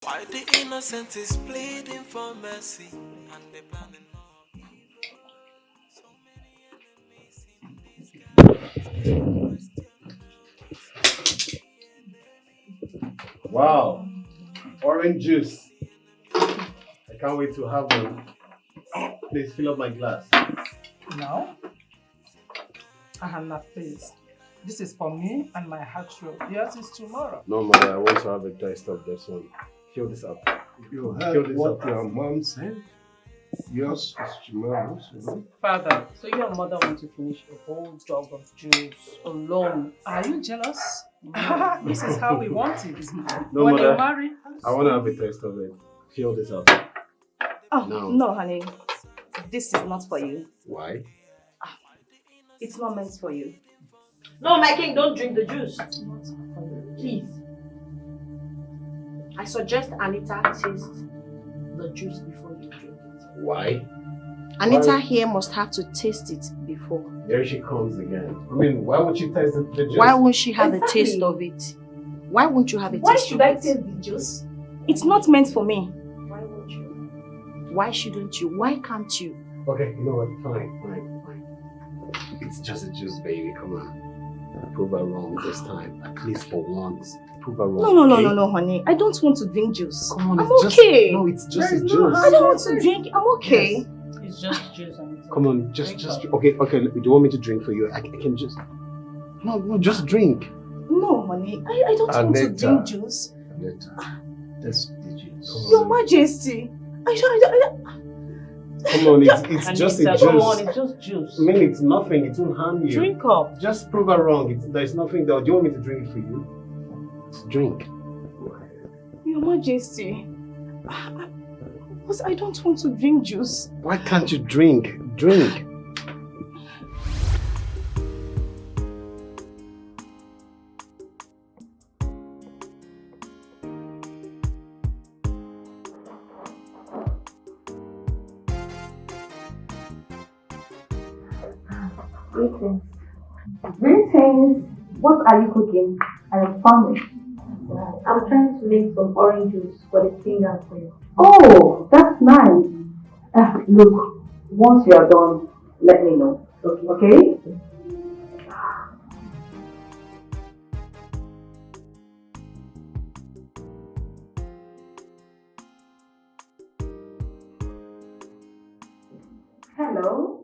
Why the innocent is pleading for mercy and they planning on so many enemies in this Wow, orange juice. I can't wait to have one. Please fill up my glass. No, Hannah, please. This is for me and my heart roll. Yours is tomorrow. No, mother, I want to have a taste of this one. Fill this up. You heard what your mom said? Yours is tomorrow, so Father, so your mother wants to finish a whole jug of juice alone. Are you jealous? No. This is how we want it. No, when mother, you marry, I want to have a taste of it. Fill this up. Oh, No. no, honey. This is not for you. Why? It's not meant for you. No, my king, don't drink the juice. Please. I suggest Anita taste the juice before you drink it. Why? Anita here must have to taste it before. There she comes again. I mean, why would she taste the juice? Why won't she have a taste of it? Why won't you have a taste of it? Why should I taste the juice? It's not meant for me. Why won't you? Why shouldn't you? Why can't you? Okay, you know what? Fine. It's just a juice, baby. Come on. Prove her wrong this time. At least for once. Prove her wrong. No, honey. I don't want to drink juice. Come on, I'm it's okay. No, it's just There's a no juice. I don't want to drink. I'm okay. Yes. it's just juice. Anita. Come on, just Drink up. okay. Do you want me to drink for you? I can just. No, just drink. No, honey. I don't want to Anita. drink juice. Anita, that's the juice. Your Majesty. Come on, it's just a Anita, juice. come on, it's just juice. I mean, it's nothing. It won't harm you. Drink up. Just prove her wrong. There's nothing there. Do you want me to drink it for you? Drink. Your Majesty. I don't want to drink juice. Why can't you drink? Drink. Greetings. Greetings. What are you cooking? I am famished. I'm trying to make some orange juice for the king and queen. Oh, that's nice. Look, once you are done, let me know. Okay? Hello.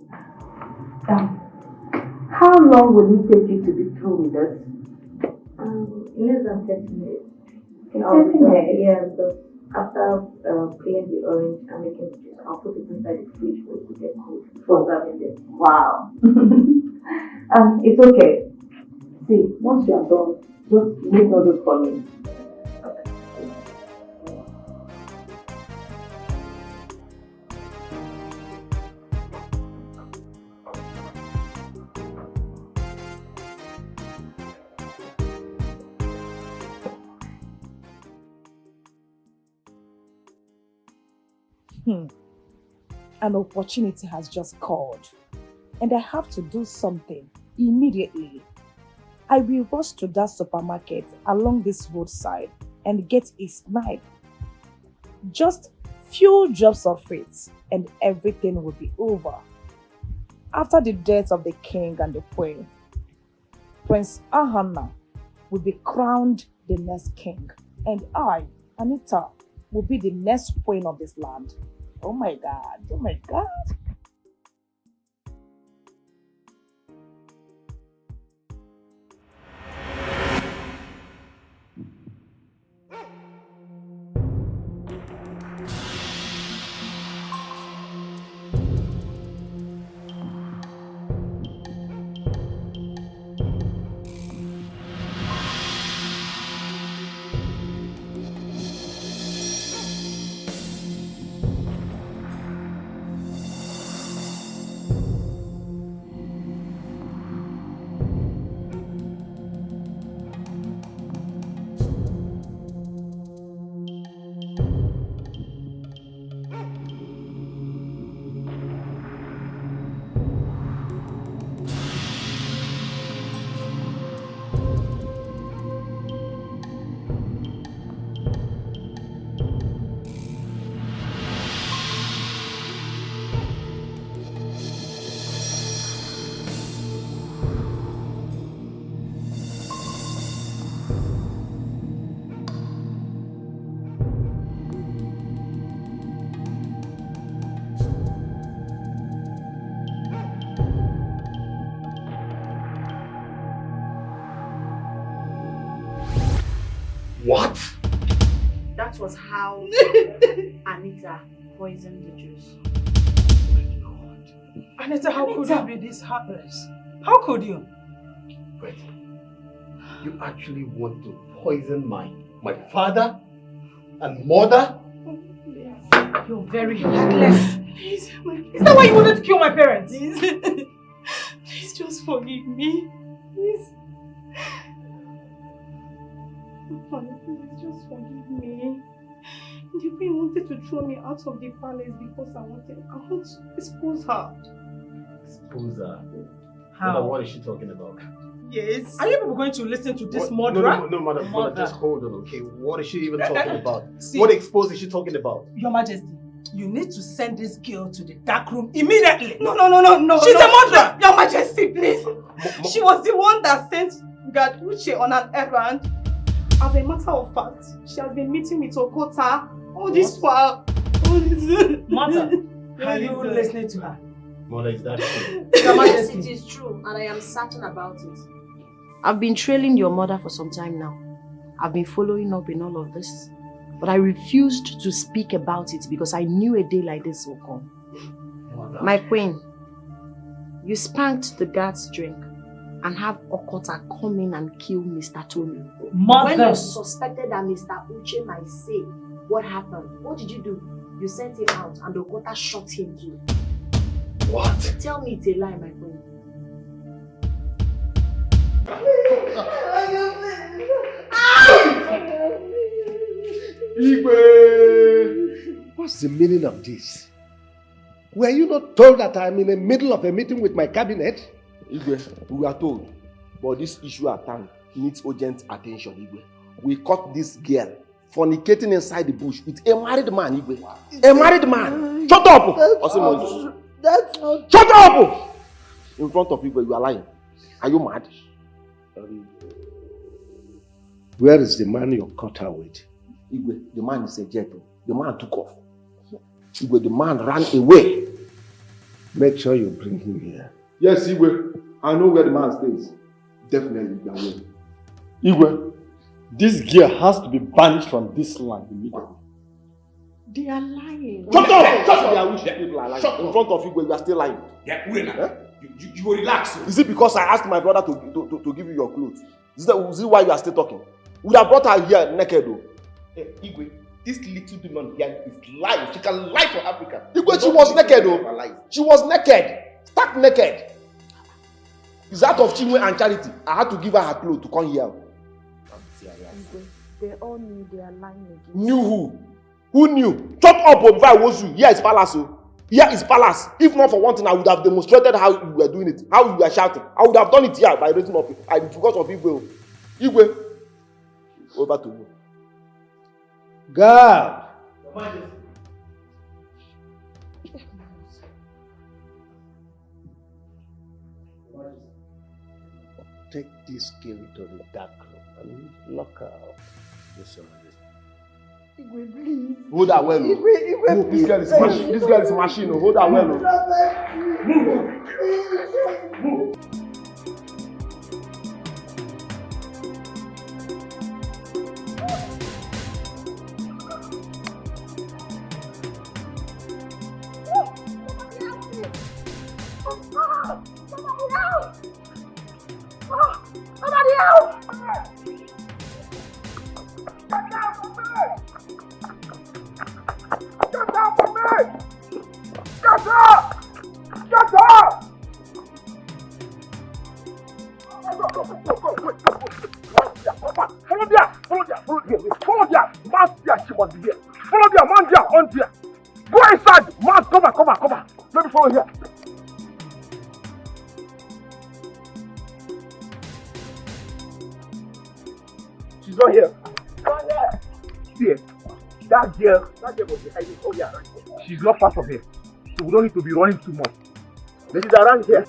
How long will it take you to be through with us? In less than 30 minutes. 30 minutes? Yeah, because after peeling the orange and making the juice, I'll put it inside the fridge for it to get cold before serving it. Wow. It's okay. See, once you are done, just make noodles for me. An opportunity has just called, and I have to do something immediately. I will rush to that supermarket along this roadside and get a snipe. Just few drops of it, and everything will be over. After the death of the king and the queen, Prince Ahana will be crowned the next king, and I, Anita, will be the next queen of this land. Oh my God, oh my God. was how Anita poisoned the juice. Anita, how could you be this heartless? How could you? But you actually want to poison my father and mother? You're very heartless. Please, is that why you wanted to kill my parents? Please, please just forgive me. Please. Please just forgive me. The way you wanted to throw me out of the palace because I want to expose her. Expose her? How? What is she talking about? Yes. Are you people going to listen to this murderer? No, madam, just hold on, okay? What is she even talking about? See, what expose is she talking about? Your Majesty, you need to send this girl to the dark room immediately. No. She's a murderer. Your Majesty, please. She was the one that sent God Uche on an errand. As a matter of fact, she has been meeting with Okota all this while. Mother, are you listening to her? Mother, is that true? Yes, it is true, and I am certain about it. I've been trailing your mother for some time now. I've been following up in all of this. But I refused to speak about it because I knew a day like this will come. Mother. My queen, you spanked the guard's drink and have Okota come in and kill Mr. Tony. Mother! When you suspected that Mr. Uche might say what happened, what did you do? You sent him out and Okota shot him too. What? Tell me it's a lie, my queen. Igwe! What's the meaning of this? Were you not told that I'm in the middle of a meeting with my cabinet? Igwe, we are told, but this issue at hand needs urgent attention, Igwe. We caught this girl fornicating inside the bush with a married man, Igwe. A married man! Shut up! That's not Shut up! In front of Igwe, you are lying. Are you mad? Where is the man you caught her with? Igwe, the man is a jet. The man took off. Igwe, the man ran away. Make sure you bring him here. Yes, Igwe. I know where the man stays. Definitely, you are away. Igwe, this girl has to be banished from this land immediately. They are lying. Shut up! Shut up! I wish people are lying. In front of Igwe, you are still lying. Yeah, Urena. You will relax. Is it because I asked my brother to give you your clothes? Is it why you are still talking? We would have brought her here naked though. Hey, Igwe, this little demon here is lying. She can lie for Africa. Igwe, she was naked though. She was naked. Stark naked. It's out of Chinwe and Charity. I had to give her her clothes to come here. They all knew they are lying again. Knew who? Who knew? Chop up if I was you. Here is palace. Here is palace. If not for one thing, I would have demonstrated how you were doing it. How you were shouting. I would have done it here by raising up. I because of Igwe. Igwe. Over to you. God! Take this girl to the dark room and lock her up. Yes, Igwe, please. Hold her well. Igwe, Move. This girl is machine. This girl is machine. Hold her well. Move. She's not here. See, that girl was behind it. Oh yeah, right here. She's not part of here. So we don't need to be running too much. But she's around here.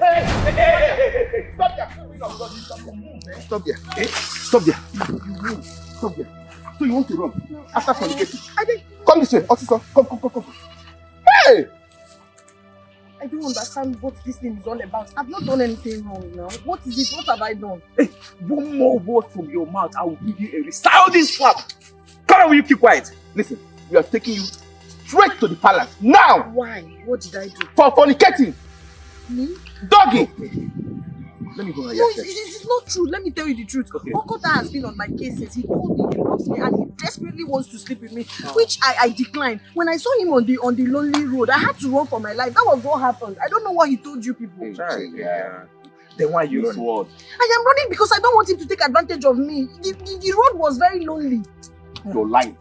Hey! Stop there! Stop there. Eh? Stop there. You move. Stop there. So you want to run? After fornicating? I think. Come this way. Officer, come. Hey! I don't understand what this thing is all about. I've not done anything wrong now. What is it? What have I done? Hey, one more word from your mouth, I will give you a resounding slap. Come on, will you keep quiet? Listen, we are taking you straight to the palace now. Why? What did I do? For fornicating. Me? Doggy. Let me go No, it's not true. Let me tell you the truth. Okay. Okota has been on my case since he told me he loves me and he desperately wants to sleep with me, which I declined. When I saw him on the lonely road, I had to run for my life. That was what happened. I don't know what he told you people. Yeah. Then why you running? I am running because I don't want him to take advantage of me. The road was very lonely. You're lying.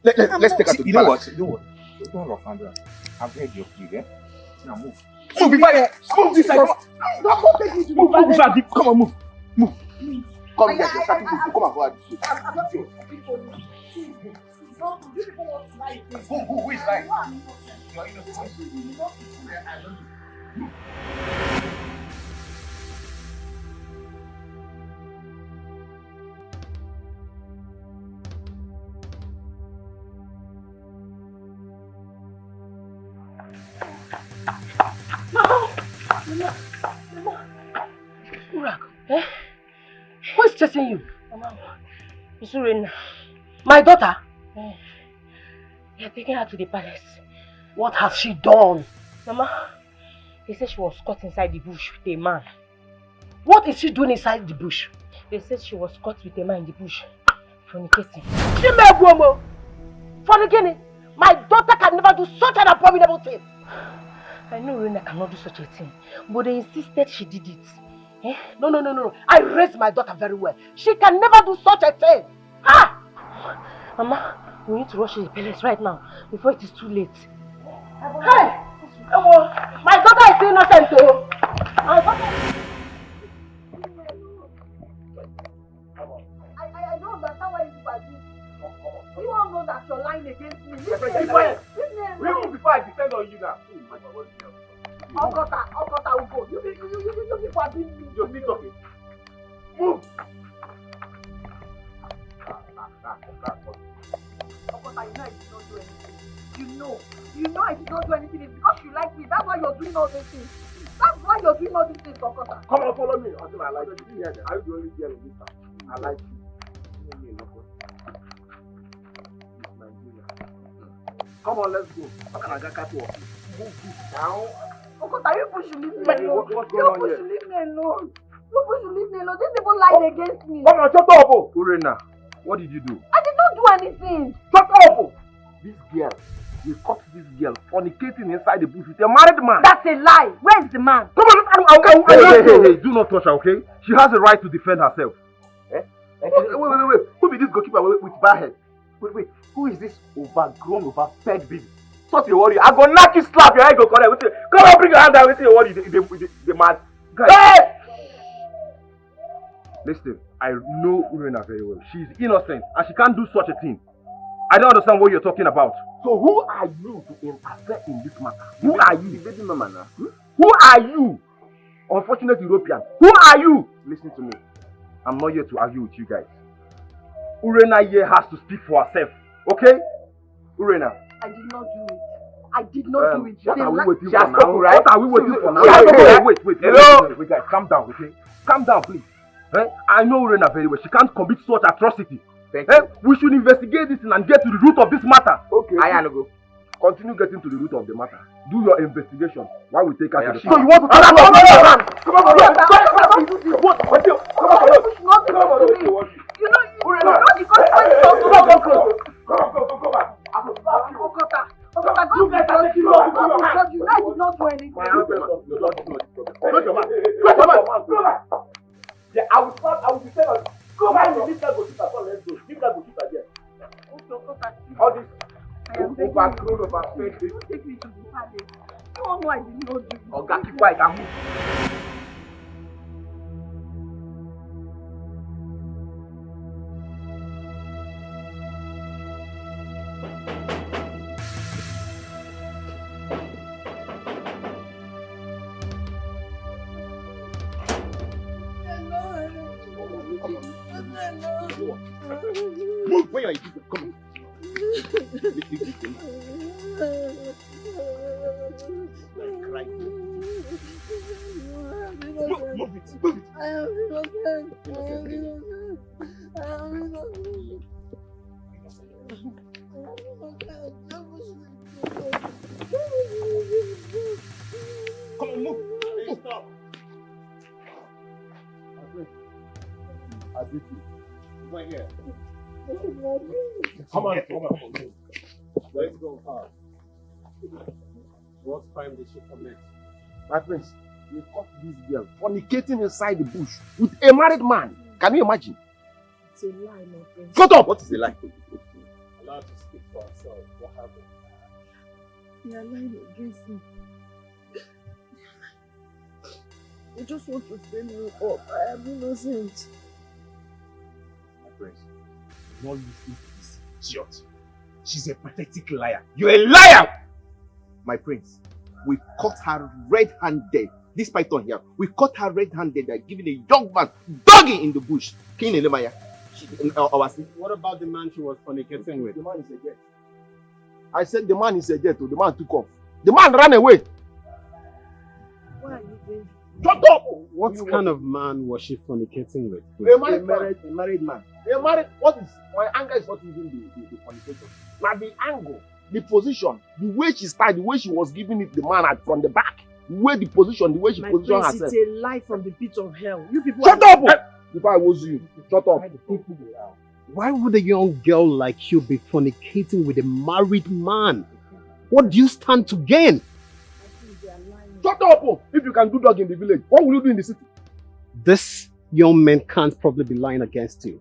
Let's take her to the palace. You know what? Don't rough hand her. I've heard your plea, eh? Now move. Move this side. Don't take me to the palace. Come on, move. Come here. Come and go out this way. I'm not sure. You people want to lie. Who is lying? You're innocent. I love you. Urak, who is chasing you? Mama, it's Urena. My daughter? They are taking her to the palace. What has she done? Mama, they said she was caught inside the bush with a man. What is she doing inside the bush? They said she was caught with a man in the bush, fornicating. Fornicating? My daughter can never do such an abominable thing. I know Urena cannot do such a thing, but they insisted she did it. Eh? No. I raised my daughter very well. She can never do such a thing. Ah! Mama, we need to rush to the palace right now before it is too late. Hey! My daughter is innocent though. I don't understand why you are doing. You all know that you're lying against me. Keep quiet. Remove before I descend on you now. Okota will go. You people are being me. You're still talking. Move! Okota, you know I did not do anything. You know I did not do anything. It's because you like me. That's why you're doing all these things. That's why you're doing all these things, Okota. Come on, follow me until I like you. I will the only girl in this town. I like you. Come on, let's go. I got cat to walk. Move this down. Okota, you people should leave me alone. You people should leave me alone. You people should leave me alone. These people lied against me. Come on, shut up. Urena, what did you do? I did not do anything. Shut up. This girl, you caught this girl fornicating inside the bush with a married man. That's a lie. Where is the man? Come on, hey, do not touch her, okay? She has a right to defend herself. Wait. Who be this goalkeeper with bad head? Wait. Who is this overgrown, overfed baby? Stop your worry. I go knock you, slap your head, go correct. Come on, bring your hand down with your worry. The man. Hey! Listen, I know Urena very well. She's innocent and she can't do such a thing. I don't understand what you're talking about. So who are you to interfere in this matter? Who are you? Who are you? Unfortunate European. Who are you? Listen to me. I'm not here to argue with you guys. Urena here has to speak for herself. Okay? Urena. I did not do it. I did not do it. What are we waiting for now? What are we waiting for now? Wait. Hello? Wait, guys, calm down, okay? Calm down, please. I know Urena very well. She can't commit such atrocity. We should investigate this and get to the root of this matter. Okay. Go. Continue getting to the root of the matter. Do your investigation while we take her to the palace. So you want to talk about it? Come on. You know, you I did not do anything. Yeah, I will defend on you. Go back to this guy go sit at all. Let's go. This guy go sit at there. All this overgrown, overfed. Don't take me to the palace. No, I did not do it. Oga, keep quiet and move. Move when you're eating. Come on. Move it. I am Come on, move. Hey, stop. I beat you. Right here. Come on. Let's go. What crime did she commit? My friends, we caught this girl fornicating inside the bush with a married man. Can you imagine? It's a lie, my friend. Shut up! What is a lie? Allow her to speak for herself. What happened? They are lying against me. They just want to frame me up. I am innocent. My friends, do not listen to this idiot. She's a pathetic liar. You're a liar! My friends, we caught her red-handed. This python here, we caught her red-handed by giving a young man dogging in the bush. King Elemaya. What about the man she was fornicating with? The man is a jet. I said the man is a jet. The man took off. The man ran away. Why are you doing? Shut up! What kind of man was she fornicating with? A married man. What is my anger is not even the fornication. Now the angle, the position, the way she started, the way she was giving it the man from the back, the way the position, the way she positioned herself. It's a lie from the pit of hell. You people Shut up! If I was you, shut up. Why would a young girl like you be fornicating with a married man? What do you stand to gain? Shut up! If you can do dog in the village, what will you do in the city? This young man can't probably be lying against you.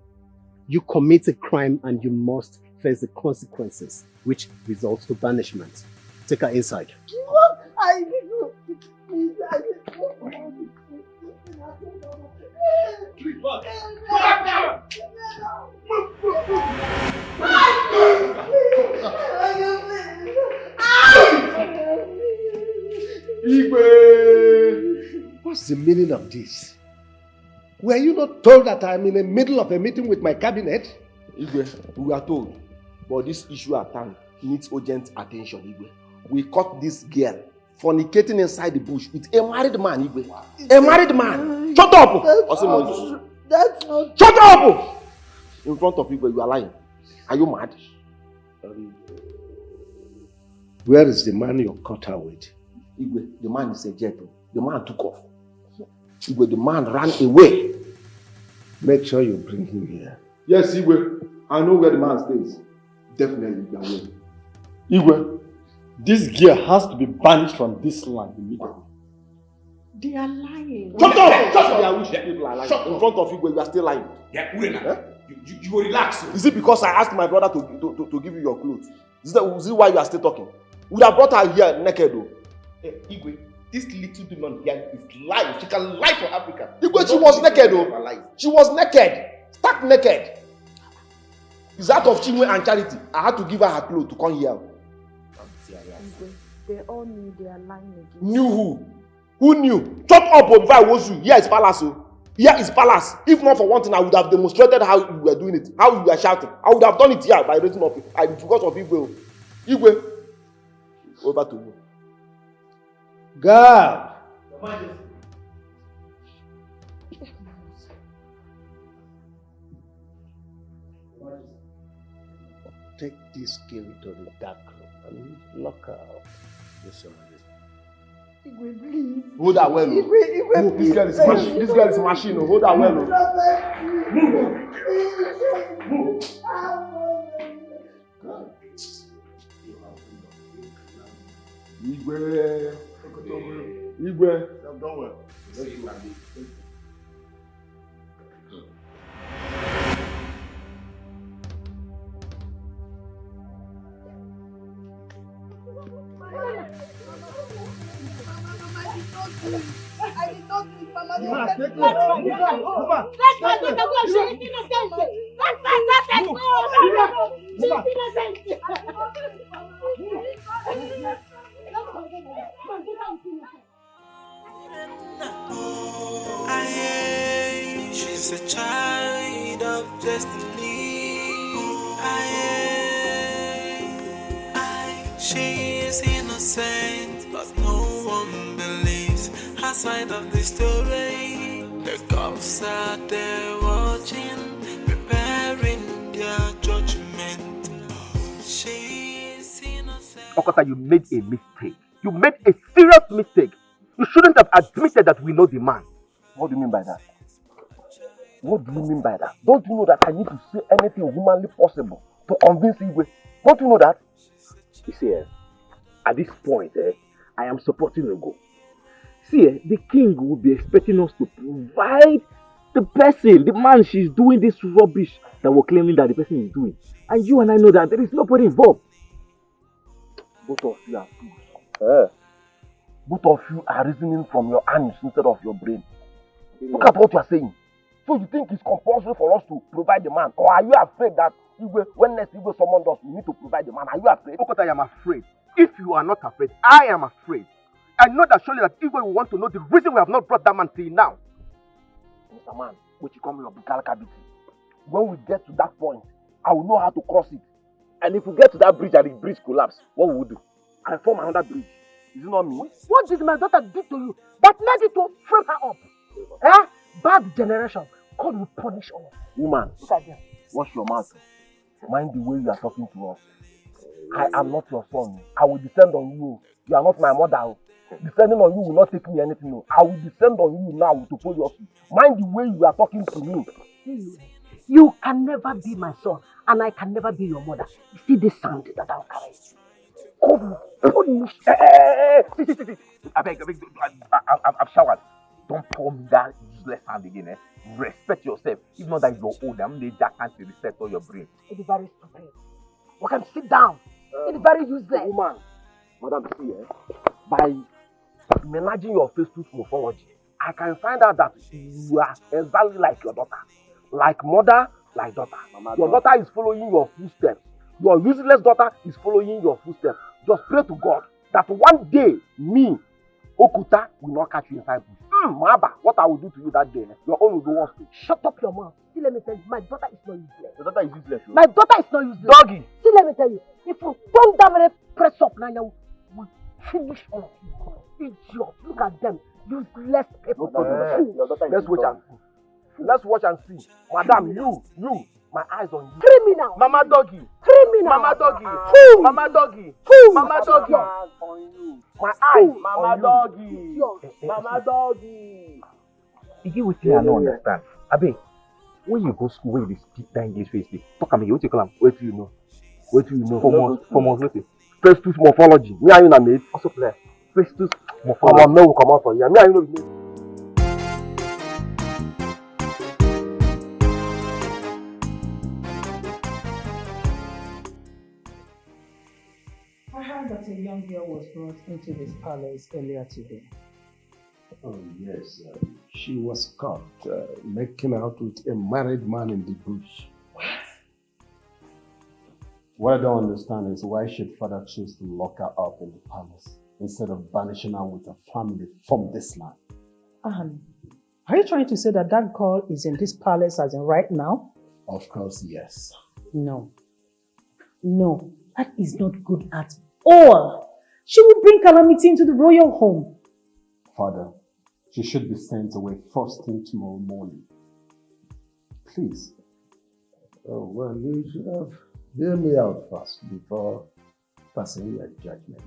You commit a crime and you must face the consequences, which results to banishment. Take her inside. What? I did not. Please, I did Igwe! What's the meaning of this? Were you not told that I'm in the middle of a meeting with my cabinet? Igwe, we are told, but this issue at hand needs urgent attention, Igwe. We caught this girl fornicating inside the bush with a married man, Igwe. A married man! Shut up! That's not Shut up! In front of Igwe, you are lying. Are you mad? Where is the man you caught her with? Igwe, the man is a jet. The man took off. Igwe, the man ran away. Make sure you bring him here. Yes, Igwe. I know where the man stays. Definitely, you will. Igwe, this girl has to be banished from this land immediately. They are lying. Shut up! Shut up! I wish people are lying. Shut in front of Igwe, you are still lying. Yeah, Urena. You will relax. Is it because I asked my brother to give you your clothes? Is it why you are still talking? We would have brought her here naked though. Hey, Igwe, this little demon here is lying. She can lie for Africa. Igwe, she was naked though. She was naked. Stark naked. It's out of Chinwe and charity. I had to give her her clothes to come here. They all knew they are lying again. Knew who? Who knew? Chop up before I was you. Here is palace. Here is palace. If not for one thing, I would have demonstrated how you were doing it. How you were shouting. I would have done it here by raising up. Because of Igwe. Igwe. Over to you. God! Take this girl to the dark room and lock her up. Yes, Your Majesty. Igwe, please. Hold her well. Igwe, Move. This girl is machine. This girl is machine. Hold her well. Move. Igwe. Igwe. I've done well. I did not do it, Mama. Let's Let's go. She's a child of destiny. She is innocent, but no one believes her side of the story. The cops are there watching, preparing their judgment. She is innocent. Okota, you made a mistake. You made a serious mistake. You shouldn't have admitted that we know the man. What do you mean by that? What do you mean by that? Don't you know that I need to say anything humanly possible to convince Igwe? Don't you know that? You see, at this point, I am supporting Ugo. See, the king will be expecting us to provide the person, the man she's doing this rubbish that we're claiming that the person is doing. And you and I know that there is nobody involved. Both of you are fools. Both of you are reasoning from your hands instead of your brain. Look at what you are saying. So you think it's compulsory for us to provide the man? Or are you afraid that when next Igwe summoned us, we need to provide the man? Are you afraid? Okota, I am afraid. If you are not afraid, I am afraid. I know that surely that Igwe will want to know the reason we have not brought that man till now. Mr. Man, which you call me your Bukalakabiti. When we get to that point, I will know how to cross it. And if we get to that bridge and the bridge collapse, what will we do? I form another bridge. Is it not me? What did my daughter do to you that made you to frame her up? Eh? Bad generation. God will punish all. Woman, wash your mouth. Mind the way you are talking to us. I am not your son. I will descend on you. You are not my mother. Descending on you will not take me anything. I will descend on you now to pull your feet. Mind the way you are talking to me. You can never be my son, and I can never be your mother. You see this sound that I'll carry? God will punish. See. I beg, I've showered. Don't pour me that useless hand again. Respect yourself. If not that you're old, I'm the jack can't reset all your brain. It is very stupid. We can sit down. It is very useless. Woman, Madam, see, by managing your Facebook morphology, I can find out that you are exactly like your daughter. Like mother, like daughter. Your daughter is following your footsteps. Your useless daughter is following your footsteps. Just pray to God that one day, me, Okuta, will not catch you inside bush. Maba, what I will do to you that day, your own will go worse too. Shut up your mouth. See, let me tell you, my daughter is not useless. Your daughter is useless. My daughter is not useless. Doggy. See, let me tell you, if you don't damn press up now, you will finish all of you. Idiots, look at them. Useless people. Let's watch and see. Let's watch and see. Madam, you, my eyes on you. Criminal. Mama doggy. Criminal. Mama doggy. Fool. Mama doggy. Fool. Mama doggy. My eyes Mama on doggy. Mama doggy. You get what I don't understand. Abe, when you go school, when you speak that English face, talk am again. What you call am? What do you know? What do you know? For months, what? Festus morphology. Me and you na mate. Also play. Festus Morphology. Come on, no, we come out for you. Me and you know the name. I heard that a young girl was brought into this palace earlier today. Oh, yes. She was caught making out with a married man in the bush. What I don't understand is why should father choose to lock her up in the palace instead of banishing her with her family from this land? Are you trying to say that that girl is in this palace as in right now? Of course, yes. No. No, that is not good at all. She will bring calamity into the royal home. Father, she should be sent away first thing tomorrow morning. Please. Oh, well, you should have hear me out first before passing your judgment.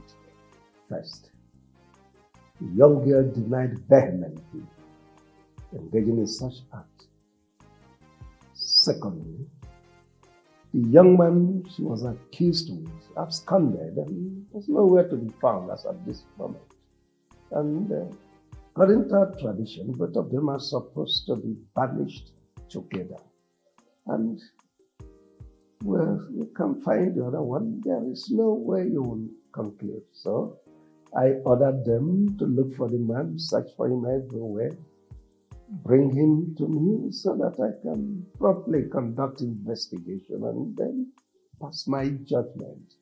First, the young girl denied vehemently engaging in such act. Secondly, the young man she was accused with absconded and was nowhere to be found as at this moment. And according to our tradition, both of them are supposed to be banished together. And well, you can find the other one. There is no way you will conclude. So I ordered them to look for the man, search for him everywhere, bring him to me so that I can properly conduct investigation and then pass my judgment.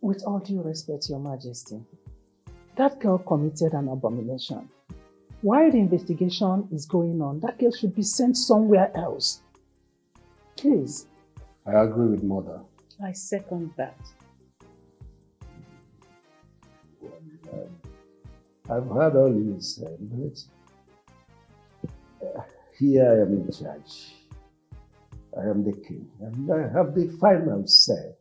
With all due respect, Your Majesty, that girl committed an abomination. While the investigation is going on, that girl should be sent somewhere else. Please. I agree with Mother. I second that. I've heard all you said, but here I am in charge. I am the king, and I have the final say.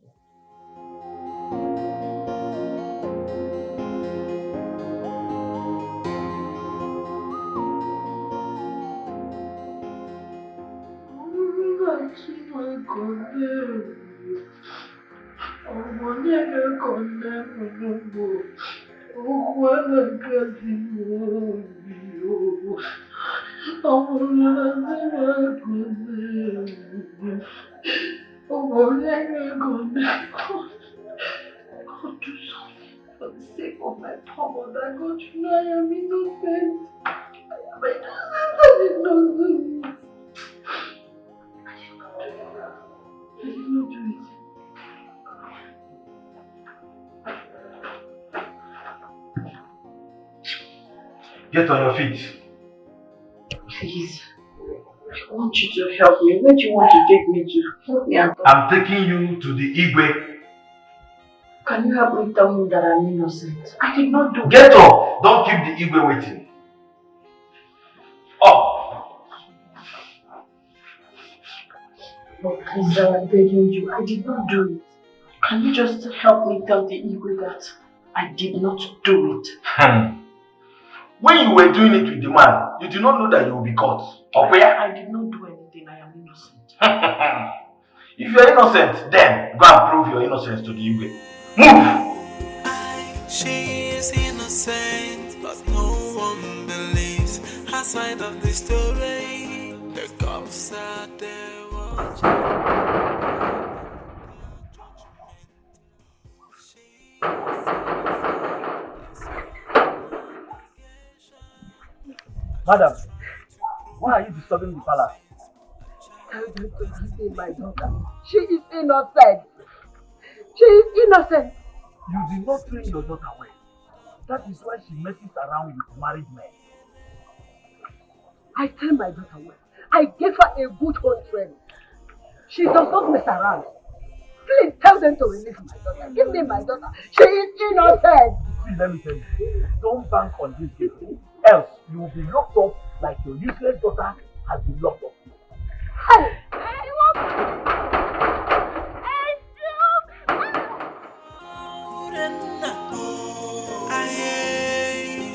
God, do something for the sake of my poor mother. God, you know I am innocent. I am innocent. I did not do it. I did not do it. Get on your feet. Please. I want you to help me. Where do you want to take me to? Help me out. I'm taking you to the Igwe. Can you help me tell him that I'm innocent? I did not do it. Get up! Don't keep the Igwe waiting. Up! But please, I'm begging you. I did not do it. Can you just help me tell the Igwe that I did not do it? When you were doing it with the man, you did not know that you would be caught. Okay? I did not do anything. I am innocent. If you are innocent, then go and prove your innocence to the Igwe. Move! She is innocent, but no one believes her side of the story. The cops are there watching. Madam, why are you disturbing the palace? Tell them to give my daughter. She is innocent. She is innocent. You did not train your daughter well. That is why she messes around with married men. I trained my daughter well. I gave her a good home training. She does not mess around. Please tell them to release my daughter. Give me my daughter. She is innocent. See, let me tell you, don't bank on this case. Else, you will be locked up like your useless daughter has been locked up. Hey!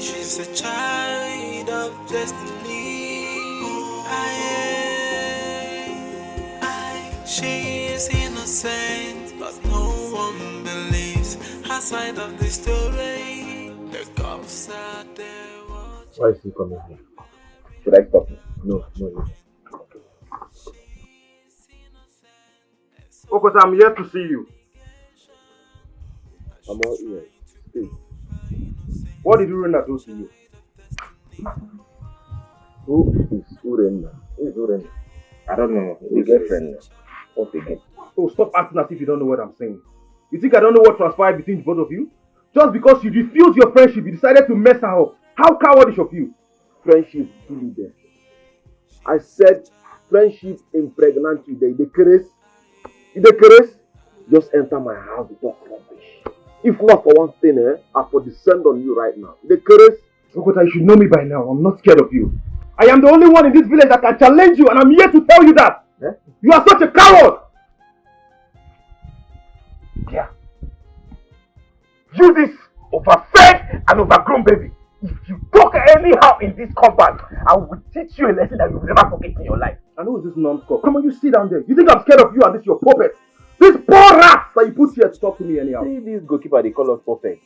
She's a child of destiny. She is innocent, but no one believes her side of the story. The cops are there. Why is he coming here? Should I stop him? No. Okota, I'm here to see you. I'm all ears. Speak. What did Urena do to you? Who is Urena? Who is Urena? I don't know. His girlfriend. What again? Oh, stop acting as if you don't know what I'm saying. You think I don't know what transpired between the both of you? Just because you refused your friendship, you decided to mess her up. How cowardish of you! Friendship truly there. I said friendship impregnant you. The case, just enter my house to talk rubbish. If not for one thing, I for descend on you right now. The case. Okota, you should know me by now. I'm not scared of you. I am the only one in this village that can challenge you, and I'm here to tell you that. Eh? You are such a coward! Yeah. You this overfed and overgrown baby. If you talk anyhow in this compound, I will teach you a lesson that you will never forget in your life. I know this non-stop. Come on, you sit down there. You think I'm scared of you and this your puppet? This poor rats that you put here to talk to me anyhow. See this goalkeeper, they call us puppet.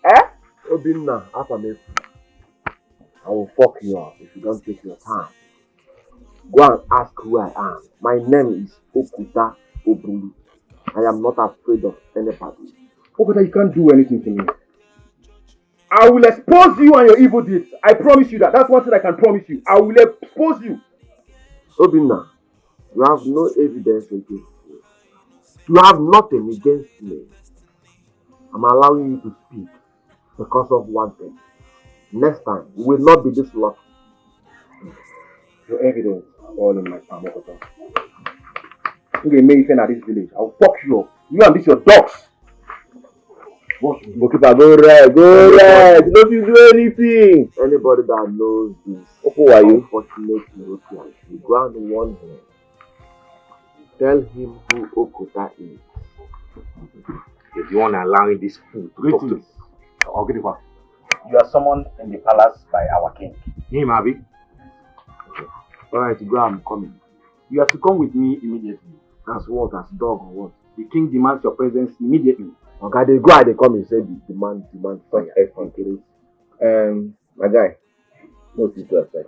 Eh? Obinna, I will fuck you up if you don't take your time. Go and ask who I am. My name is Okuta Obulu. I am not afraid of anybody. Okota, you can't do anything to me. I will expose you and your evil deeds. I promise you that. That's one thing I can promise you. I will expose you. Obinna, you have no evidence against me. You have nothing against me. I'm allowing you to speak because of one thing. Next time, we will not be this lucky. Your evidence all in my palm. You may even at this village. I'll fuck you up. You and this your dogs. Goalkeeper, go right. Don't you do anything? Anybody that knows this, who are you? Unfortunately, you go and warn him. Tell him who Okuta is. If you want to allow this fool to talk to me, I'll get it back. You are summoned in the palace by our king. Him, Abi. Alright, go, I'm coming. You have to come with me immediately. As what? As dog or what? The king demands your presence immediately. Okay, they go and they come and say demand fire. My guy, mostly two aside.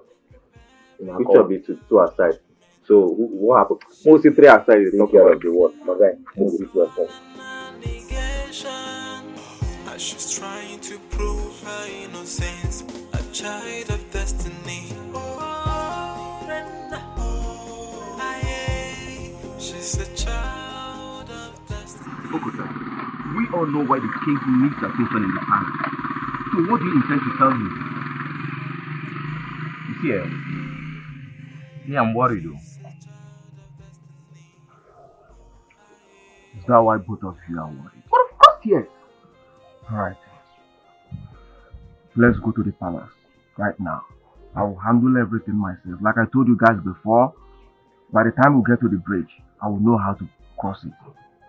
Which of the two aside? So what happened? Mostly three aside is talking about the what? My guy, mostly two aside. She's trying to prove her innocence, a child of destiny. She's a child of destiny. Okuta, we all know why the king needs attention in the palace. So what do you intend to tell him? You see, I'm worried though. Is that why both of you are worried? But of course, yes. Alright. Let's go to the palace right now. I will handle everything myself. Like I told you guys before, by the time we get to the bridge, I will know how to cross it.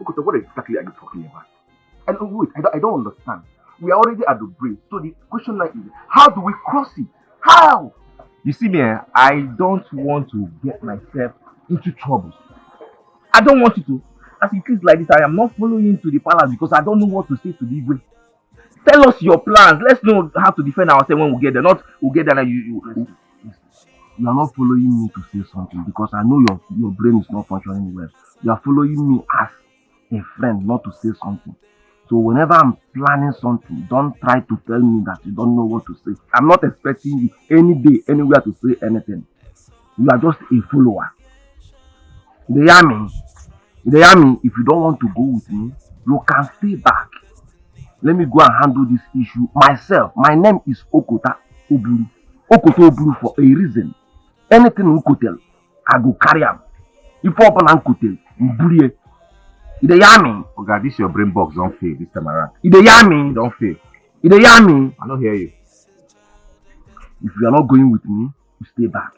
Okay, what exactly are you talking about? And wait, I don't understand. We are already at the bridge. So the question now is, how do we cross it? How? You see me, I don't want to get myself into trouble. I don't want you to. As it is like this, I am not following you to the palace because I don't know what to say to the Igwe. Tell us your plans. Let's know how to defend ourselves when we get there. Not we'll get there and you are not following me to say something because I know your brain is not functioning well. You are following me as a friend, not to say something. So whenever I'm planning something, don't try to tell me that you don't know what to say. I'm not expecting you any day, anywhere to say anything. You are just a follower. You hear me? If you don't want to go with me, you can stay back. Let me go and handle this issue myself. My name is Okota Oburu. Okota Oburu for a reason. Anything Okotel, I go carry am. If you open Ankotel, Mburiye. You hear me? Oh God, this your brain box don't fail this time around. You hear me? Don't fail. You hear me? I don't hear you. If you are not going with me, you stay back.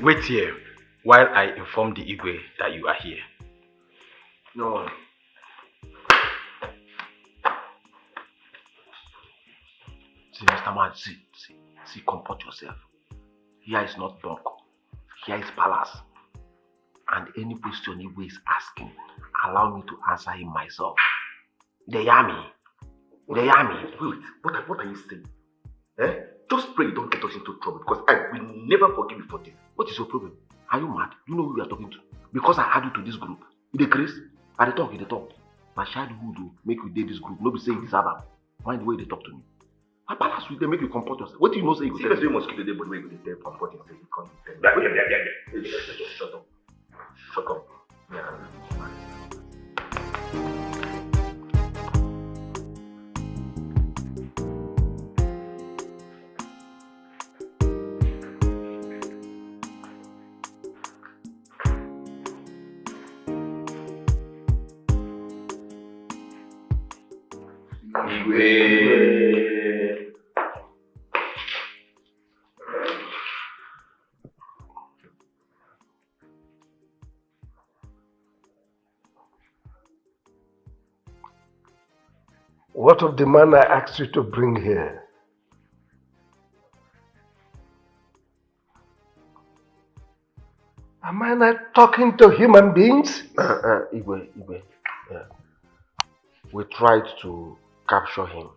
Wait here while I inform the Igwe that you are here. No. See, Mr. Man, see, comport yourself. Here is not Donko. Here is Palace. And any question Igwe is asking, allow me to answer him myself. They hear me. Wait, what are you saying? Just pray you don't get us into trouble because I will never forgive you for this. What is your problem? Are you mad? You know who you are talking to? Because I add you to this group. You dey craze? I dey talk. My childhood will make you date this group. Nobody say this album. Mind the way they talk to me. My palace will they make you comport yourself. What do you know say you go tell me? You must keep the day, but wait, they comforting say you can't tell me. Shut up. Yeah. What of the man I asked you to bring here? Am I not talking to human beings? Igwe. Yeah. We tried to capture him,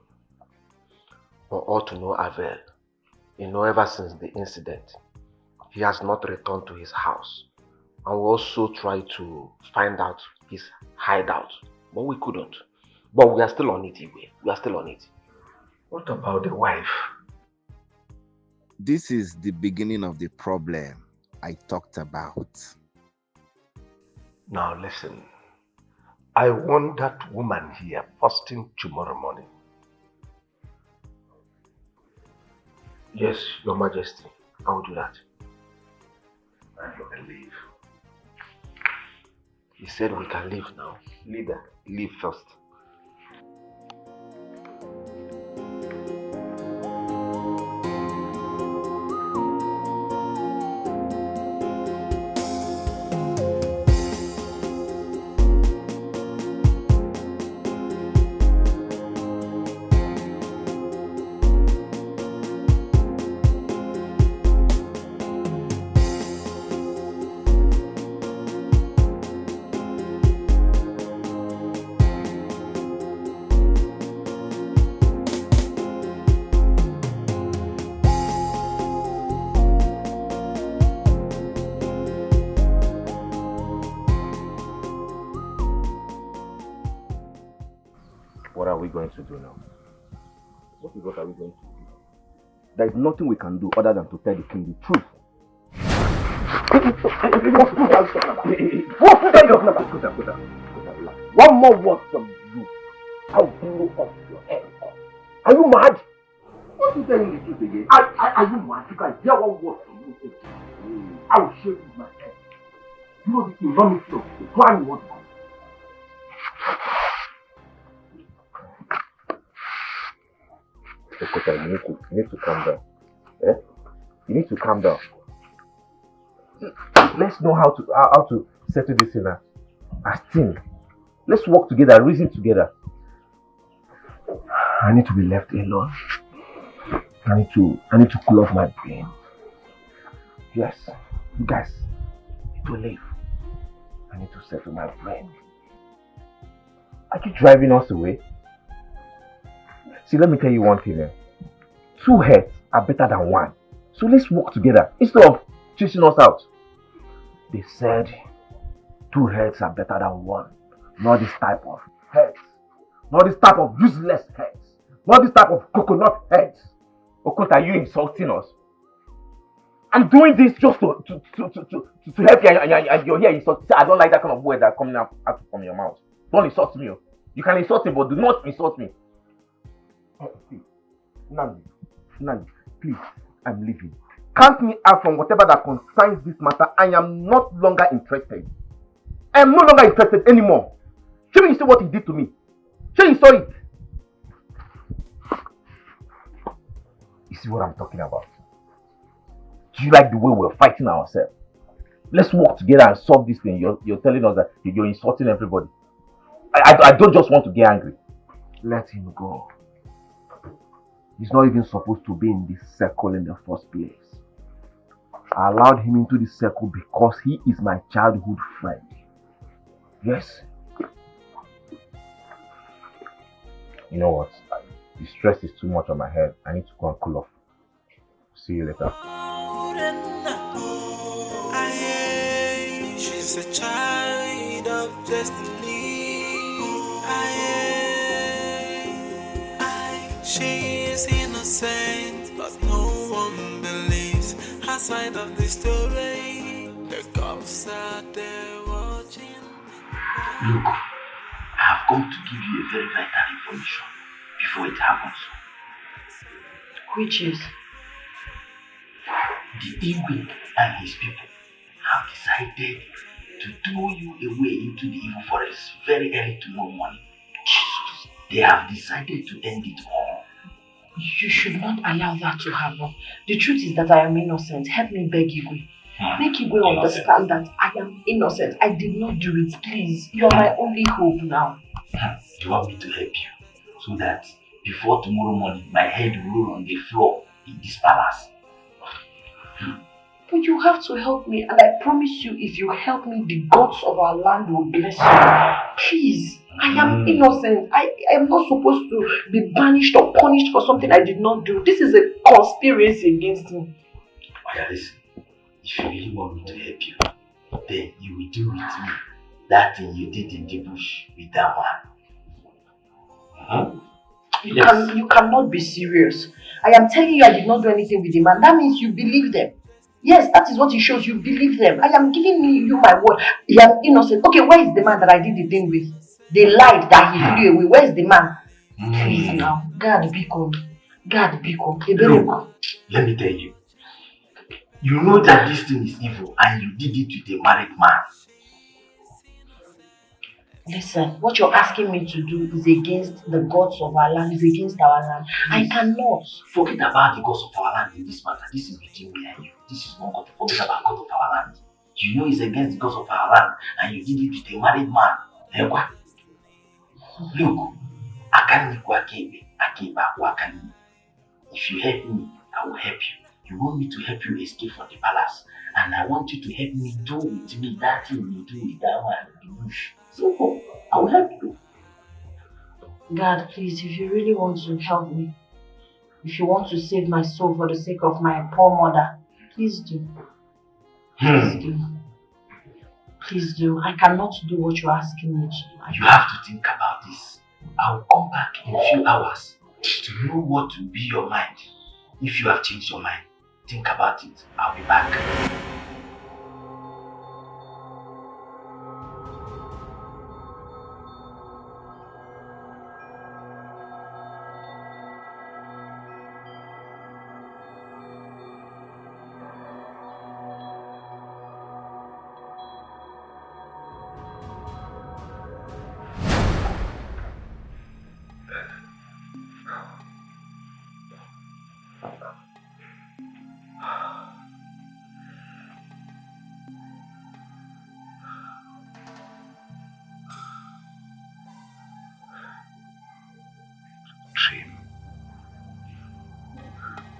but all to no avail. Ever since the incident, he has not returned to his house. And we also tried to find out his hideout, but we couldn't. But we are still on it, Igwe. We are still on it. What about the wife? This is the beginning of the problem I talked about. Now listen. I want that woman here first thing tomorrow morning. Yes, Your Majesty. I will do that. And you can leave. He said we can leave now. Leader. Leave first. What are we going to do now? What are we going to do? There is nothing we can do other than to tell the king the truth. One more word from you, I'll blow off your head. Are you mad? What is telling the truth again? Are you mad? You can hear one word from you. I will show you my head. You know the enormity of the crime word. Okota, you need to calm down. Eh? You need to calm down. Let's know how to settle this in as team. Let's work together, reason together. I need to be left alone. I need to cool off my brain. Yes, you guys need to leave. I need to settle my brain. Are you driving us away? See, let me tell you one thing. 2 heads are better than 1. So let's work together instead of chasing us out. They said 2 heads are better than 1. Not this type of heads. Not this type of useless heads. Not this type of coconut heads. Okota, are you insulting us? I'm doing this just to help you, and you're here insulting. I don't like that kind of words that are coming out from your mouth. Don't insult me. You can insult me, but do not insult me. Nandi, please, I'm leaving. Count me out from whatever that concerns this matter. I am not longer interested. I am no longer interested anymore. Show me you see what he did to me. Show you saw it. You see what I'm talking about? Do you like the way we're fighting ourselves? Let's work together and solve this thing. You're telling us that you're insulting everybody. I don't just want to get angry. Let him go. He's not even supposed to be in this circle in the first place. I allowed him into this circle because he is my childhood friend. Yes. You know what? The stress is too much on my head. I need to go and cool off. See you later. She's a child of destiny. She is innocent, but no one believes her side of the story. The cops are there watching. Look, I have come to give you a very vital information before it happens. Which is? The Igwe and his people have decided to throw you away into the evil forest very early tomorrow morning. Jesus, they have decided to end it all. You should not allow that to happen. The truth is that I am innocent. Help me beg Igwe. Make Igwe understand that I am innocent. I did not do it, please. You are my only hope now. You want me to help you so that before tomorrow morning my head will roll on the floor in this palace? But you have to help me, and I promise you, if you help me, the gods of our land will bless you. Please, I am innocent. I am not supposed to be banished or punished for something I did not do. This is a conspiracy against me. Listen, if you really want me to help you, then you will do with me that thing you did in the bush with that one. Huh? You cannot be serious. I am telling you I did not do anything with the man. That means you believe them. Yes, that is what it shows. You believe them. I am giving you my word. You are innocent. Okay, where is the man that I did the thing with? They lied that he flew away. Where is the man? Please now. God be good. God be good. Look, let me tell you. You know that this thing is evil and you did it with a married man. Listen, what you're asking me to do is against the gods of our land, is against our land. I cannot. Forget about the gods of our land in this matter. This is between me and you. This is not God. Forget about God of our land. You know it's against the gods of our land and you did it with a married man. Look, if you help me, I will help you. You want me to help you escape from the palace, and I want you to help me do with me that thing you do with that one in the bush. So I will help you. God, please, if you really want to help me, if you want to save my soul for the sake of my poor mother, please do. Please do. Please do. I cannot do what you're asking me to do. You have to think about this. I will come back in a few hours to know what will be your mind. If you have changed your mind, think about it. I'll be back.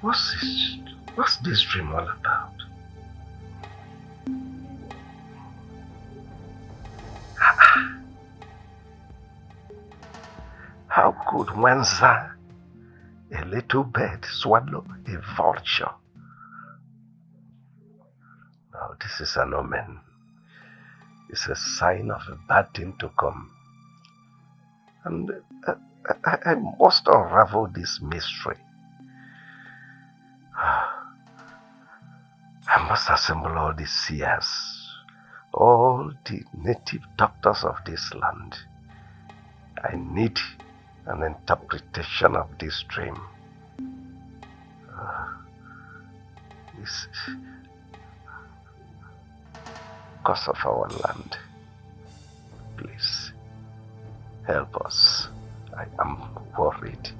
What's this dream all about? How could Wenza, a little bird, swallow a vulture? Now this is an omen. It's a sign of a bad thing to come. And I must unravel this mystery. I must assemble all the seers, all the native doctors of this land. I need an interpretation of this dream. It's because of our land. Please, help us. I am worried.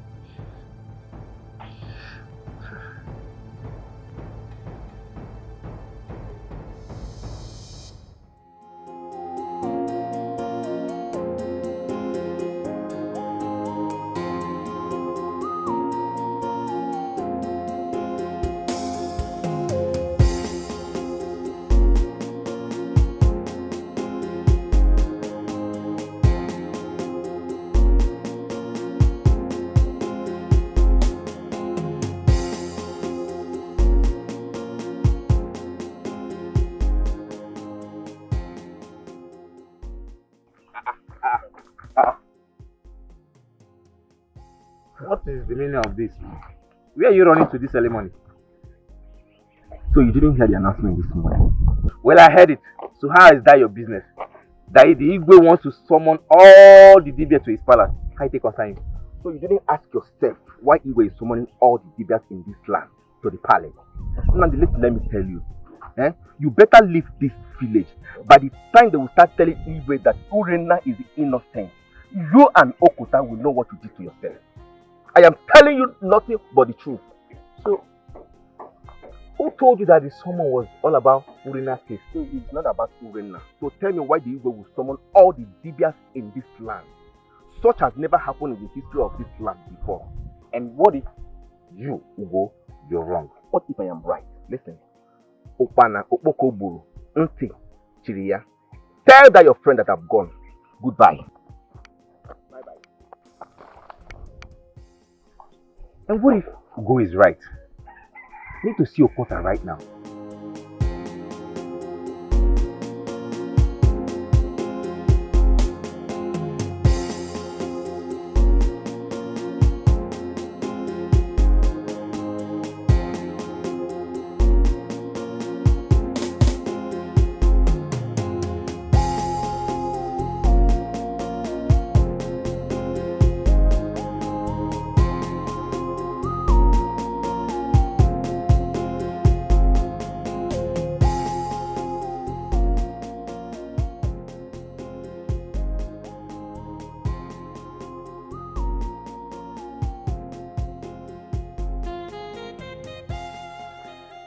What is the meaning of this? Where are you running to this early morning? So you didn't hear the announcement this morning? Well, I heard it. So how is that your business? That the Igwe wants to summon all the Dibias to his palace. How you take concern? So you didn't ask yourself why Igwe is summoning all the Dibias in this land to the palace. Now let me tell you. You better leave this village. By the time they will start telling Igwe that Urena is innocent, you and Okuta will know what you did to yourself. I am telling you nothing but the truth. So, who told you that the summon was all about Urena's case? So it's not about Urena. So tell me why the Igwe will summon all the Dibias in this land. Such has never happened in the history of this land before. And what if you, Ugo, you're wrong? What if I am right? Listen. Opana, Opoko Buru, Nti, Chiriya. Tell that your friend that I've gone. Goodbye. And what if Ugo is right? I need to see Okota right now.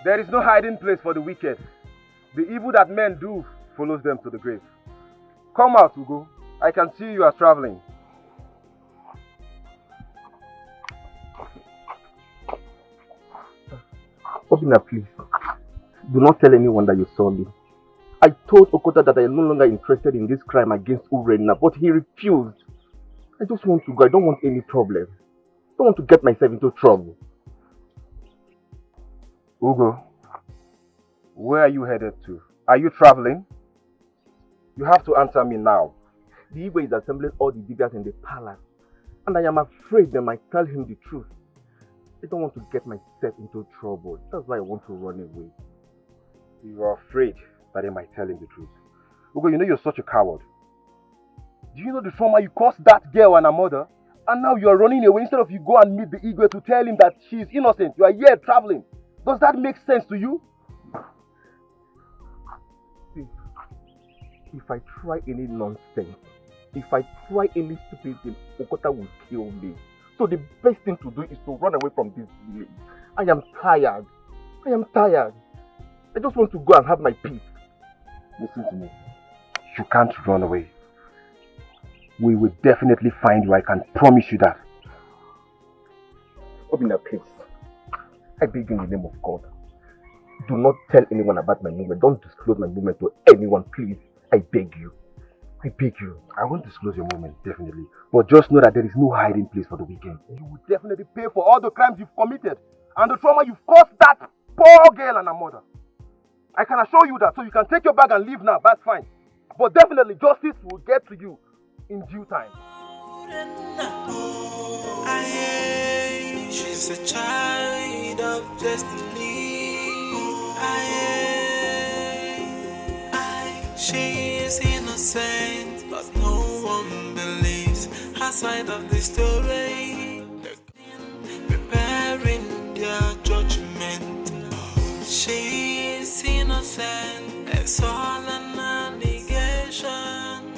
There is no hiding place for the wicked. The evil that men do follows them to the grave. Come out, Ugo. I can see you are traveling. Obina, please, do not tell anyone that you saw me. I told Okota that I am no longer interested in this crime against Urena, but he refused. I just want to go. I don't want any problem. I don't want to get myself into trouble. Ugo, where are you headed to? Are you traveling? You have to answer me now. The Igwe is assembling all the diggers in the palace, and I am afraid they might tell him the truth. I don't want to get myself into trouble. That's why I want to run away. You are afraid that they might tell him the truth. Ugo, you know you're such a coward. Do you know the trauma you caused that girl and her mother? And now you are running away instead of you go and meet the Igwe to tell him that she is innocent. You are here traveling. Does that make sense to you? See, if I try any nonsense, if I try any stupid thing, Okota will kill me. So the best thing to do is to run away from this village. I am tired. I am tired. I just want to go and have my peace. Listen to me. You can't run away. We will definitely find you. I can promise you that. Obina, please. I beg you in the name of God. Do not tell anyone about my movement. Don't disclose my movement to anyone, please. I beg you. I beg you. I won't disclose your movement, definitely. But just know that there is no hiding place for the weekend. You will definitely pay for all the crimes you've committed and the trauma you've caused that poor girl and her mother. I can assure you that, so you can take your bag and leave now. That's fine. But definitely justice will get to you in due time. She's a child of destiny. She is innocent, but no one believes her side of the story. Preparing their judgment. She is innocent, it's all an allegation.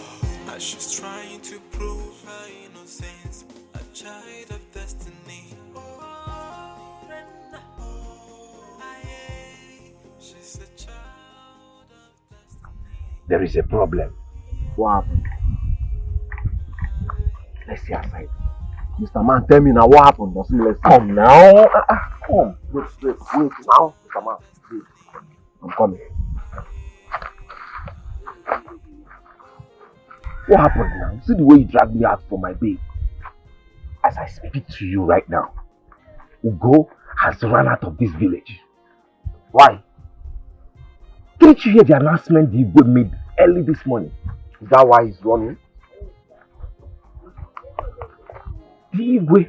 As she's trying to prove her innocence, a child of destiny. She's a child of destiny. There is a problem. What happened? Let's see our side. Mr. Man, tell me now what happened. Let's come now. Come. Wait now. Mr. Man, wait. I'm coming. What happened now? See the way you dragged me out for my babe. As I speak to you right now, Ugo has run out of this village. Why? Didn't you hear the announcement the Igwe made early this morning? Is that why he's running? The Igwe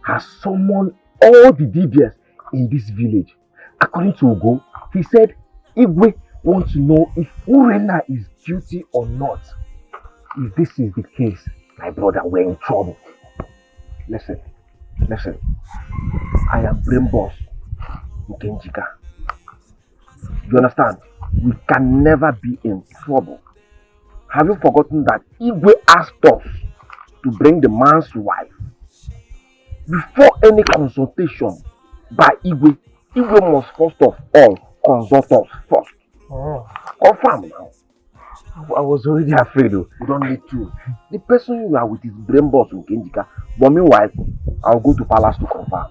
has summoned all the DBS in this village. According to Ugo, he said Igwe wants to know if Urena is guilty or not. If this is the case, my brother, we're in trouble. Listen. I am brain boss Nkenjika. You understand? We can never be in trouble. Have you forgotten that Igwe asked us to bring the man's wife? Before any consultation by Igwe must first of all consult us first. Confirm now. I was already afraid though. You don't need to. The person you are with is brain boss Nkenjika. But meanwhile, I'll go to palace to confirm.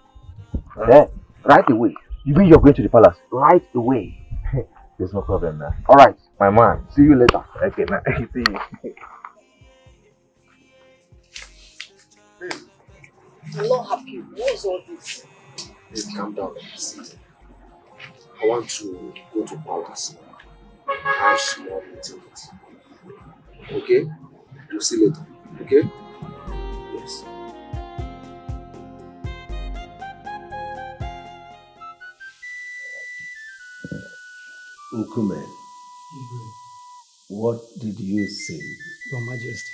Right away. You mean you're going to the palace? Right away. There's no problem now. Alright, my man. see you later. Okay, man. See you. I'm not happy. What's all this? Hey, calm down. I want to go to palace now. I have small meeting with you. Okay? We'll see you later. Okay? Yes. Nkume, what did you say? Your Majesty.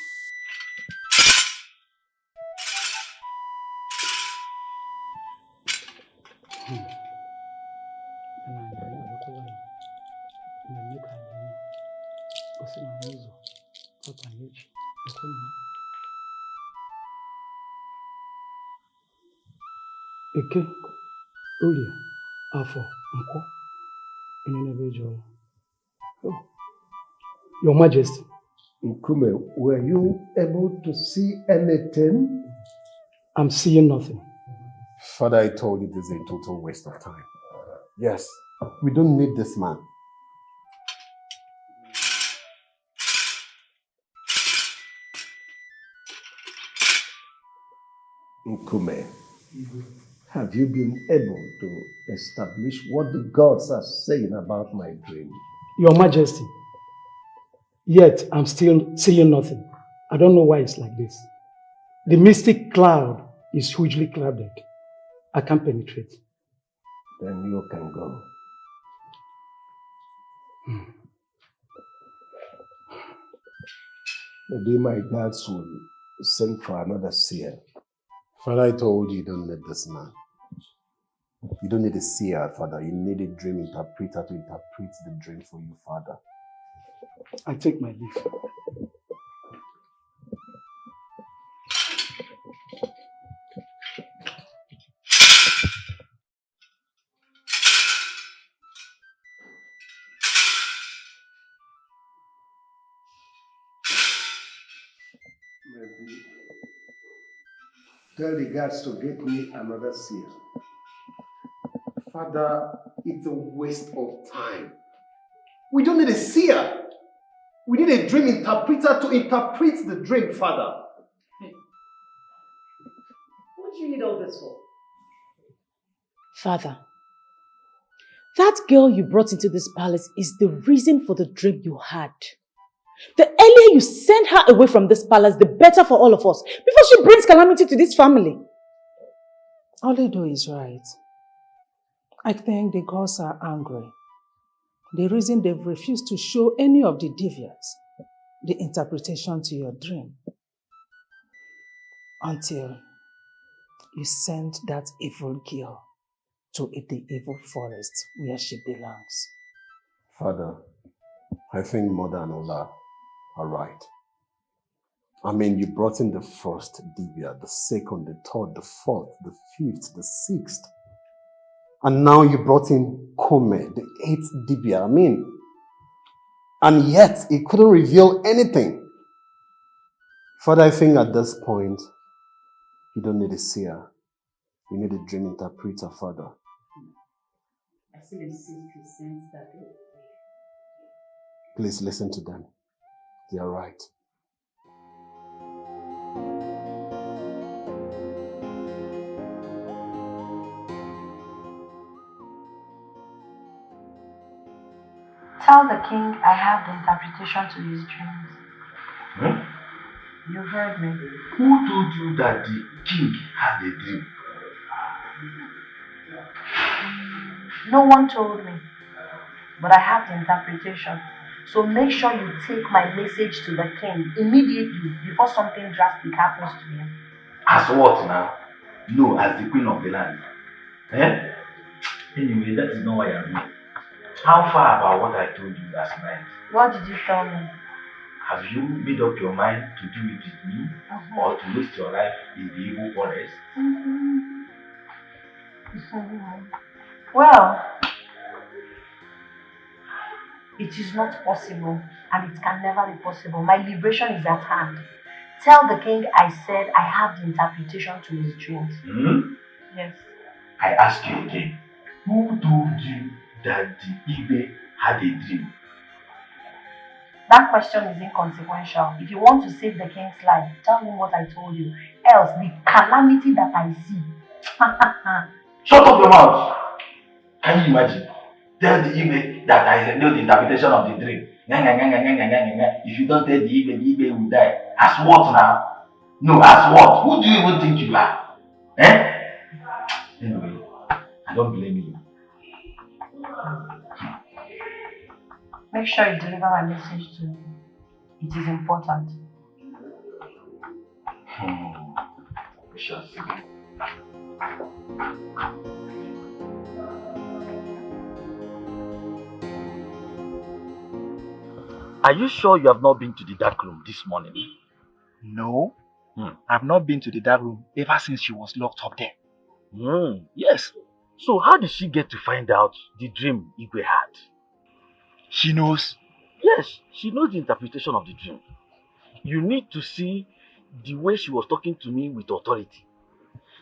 Eke, Olia, Afọ, Nko, Enenebejo. Oh, Your Majesty. Nkume, were you able to see anything? I'm seeing nothing. Father, I told you this is a total waste of time. Yes, we don't need this man. Nkume, have you been able to establish what the gods are saying about my dream? Your Majesty. Yet, I'm still seeing nothing. I don't know why it's like this. The mystic cloud is hugely clouded. I can't penetrate. Then you can go. Maybe my guards will send for another seer. Father, I told you, you don't need this man. You don't need a seer, Father. You need a dream interpreter to interpret the dream for you, Father. I take my leave. Maybe tell the guards to get me another seer. Father, it's a waste of time. We don't need a seer. We need a dream interpreter to interpret the dream, Father. What do you need all this for? Father, that girl you brought into this palace is the reason for the dream you had. The earlier you send her away from this palace, the better for all of us, before she brings calamity to this family. Oledo is right. I think the gods are angry. The reason they've refused to show any of the deviants the interpretation to your dream until you send that evil girl to the evil forest where she belongs. Father, I think Mother and Ola are right. I mean, you brought in the first Divya, the second, the third, the fourth, the fifth, the sixth. And now you brought in Kome, the eighth Divya. I mean, and yet it couldn't reveal anything. Father, I think at this point, you don't need a seer. You need a dream interpreter, Father. I still insist you sense that way. Please listen to them. They are right. Tell the king I have the interpretation to his dreams. Hmm? You heard me. Who told you that the king had a dream? No one told me, but I have the interpretation. So make sure you take my message to the king immediately before something drastic happens to him. As what now? No, as the queen of the land. Eh? Anyway, that is not why I'm here. How far about what I told you last night? What did you tell me? Have you made up your mind to do it with me or to waste your life in the evil forest? Well, it is not possible and it can never be possible. My liberation is at hand. Tell the king I said I have the interpretation to his dreams. Yes. I ask you again, who told you that the Ibe had a dream? That question is inconsequential. If you want to save the king's life, tell him what I told you. Else, the calamity that I see. Shut up your mouth! Can you imagine? Tell the Ibe that I know the interpretation of the dream. If you don't tell the Ibe will die. As what now? No, as what? Who do you even think you are? Eh? Anyway, I don't blame you. Make sure you deliver my message to him. It is important. We shall see. Are you sure you have not been to the dark room this morning? No, I've not been to the dark room ever since she was locked up there. Yes. So how did she get to find out the dream Igwe had? She knows? Yes, she knows the interpretation of the dream. You need to see the way she was talking to me with authority.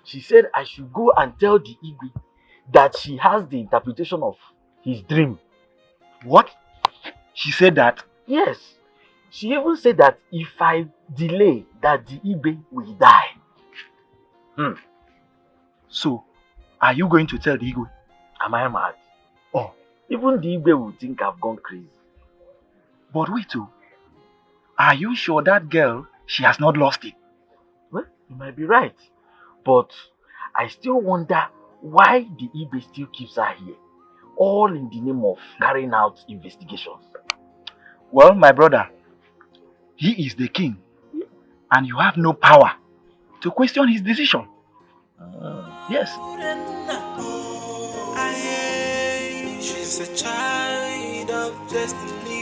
She said I should go and tell the Igwe that she has the interpretation of his dream. What? She said that? Yes. She even said that if I delay, that the Igwe will die. So, are you going to tell the Igwe? Am I mad? Oh. Even the Igwe will think I've gone crazy. But wait, are you sure that girl, she has not lost it? Well, you might be right. But I still wonder why the Igwe still keeps her here. All in the name of carrying out investigations. Well, my brother, he is the king. And you have no power to question his decision. Yes. She's a child of destiny.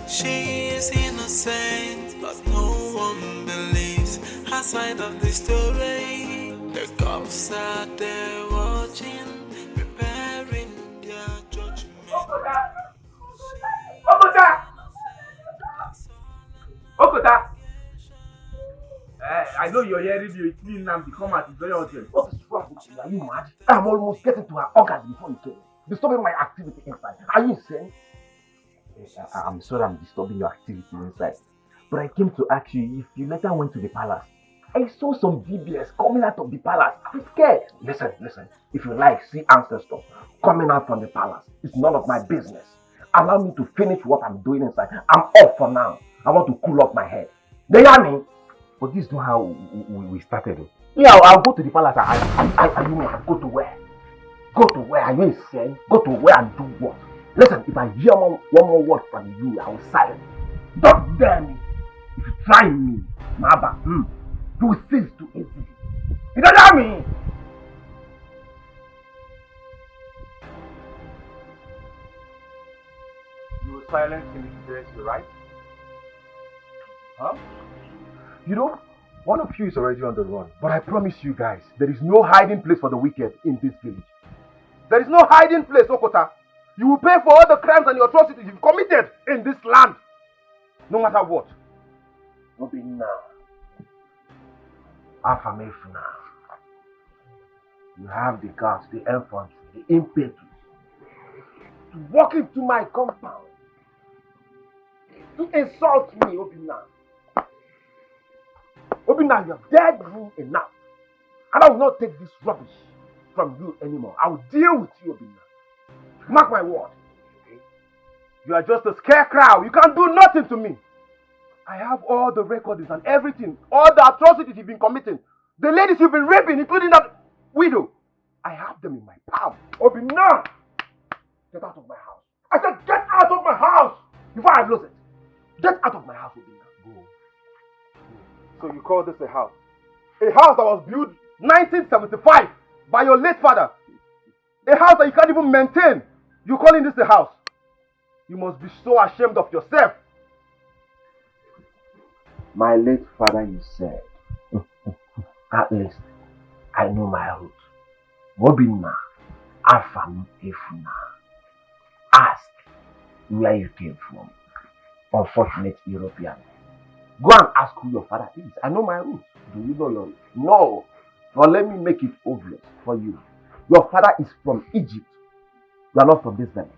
She is innocent, but no one believes her side of the story. The cops are there watching, preparing their judgment. Okota! I know you're hearing me. It's me now. Come out. It's very urgent. What is wrong with you? Are you mad? I'm almost getting to her orgasm before you came. Disturbing my activity inside. Are you insane? I'm sorry I'm disturbing your activity inside. But I came to ask you if you later went to the palace. I saw some DBS coming out of the palace. I'm scared. Listen. If you like, see ancestors coming out from the palace. It's none of my business. Allow me to finish what I'm doing inside. I'm off for now. I want to cool off my head. Do you hear me? But this is not how we started. Yeah, I'll go to the palace. I mean, go to where? Go to where? Are you insane? Go to where and do what? Listen, if I hear one more word from you, I will silence. Don't dare me. If you try me, Maba, you will cease to exist. You don't hear me? You will silence him seriously, right? Huh? You know, one of you is already on the run. But I promise you guys, there is no hiding place for the wicked in this village. There is no hiding place, Okota. You will pay for all the crimes and the atrocities you've committed in this land. No matter what. Obina. Afamefuna. You have the guts, the infantry, the impetus to walk into my compound. To insult me, Obina. Obina, you have dared me enough. And I will not take this rubbish from you anymore. I will deal with you, Obina. Mark my word. You are just a scarecrow. You can't do nothing to me. I have all the recordings and everything. All the atrocities you've been committing. The ladies you've been raping, including that widow. I have them in my palm. Obina! Get out of my house. I said get out of my house before I lose it. Get out of my house, Obina. Go. So you call this a house? A house that was built 1975 by your late father. A house that you can't even maintain. You're calling this a house? You must be so ashamed of yourself. My late father, you said. At least, I know my roots. Wobina, Afam Efuna. Ask where you came from. Unfortunate European. Go and ask who your father is. I know my roots. Do you know your roots? No. But let me make it obvious for you. Your father is from Egypt. You are not from this village.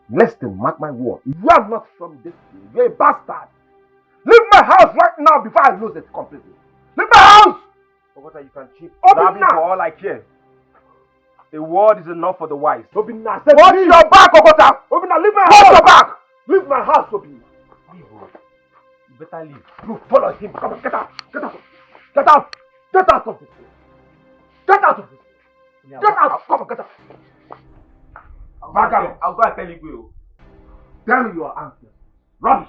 Listen, mark my word. You are not from this village. You're a bastard. Leave my house right now before I lose it completely. Leave my house! Ogota, you can cheat. Obina! For all I care. A word is enough for the wise. Obina, watch your back, Ogota! Obina, leave my house! Watch your back! Leave my house, Obina. Leave, you better leave. You follow him. Come on, get out. Get out. Get out. Get out of this place. Get out of this place. Get out. Come on, get out. I'll go and tell you. Tell me your answer. Rubbish.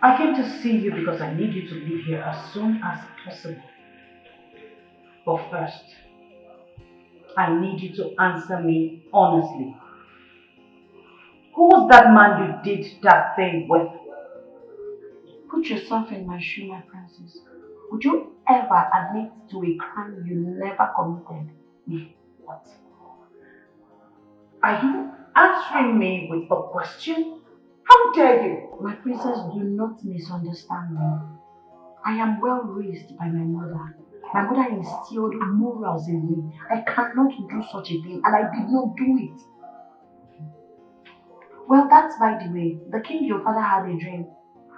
I came to see you because I need you to leave here as soon as possible. But first, I need you to answer me honestly. Who was that man you did that thing with? Put yourself in my shoe, my princess. Would you ever admit to a crime you never committed? What? Are you answering me with a question? How dare you? My princess, do not misunderstand me. I am well raised by my mother. My mother instilled morals in me. I cannot do such a thing, and I did not do it. Well, that's by the way. The king, your father, had a dream,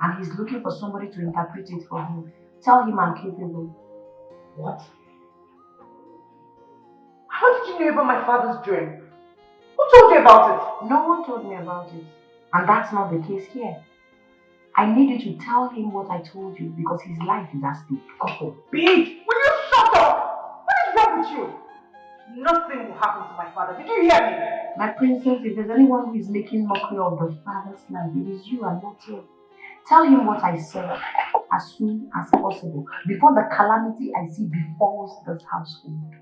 and he's looking for somebody to interpret it for him. Tell him I'm capable. What? How did you know about my father's dream? Who told you about it? No one told me about it. And that's not the case here. I need you to tell him what I told you because his life is at stake. God forbid! Will you shut up? What is wrong with you? Nothing will happen to my father. Did you hear me? My princess, if there's anyone who is making mockery of the father's life, it is you and not you. Tell him what I said as soon as possible, before the calamity I see befalls this household.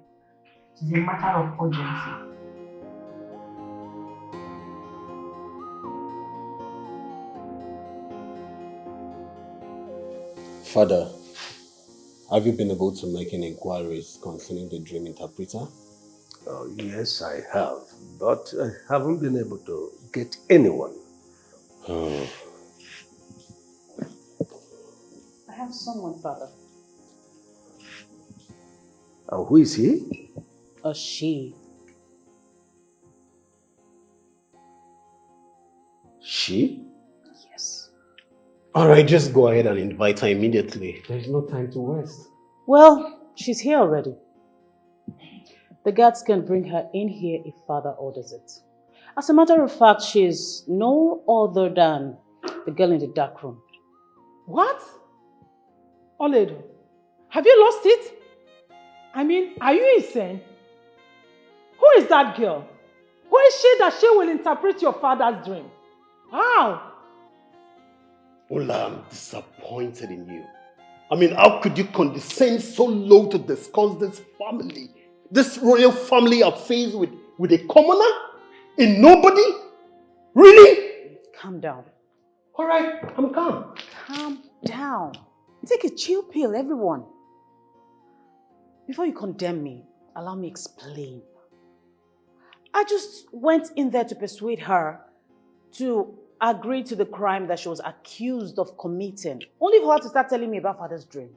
It is a matter of urgency. Father, have you been able to make any inquiries concerning the dream interpreter? Oh, yes, I have, but I haven't been able to get anyone. Oh. I have someone, Father. Who is he? A she. She? Yes. Alright, just go ahead and invite her immediately. There's no time to waste. Well, she's here already. The guards can bring her in here if Father orders it. As a matter of fact, she's no other than the girl in the dark room. What? Oledo, have you lost it? I mean, are you insane? Who is that girl? Who is she that she will interpret your father's dream? How? Ola, I'm disappointed in you. I mean, how could you condescend so low to discuss this family? This royal family affairs with a commoner? A nobody? Really? Calm down. Alright, I'm calm. Calm down. Take a chill pill, everyone. Before you condemn me, allow me explain. I just went in there to persuade her to agree to the crime that she was accused of committing, only for her to start telling me about Father's dream.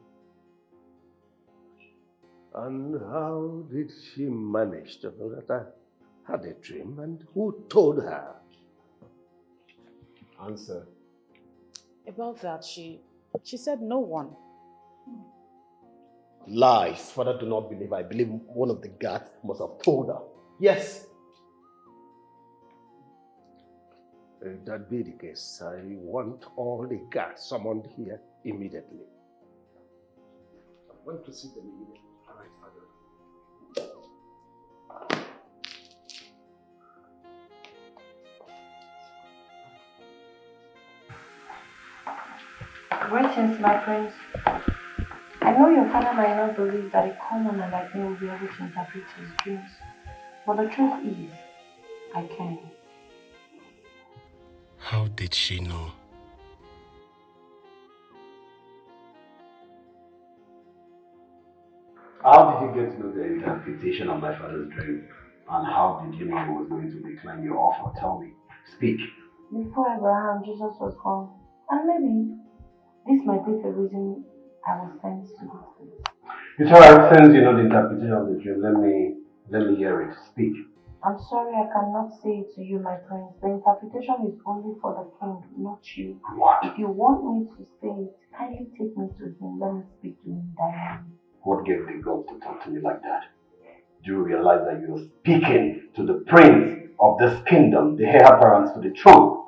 And how did she manage to know that I had a dream, and who told her? Answer. About that, she said no one. Lies. Father, do not believe. I believe one of the guards must have told her. Yes. If that be the case, I want all the guards summoned here immediately. I want to see them immediately. All right, Father. Greetings, my prince. I know your father might not believe that a commoner like me will be able to interpret his dreams, but the truth is, I can. How did she know? How did you get to know the interpretation of my father's dream? And how did you know I was going to decline your offer? Tell me. Speak. Before Abraham, Jesus was gone. And maybe this might be the reason I was sent to this place. It's alright, since you know the interpretation of the dream, let me hear it. Speak. I'm sorry I cannot say it to you, my prince. The interpretation is only for the king, not you. What? If you want me to say it, kindly take me to him. Let me speak to him directly. What gave the gall to talk to me like that? Do you realize that you're speaking to the prince of this kingdom, the heir apparent to the throne?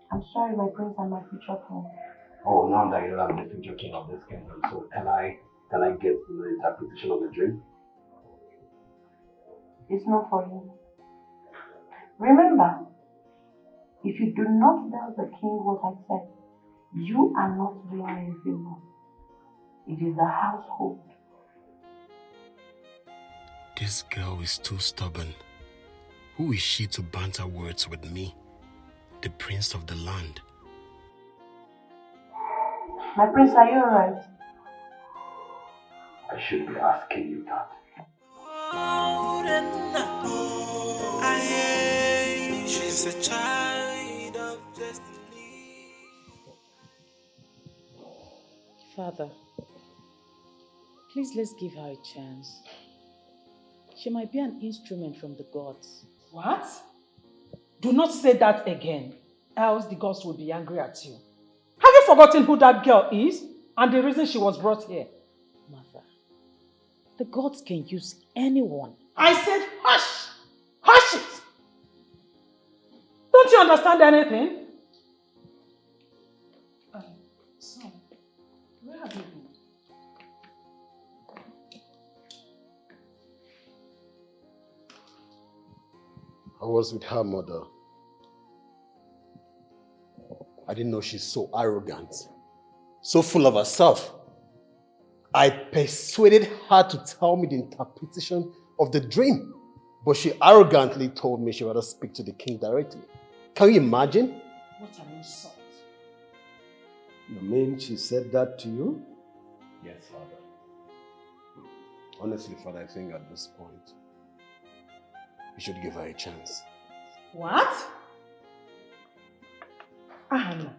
I'm sorry, my prince and my future king. Oh, now that you are the future king of this kingdom, so can I get the interpretation of the dream? It's not for you. Remember, if you do not tell the king what I said, you are not doing me a favor. It is the household. This girl is too stubborn. Who is she to banter words with me? the prince of the land. My prince, are you alright? I should be asking you that. She's a child of destiny. Father, please let's give her a chance. She might be an instrument from the gods. What? Do not say that again, else the gods will be angry at you. Have you forgotten who that girl is and the reason she was brought here? Mother, the gods can use anyone. I said hush! Hush it! Don't you understand anything? Son, where have you been? I was with her mother. I didn't know she's so arrogant, so full of herself. I persuaded her to tell me the interpretation of the dream, but she arrogantly told me she would rather speak to the king directly. Can you imagine? What an insult. You mean she said that to you? Yes, Father. Honestly, Father, I think at this point, we should give her a chance. What? Anna,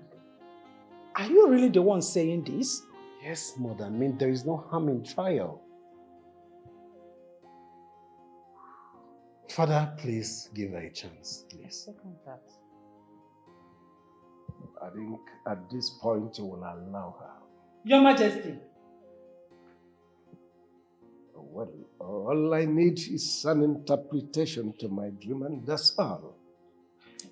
are you really the one saying this? Yes, Mother. I mean, there is no harm in trial. Father, please give her a chance, please. Second that. I think at this point you will allow her. Your Majesty. Well, all I need is an interpretation to my dream, and that's all.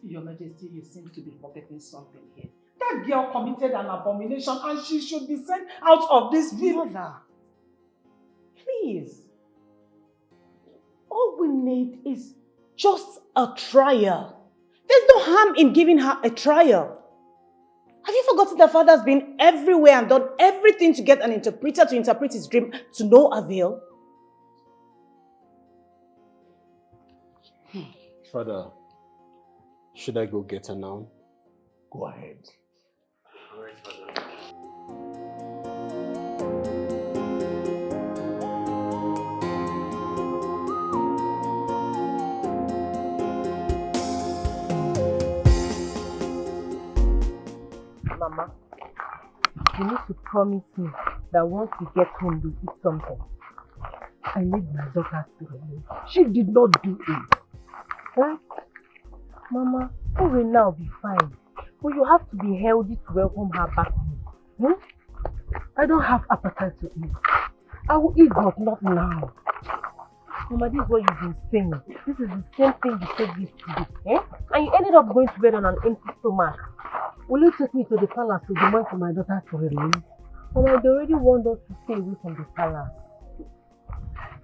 Your Majesty, you seem to be forgetting something here. That girl committed an abomination and she should be sent out of this village. Please. All we need is just a trial. There's no harm in giving her a trial. Have you forgotten that Father's been everywhere and done everything to get an interpreter to interpret his dream to no avail? Father, should I go get her now? Go ahead. All right, Father. Mama, you need to promise me that once we get home, you eat something. I need my daughter to remain. She did not do it. Right? Mama, Urena will be fine. But you have to be healthy to welcome her back home. I don't have appetite to eat. I will eat, but not now. Mama, this is what you've been saying. This is the same thing you said yesterday. And you ended up going to bed on an empty stomach. Will you take me to the palace to demand for my daughter to release? Mama, they already want us to stay away from the palace.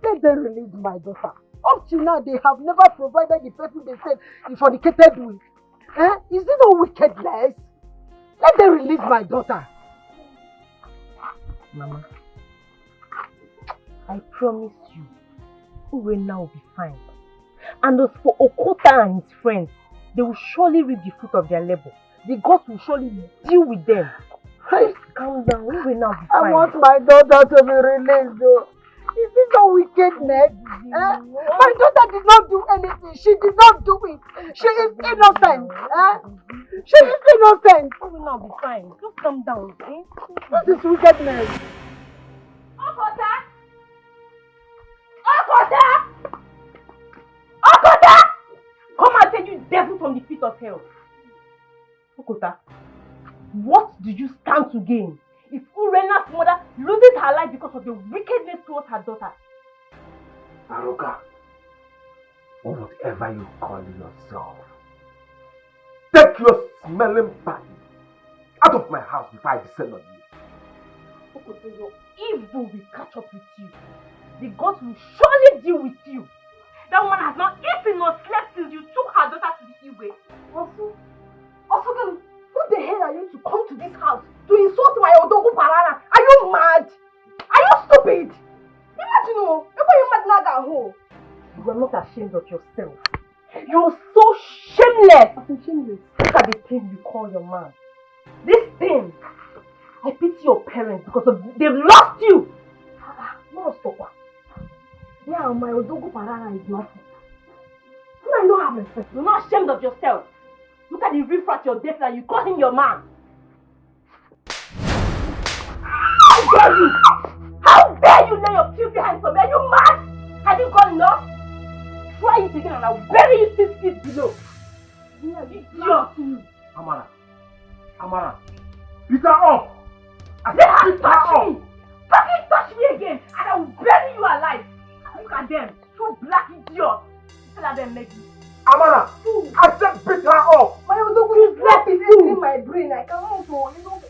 Let them release my daughter. Up till now, they have never provided the person they said he fornicated with. Is it no wickedness? Let them release my daughter. Mama, I promise you, Urena will be fine. And as for Okota and his friends, they will surely reap the fruit of their labor. The gods will surely deal with them. Please calm down, Urena will be fine. I want my daughter to be released though. Is this a wickedness? My daughter did not do anything. She did not do it. She is innocent. She is innocent. Urena will be fine. Just calm down, okay? This is wickedness. Okota! Okota! Okota! Come and take you devil from the pit of hell. Okota, what do you stand to gain if Urena's mother loses her life because of the wickedness towards her daughter? Aruka, or whatever you call yourself, take your smelling body out of my house before I descend on you. Okota, your evil will catch up with you. The gods will surely deal with you. That woman has not eaten nor slept since you took her daughter to the Igwe. Also, girl, who the hell are you to come to this house to insult my Odogu Parana? Are you mad? Are you stupid? Imagine, you mad naga. You are not ashamed of yourself. You're so shameless shameless! Shameless. Look at the thing you call your man. This thing. I pity your parents because they've lost you. No, stop. Yeah, my Odogo Parana is nothing. You don't have respect. You're not ashamed of yourself. Look at the riffraff you're dating and you call him your man. How dare you? How dare you lay your filthy hands on me? Are you mad? Have you got enough? Try it again and I'll bury you 6 feet below. Yeah, you idiot. Amara, beat her up. They have touched me. Fucking touch me again and I will bury you alive. Look at them, two black idiots. Still at them making. Amara, I said beat her up. My Odogu is left in my brain. I cannot go. You know,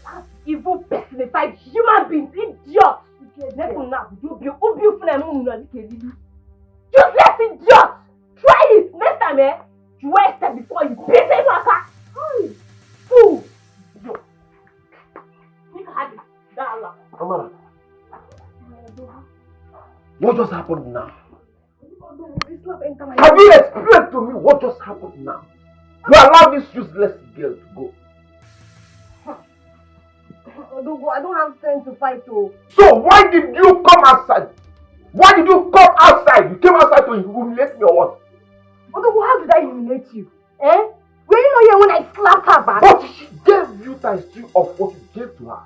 evil personified human beings, idiots. Useless idiot. Try it next time, eh? You wear step before you beat him, Maka. Fool. Idiot. Amara, what just happened now? Can you explain to me what just happened now? You allow this useless girl to go. Odogo, I don't have strength to fight too. So why did you come outside? Why did you come outside? You came outside to humiliate me or what? Odogo, how did I humiliate you? Eh? Were you not here when I slapped her back? But she gave you times 3 of what you gave to her.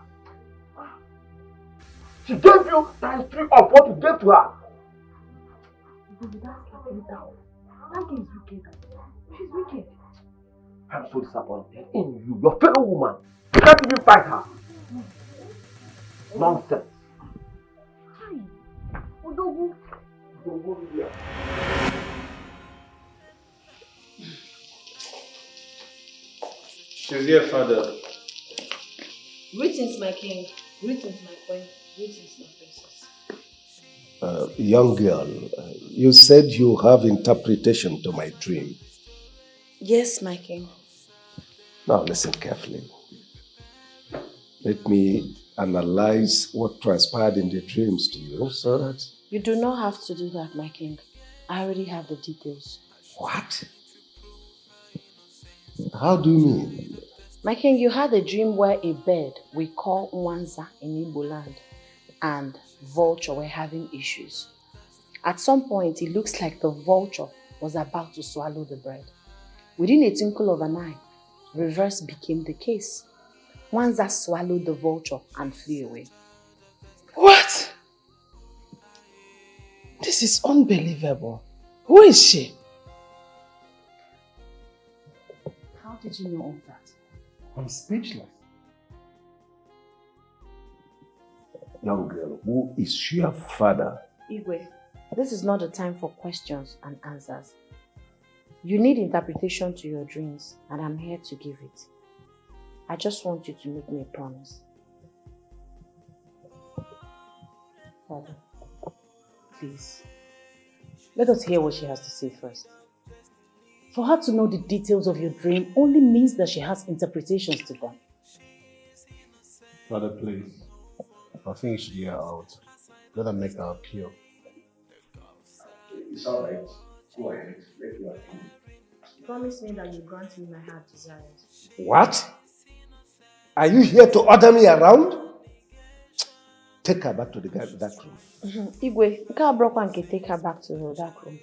She gave you times 3 of what you gave to her. That's slapping down. That girl is wicked. She's wicked. I'm so disappointed in you, your fellow woman. You can't even fight her. Nonsense. Hi. Odogu. She's here, father. Greetings, my king. Greetings, my queen. Greetings, my princess. Young girl, you said you have interpretation to my dream. Yes, my king. Now listen carefully. Let me analyze what transpired in the dreams to you so that... You do not have to do that, my king. I already have the details. What? How do you mean? My king, you had a dream where a bird we call Nwanza in Igbo land and vulture were having issues. At some point, it looks like the vulture was about to swallow the bird. Within a twinkle of an eye, reverse became the case. Nwanza swallowed the vulture and flew away. What? This is unbelievable. Who is she? How did you know all that? I'm speechless. Young girl, who is your father? Igwe, this is not the time for questions and answers. You need interpretation to your dreams, and I'm here to give it. I just want you to make me a promise. Father, please, let us hear what she has to say first. For her to know the details of your dream only means that she has interpretations to them. Father, please. I think you should hear her out. Let her make her appeal. It's alright. Go ahead. Make your appeal. Promise me that you grant me my heart desires. What? Are you here to order me around? Take her back to the dark room. Igwe, Nkabroka can take her back to the dark room.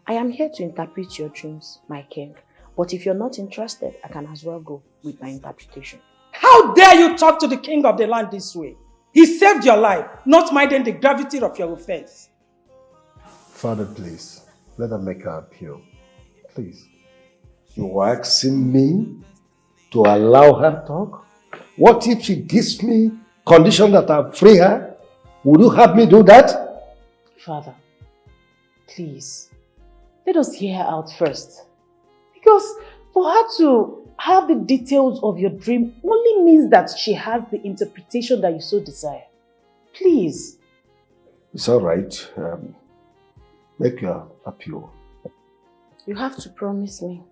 I am here to interpret your dreams, my king. But if you're not interested, I can as well go with my interpretation. How dare you talk to the king of the land this way? He saved your life, not minding the gravity of your offense. Father, please. Let her make her appeal. Please. You are asking me to allow her to talk? What if she gives me condition that I free her? Would you have me do that? Father, please, let us hear her out first. Because for her to have the details of your dream only means that she has the interpretation that you so desire. Please. It's all right. Make your appeal. You have to promise me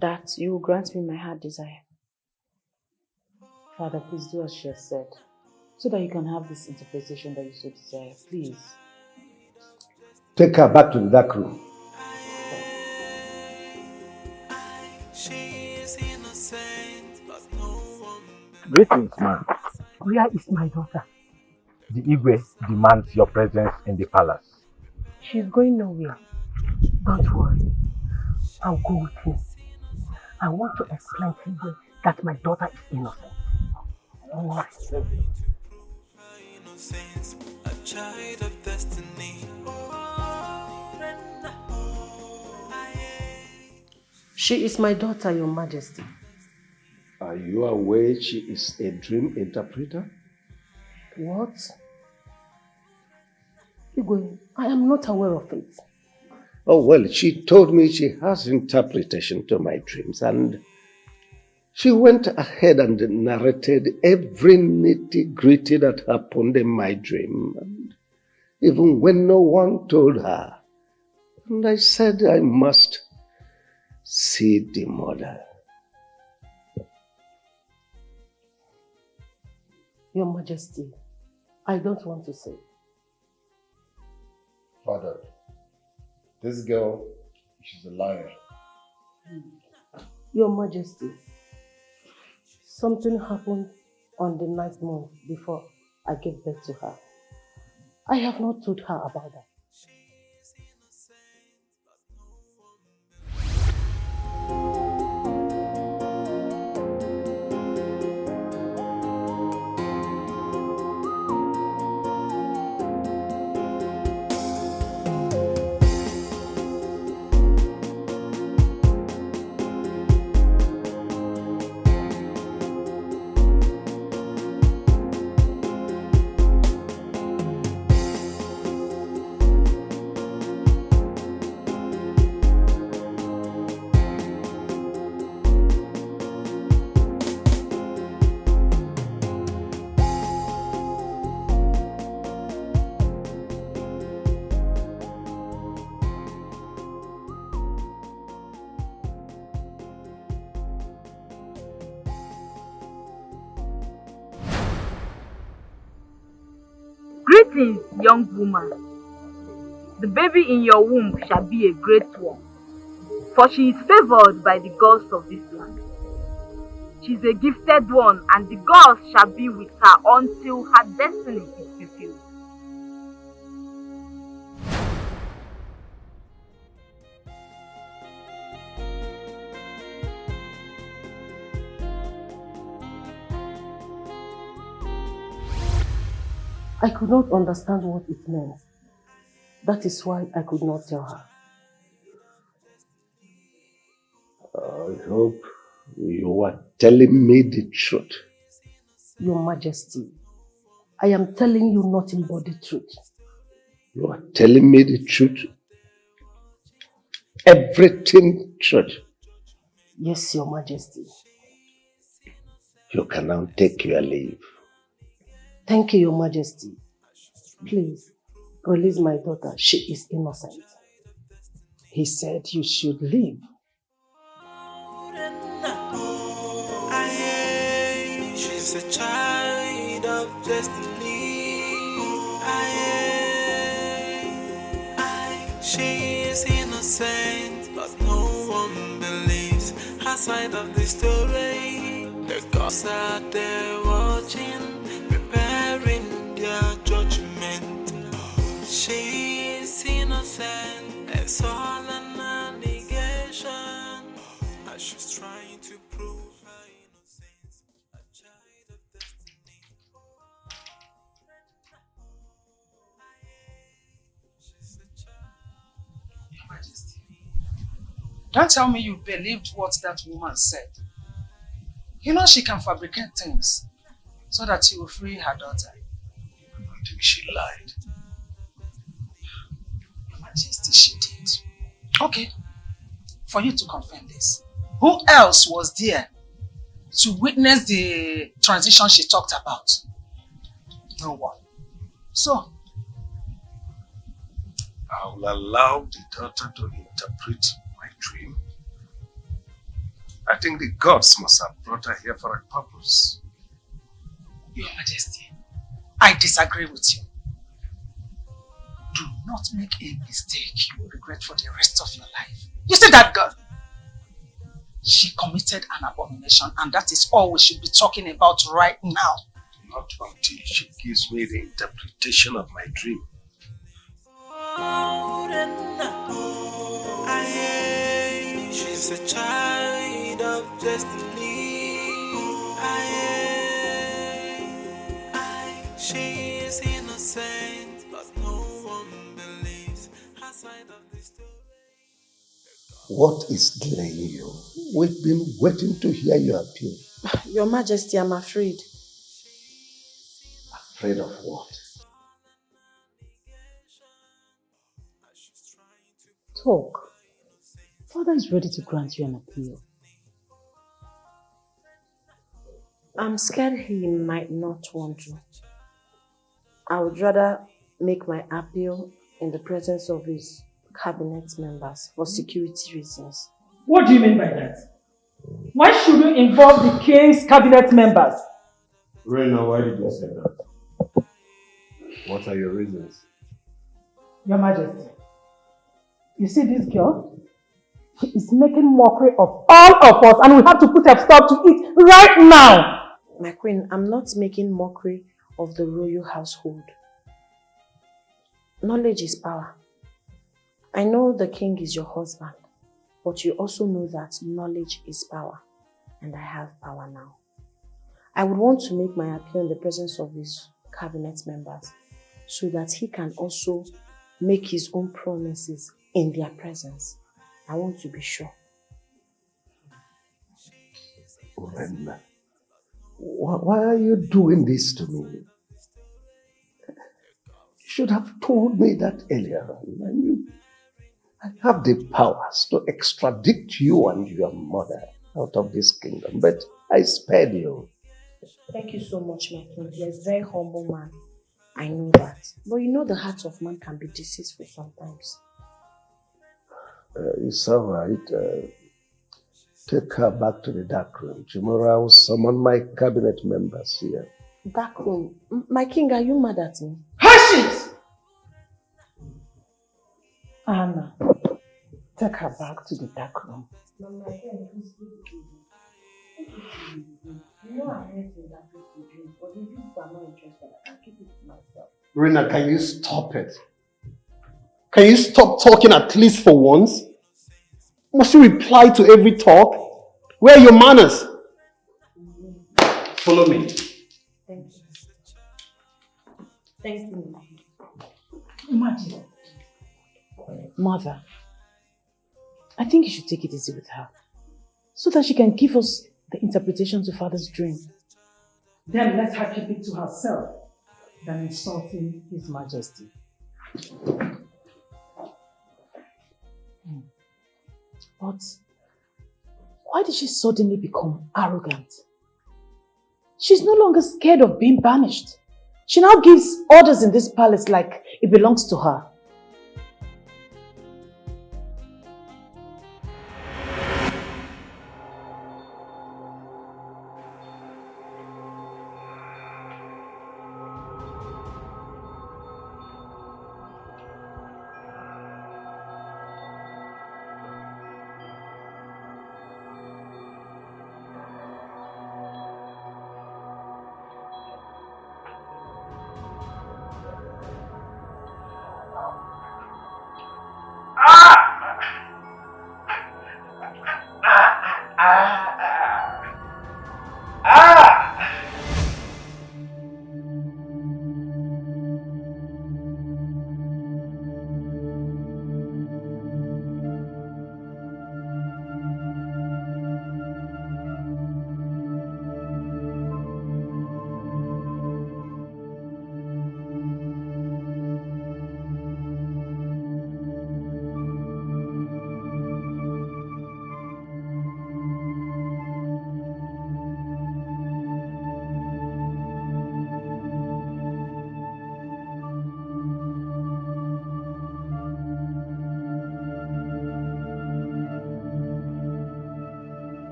that you will grant me my heart desire. Father, please do as she has said, so that you can have this interpretation that you so desire. Please. Take her back to the dark room. She's innocent, but no one. Greetings, man. Where is my daughter? The Igwe demands your presence in the palace. She's going nowhere. Don't worry. I'll go with him. I want to explain to you that my daughter is innocent. Don't worry. Innocence, a child of destiny. She is my daughter, Your Majesty. Are you aware she is a dream interpreter? What? Igwe, I am not aware of it. Oh, well, she told me she has interpretation to my dreams, and she went ahead and narrated every nitty-gritty that happened in my dream, and even when no one told her. And I said I must see the mother. Your Majesty, I don't want to say. Father, this girl, she's a liar. Your Majesty, something happened on the 9th month before I gave birth to her. I have not told her about that. Greetings, young woman. The baby in your womb shall be a great one, for she is favored by the gods of this land. She is a gifted one, and the gods shall be with her until her destiny is fulfilled. I could not understand what it meant. That is why I could not tell her. I hope you are telling me the truth. Your Majesty, I am telling you nothing but the truth. You are telling me the truth? Everything truth? Yes, Your Majesty. You can now take your leave. Thank you, Your Majesty. Please, release my daughter. She is innocent. He said you should leave. She's a child of destiny. She is innocent, but no one believes her side of the story. The gods are there watching, preparing their judgment. She is innocent, it's all an allegation. As she's trying to prove her innocence, a child of destiny. Your Majesty, don't tell me you believed what that woman said. You know she can fabricate things so that she will free her daughter. I don't think she lied. Your Majesty, she did. Okay, for you to confirm this, who else was there to witness the transition she talked about? No one. So, I will allow the daughter to interpret my dream. I think the gods must have brought her here for a purpose. Your Majesty, I disagree with you. Do not make a mistake you will regret for the rest of your life. You see that girl? She committed an abomination, and that is all we should be talking about right now. Not until she gives me the interpretation of my dream. She's a child of destiny. She is innocent, but no one believes her side of the story. What is delaying you? We've been waiting to hear your appeal. Your Majesty, I'm afraid. Afraid of what? Talk. Father is ready to grant you an appeal. I'm scared he might not want to. I would rather make my appeal in the presence of his cabinet members for security reasons. What do you mean by that? Why should you involve the king's cabinet members? Urena, why did you say that? What are your reasons? Your Majesty, you see this girl? She is making mockery of all of us and we have to put a stop to it right now! My queen, I'm not making mockery of the royal household. Knowledge is power. I know the king is your husband, but you also know that knowledge is power, and I have power now. I would want to make my appeal in the presence of his cabinet members so that he can also make his own promises in their presence. I want to be sure. Urena, why are you doing this to me? You should have told me that earlier on. I have the powers to extradite you and your mother out of this kingdom, but I spared you. Thank you so much, my king. You're a very humble man. I know that. But you know the heart of man can be deceitful sometimes. It's all right. Take her back to the dark room. Tomorrow I will summon my cabinet members here. Dark room? My king, are you mad at me? Hush it! Anna, take her back to the dark room. Urena, can you stop it? Can you stop talking at least for once? Must you reply to every talk? Where are your manners? Follow me. Thank you. Thank you. Imagine. Mother, I think you should take it easy with her so that she can give us the interpretation to Father's dream. Then let her keep it to herself than insulting His Majesty. But why did she suddenly become arrogant? She's no longer scared of being banished. She now gives orders in this palace like it belongs to her.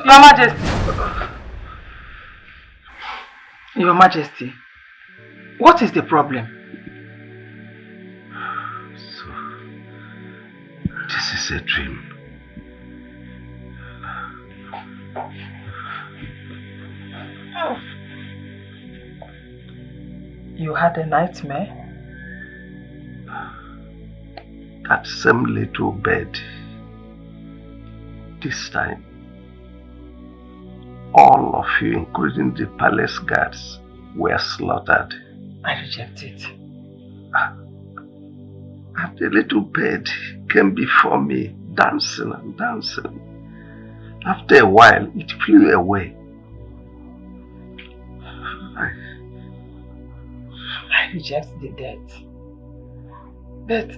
Your Majesty. Your Majesty, what is the problem? This is a dream. You had a nightmare? That same little bed. This time, all of you, including the palace guards, were slaughtered. I reject it. And the little bed came before me, dancing and dancing. After a while, it flew away. I reject the death. But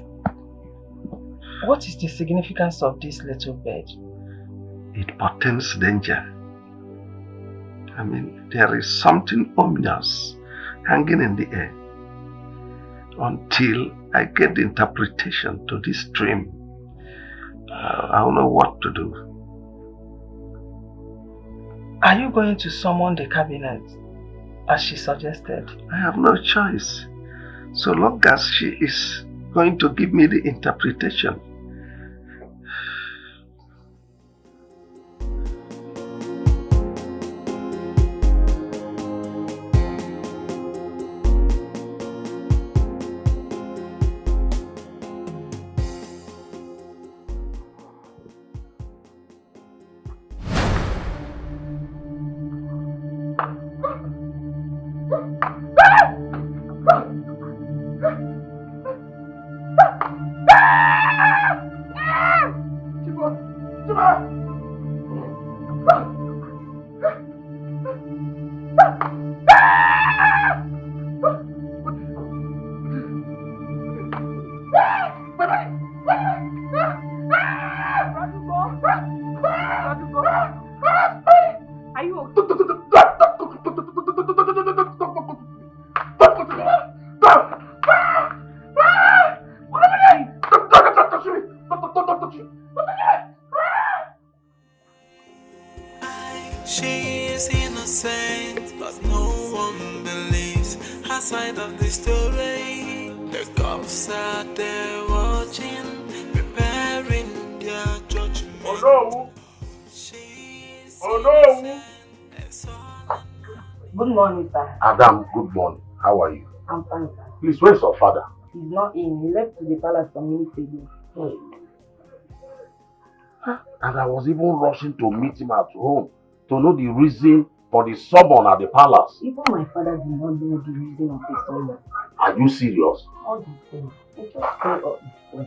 what is the significance of this little bed? It portends danger. I mean, there is something ominous hanging in the air. Until I get the interpretation to this dream, I don't know what to do. Are you going to summon the cabinet, as she suggested? I have no choice. So long as she is going to give me the interpretation. She is innocent, but no one believes her side of the story. The cops are there watching, preparing their judgment. Oh no! Oh no! Good morning, sir. Adam, good morning. How are you? I'm fine, sir. Please, where's your father? He's not in. He left to the palace some minutes ago. And I was even rushing to meet him at home to know the reason for the summon at the palace. Even my father did not know the reason of the summon. Are you serious? All the same, he just stay up this way.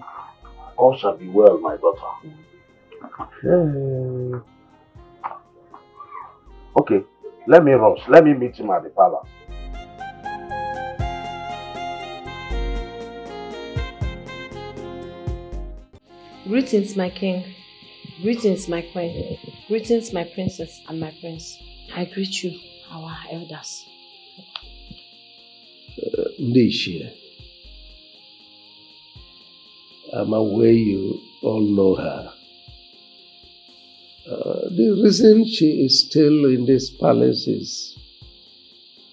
All shall be well, my daughter. Okay, let me rush. Let me meet him at the palace. Greetings, my king. Greetings, my queen. Greetings, my princess and my prince. I greet you, our elders. Ndishia, I'm aware you all know her. The reason she is still in this palace is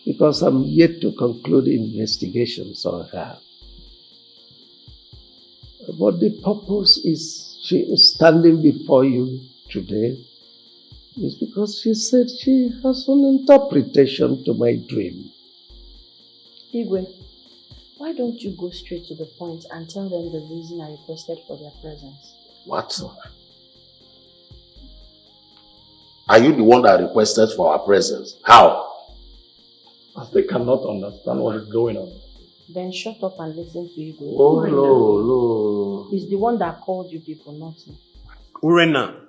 because I'm yet to conclude investigations on her. But the purpose is she is standing before you today is because she said she has an interpretation to my dream. Igwe, why don't you go straight to the point and tell them the reason I requested for their presence? What? Are you the one that requested for our presence? How? As they cannot understand what is going on. Then shut up and listen to Igwe. Oh, no. He's the one that called you people, not me. Urena,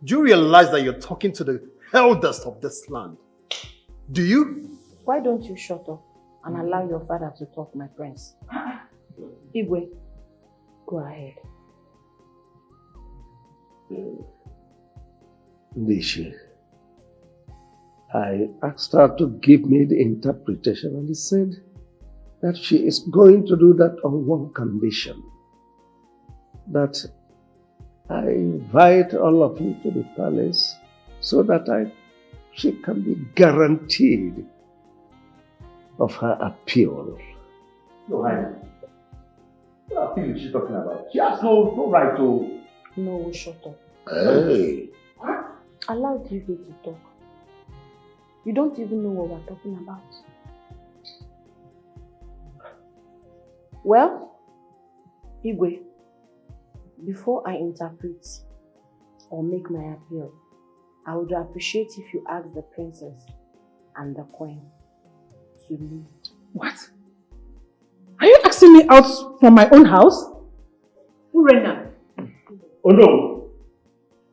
do you realize that you're talking to the elders of this land? Do you? Why don't you shut up and allow your father to talk, my prince? Igwe, go ahead. Ndishi, I asked her to give me the interpretation and he said that she is going to do that on one condition. That I invite all of you to the palace so that she can be guaranteed of her appeal. No, What appeal is she talking about? She has no right to... No, shut up. Hey. Allow Igwe to talk. You don't even know what we're talking about. Well, Igwe, before I interpret or make my appeal, I would appreciate if you ask the princess and the queen to leave. What? Are you asking me out from my own house? Urena. Oh no.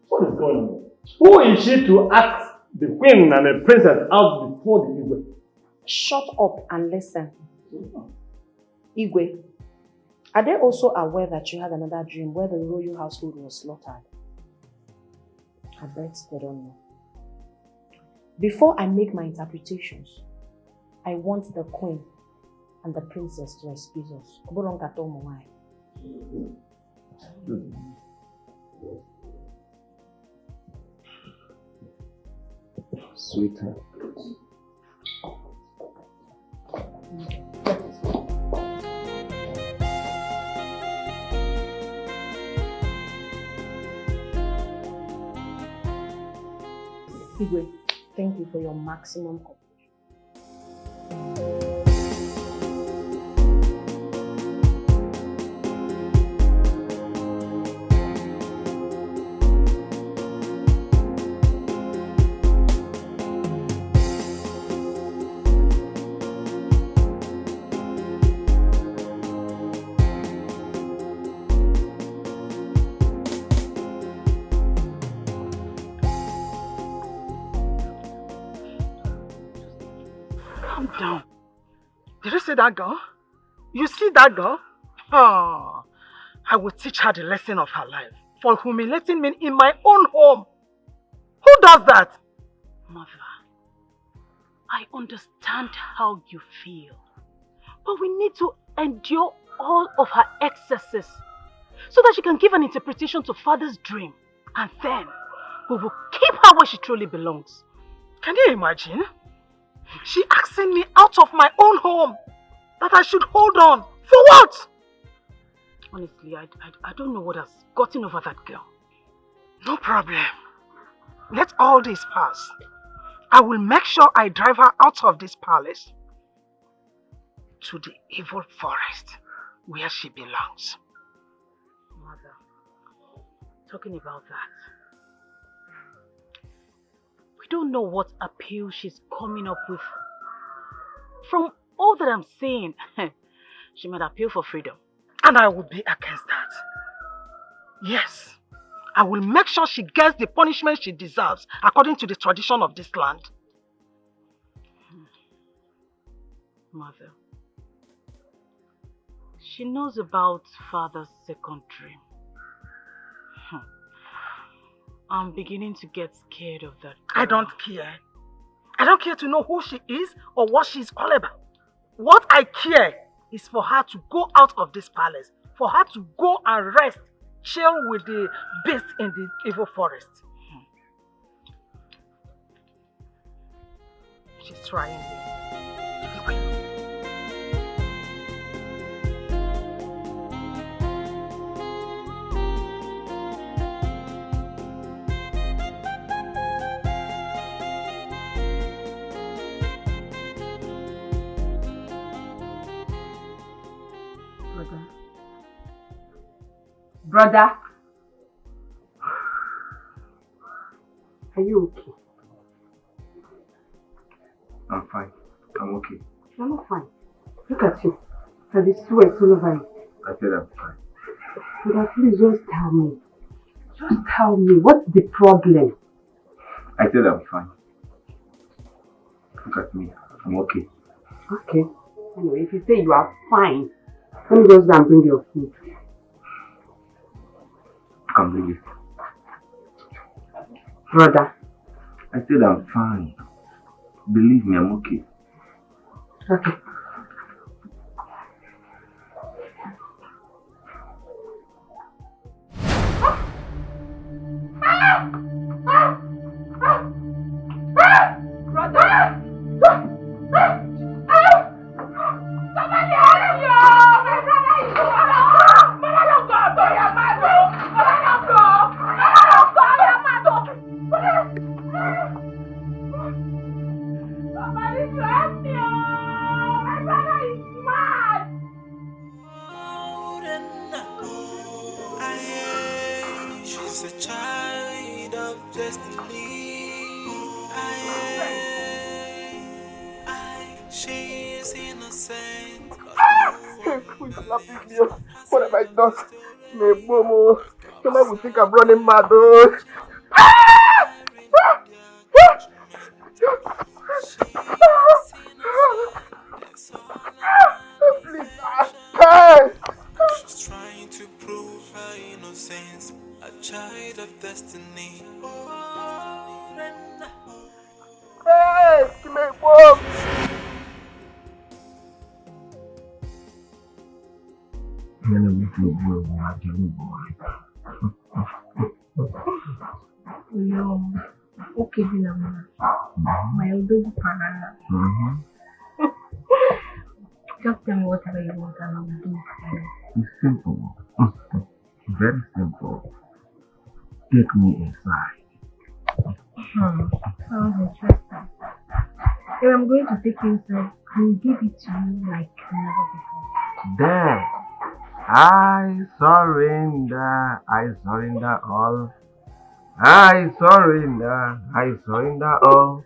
What is going on? Who is she to ask the queen and the princess out before the Igwe? Shut up and listen. Igwe, are they also aware that you had another dream where the royal household was slaughtered? I bet they don't know. Before I make my interpretations, I want the queen and the princess to excuse us. Sweetheart. Igwe, thank you for your maximum cooperation. Down. Did you see that girl? You see that girl? Oh, I will teach her the lesson of her life for humiliating me in my own home. Who does that? Mother, I understand how you feel, but we need to endure all of her excesses so that she can give an interpretation to Father's dream, and then we will keep her where she truly belongs. Can you imagine? She asking me out of my own home that I should hold on. For what? Honestly, I don't know what has gotten over that girl. No problem. Let all this pass. I will make sure I drive her out of this palace to the evil forest where she belongs. Mother, talking about that, I don't know what appeal she's coming up with. From all that I'm saying, she might appeal for freedom. And I would be against that. Yes, I will make sure she gets the punishment she deserves according to the tradition of this land. Mother, she knows about Father's second dream. I'm beginning to get scared of that girl. I don't care. I don't care to know who she is or what she's all about. What I care is for her to go out of this palace. For her to go and rest, chill with the beasts in the evil forest. She's trying. Brother, are you okay? I'm fine. I'm okay. You're not fine. Look at you. There's sweat all over you. I said I'm fine. Brother, please just tell me. Just tell me, what's the problem? I said I'm fine. Look at me. I'm okay. Okay. Anyway, if you say you are fine, let me just go and bring your food. Come bring it. Brother. I said I'm fine. Believe me, I'm okay. Okay. Brother! Somebody help me! My brother is Who is slapping me? What have I done? Me Momo. Somebody will think I'm running mad. Oh. Please, hey! She's trying to prove her innocence, a child of destiny. Hey, give me a bomb. No, okay, Dilamana. My old parana. Just tell me whatever you want and I will do it for you. It's simple. Very simple. Take me inside. Sounds interesting. If I'm going to take you inside, I will give it to you like never before. There. I surrender all. I surrender all.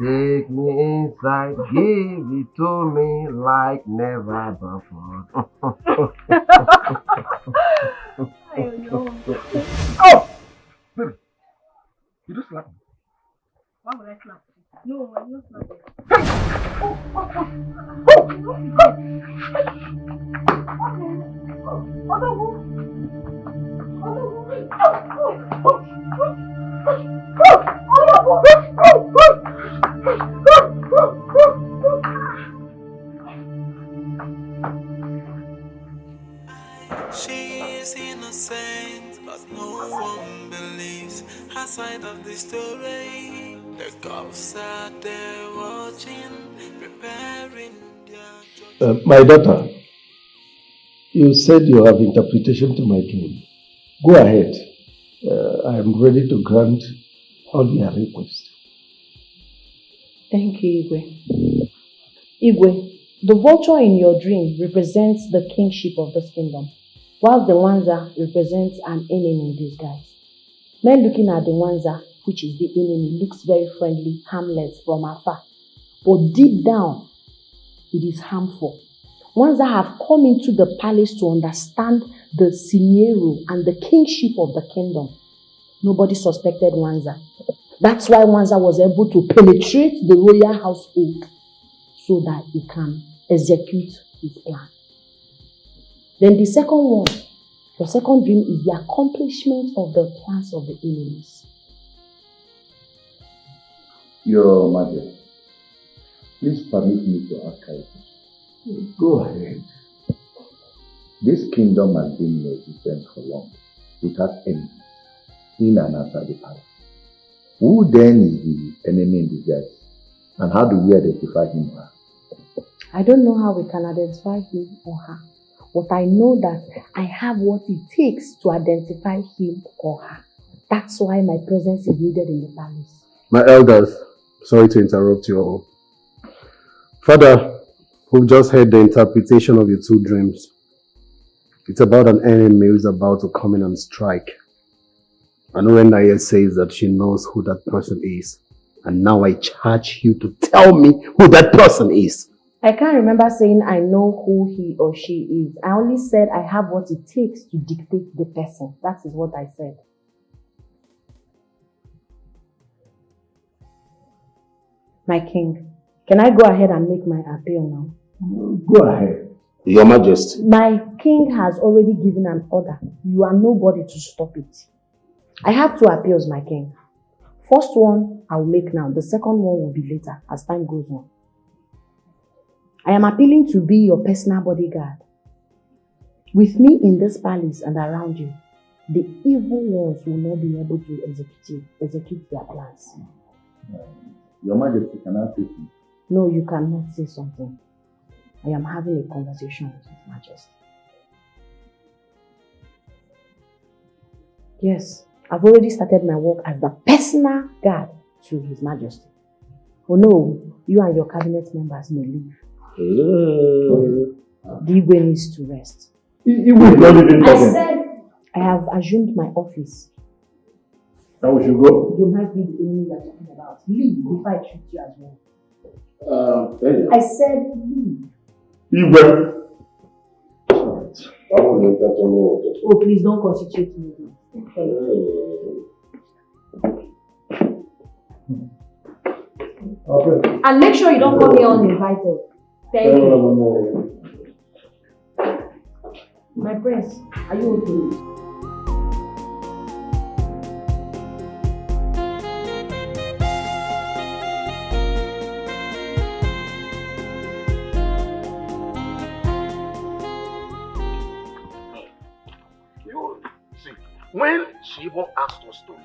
Take me inside, give it to me like never before. Oh! Baby, you just slap me. Why would I slap you? No, I'm not slapping. She is innocent, but no one believes her side of the story. The cops are there watching, preparing their... My daughter, you said you have interpretation to my dream. Go ahead. I am ready to grant all your requests. Thank you, Igwe. Igwe, the vulture in your dream represents the kingship of this kingdom, whilst the Wanza represents an enemy in disguise. Men looking at the Wanza, which is the enemy, looks very friendly, harmless from afar. But deep down, it is harmful. Wanza have come into the palace to understand the scenario and the kingship of the kingdom. Nobody suspected Wanza. That's why Wanza was able to penetrate the royal household so that he can execute his plan. Then the second one, the second dream is the accomplishment of the plans of the enemies. Your Majesty, please permit me to ask you. Go ahead. This kingdom has been in existence for long, without enemies, in and outside the palace. Who then is the enemy in disguise? And how do we identify him or her? I don't know how we can identify him or her, but I know that I have what it takes to identify him or her. That's why my presence is needed in the palace. My elders, sorry to interrupt you all. Father, we've just heard the interpretation of your two dreams. It's about an enemy who's about to come in and strike. And Urena says that she knows who that person is. And now I charge you to tell me who that person is. I can't remember saying I know who he or she is. I only said I have what it takes to dictate the person. That is what I said. My king, can I go ahead and make my appeal now? Go ahead. Your Majesty. My king has already given an order. You are nobody to stop it. I have two appeals, my king. First one, I will make now. The second one will be later, as time goes on. I am appealing to be your personal bodyguard. With me in this palace and around you, the evil ones will not be able to execute their plans. Your Majesty, can I say something? No, you cannot say something. I am having a conversation with His Majesty. Yes, I've already started my work as the personal guard to His Majesty. Oh no, you and your cabinet members may leave. The Igwe needs to rest. I said I have assumed my office. Now we should go. You might be the enemy you're talking about. Leave before I treat you as well. I said leave. Igwe. Oh, please don't constitute me. Okay. Okay. And make sure you don't come here uninvited. Thank you. My prince, are you okay? When she even asked us to leave,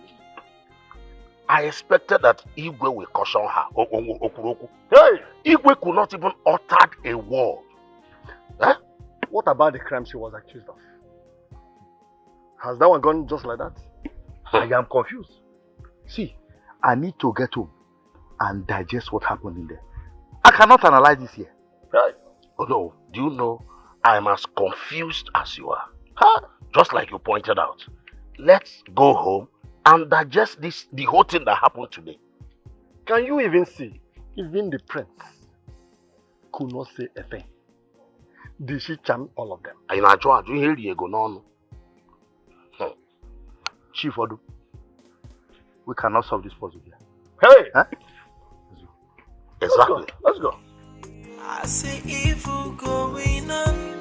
I expected that Igwe will caution her. Okuroku. Hey! Igwe could not even utter a word. Eh? What about the crime she was accused of? Has that one gone just like that? I am confused. See, I need to get home and digest what happened in there. I cannot analyze this here. Right? Although, do you know, I am as confused as you are. Huh? Just like you pointed out. Let's go home and digest the whole thing that happened today. Can you even see? Even the prince could not say a thing. Did she charm all of them? Chief Odu, we cannot solve this puzzle here. Hey! Huh? Exactly. Let's go. I see evil going on.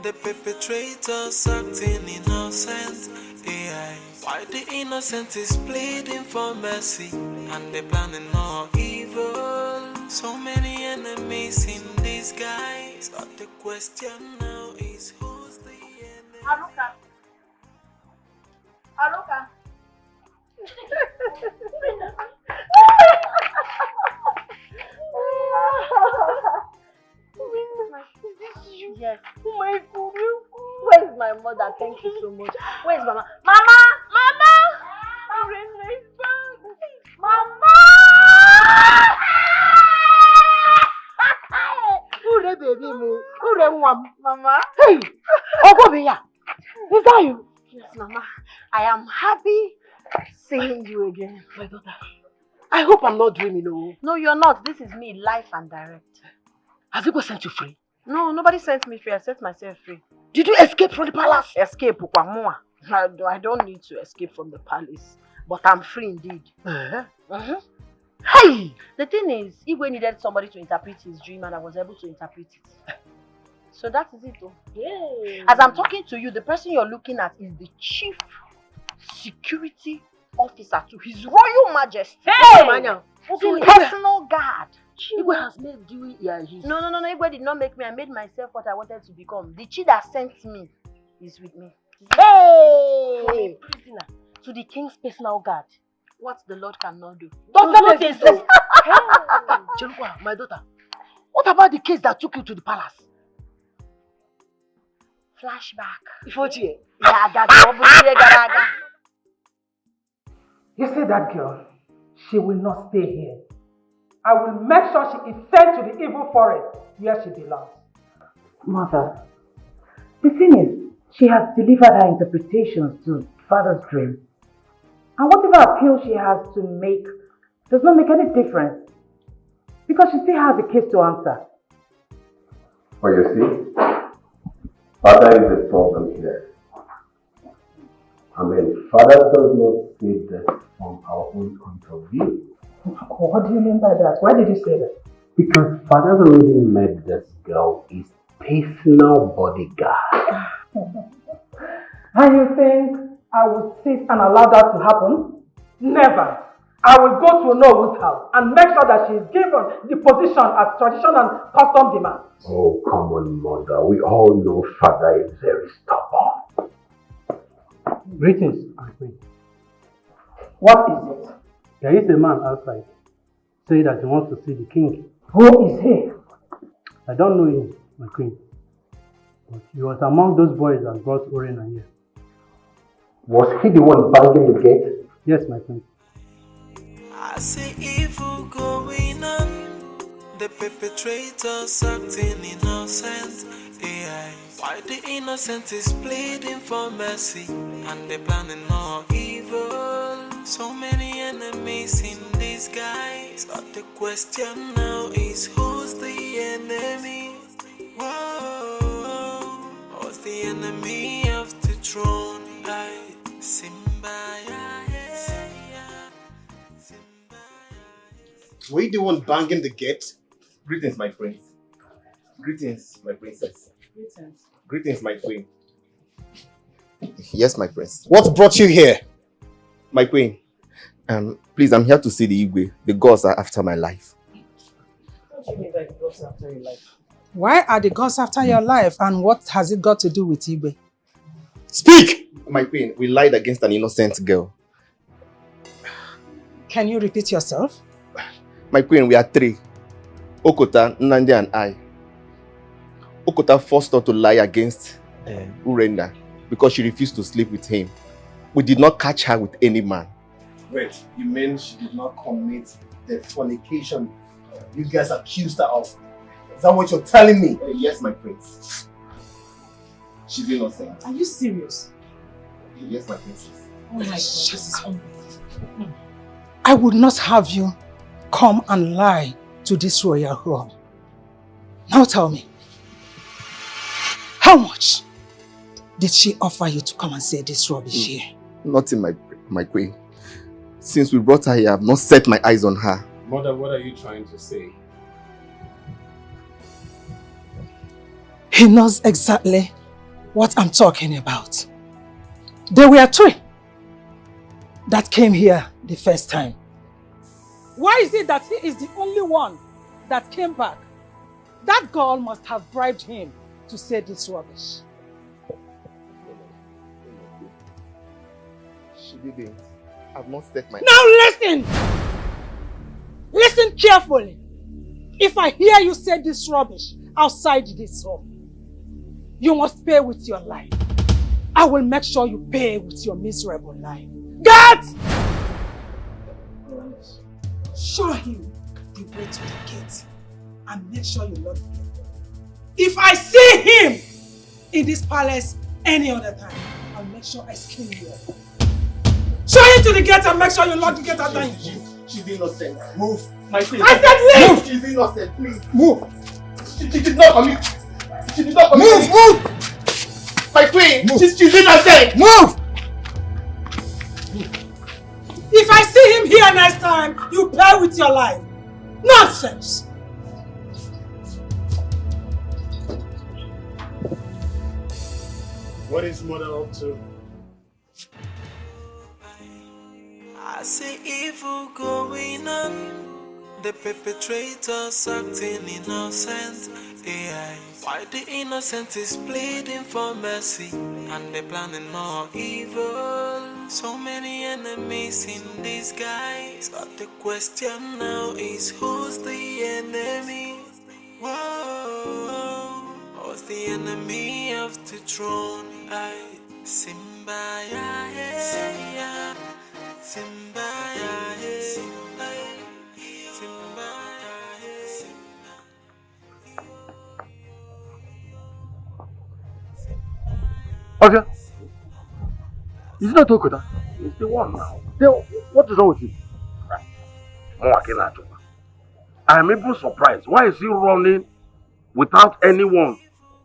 The perpetrators acting innocent. AI. Why the innocent is pleading for mercy, and they planning more evil. So many enemies in disguise. But the question now is who's the enemy? Aruka. Yes. Oh my God. Where's my mother? Thank you so much. Where's Mama? Mama! Urena is back. Mama! Ure baby mo. Ure mwam. Mama. Hey! Ogobeya. Is that you? Yes, Mama. I am happy seeing you again. My daughter. I hope I'm not dreaming, no. No, you're not. This is me, live and direct. Has Igwe sent you free? No, nobody sent me free. I set myself free. Did you escape from the palace? Escape, Ukwamoa. I don't need to escape from the palace. But I'm free indeed. Hey! The thing is, Igwe needed somebody to interpret his dream and I was able to interpret it. So that is it. Oh. Yay. As I'm talking to you, the person you're looking at is the chief security officer to His Royal Majesty. Hey! So personal guard. Igwe has made you his... No, Igwe did not make me. I made myself what I wanted to become. The chi that sent me is with me. Hey! Prisoner to the king's personal guard. What the Lord cannot do. Don't exist. Hey! Chelukwa, my daughter. What about the case that took you to the palace? Flashback. You see that girl? She will not stay here. I will make sure she is sent to the evil forest where she belongs. Mother, the thing is, she has delivered her interpretations to father's dream. And whatever appeal she has to make does not make any difference. Because she still has a case to answer. Well, you see, father is a problem here. I mean, father does not see this from our own point of view. What do you mean by that? Why did you say that? Because father already made this girl his personal bodyguard. And you think I will sit and allow that to happen? Never. I will go to Nollywood's house and make sure that she is given the position as tradition and custom demands. Oh, come on, mother. We all know father is very stubborn. Greetings, my queen. What is it? There is a man outside saying that he wants to see the king. Who is he? I don't know him, my queen. But he was among those boys that brought Urena here. Was he the one banging the gate? Yes, my queen. I see evil going on. The perpetrators acting innocent. AI. Why the innocent is pleading for mercy, and they planning more evil. So many enemies in this disguise. But the question now is who's the enemy? Whoa, who's the enemy of the throne? Were you the one banging the gate? Greetings, my prince. Greetings, my princess. Greetings. Greetings, my queen. Yes, my prince. What brought you here? My queen. Please, I'm here to see the Igwe. The gods are after my life. What do you mean by the gods after your life? Why are the gods after your life and what has it got to do with Igwe? Speak! My queen, we lied against an innocent girl. Can you repeat yourself? My queen, we are three. Okota, Nnamdi and I. Okota forced her to lie against Urena because she refused to sleep with him. We did not catch her with any man. Wait, you mean she did not commit the fornication you guys accused her of? Is that what you're telling me? Yes, my prince. She's innocent. Are you serious? Yes, my princess. Oh my God, this is unbelievable. I would not have you come and lie to this royal home. Now tell me, how much did she offer you to come and say this rubbish here? Nothing, my queen. Since we brought her here, I have not set my eyes on her. Mother, what are you trying to say? He knows exactly what I'm talking about. There were three that came here the first time. Why is it that he is the only one that came back? That girl must have bribed him to say this rubbish. She didn't. I've not set my... Now listen! Listen carefully. If I hear you say this rubbish outside this home, you must pay with your life. I will make sure you pay with your miserable life. Get! Show him the way to the gate and make sure you lock the gate. If I see him in this palace any other time, I'll make sure I skin you up. Show him to the gate and make sure you lock the gate after him. She's innocent. Move. My queen. I said leave! Move. She's innocent. Please. Move. She did not commit. She did not commit. Move! My queen. Move. She's innocent. Move! If I see him here next time, you pay with your life. Nonsense! What is mother up to? I see evil going on. The perpetrators acting innocent. AI. Why the innocent is pleading for mercy, and they're planning more evil. So many enemies in disguise. But the question now is who's the enemy? Whoa, who's the enemy of the throne? Simba, yeah. Simba, Okay. Is it not Okota? It's the one now. What is wrong with him? I am even surprised. Why is he running without anyone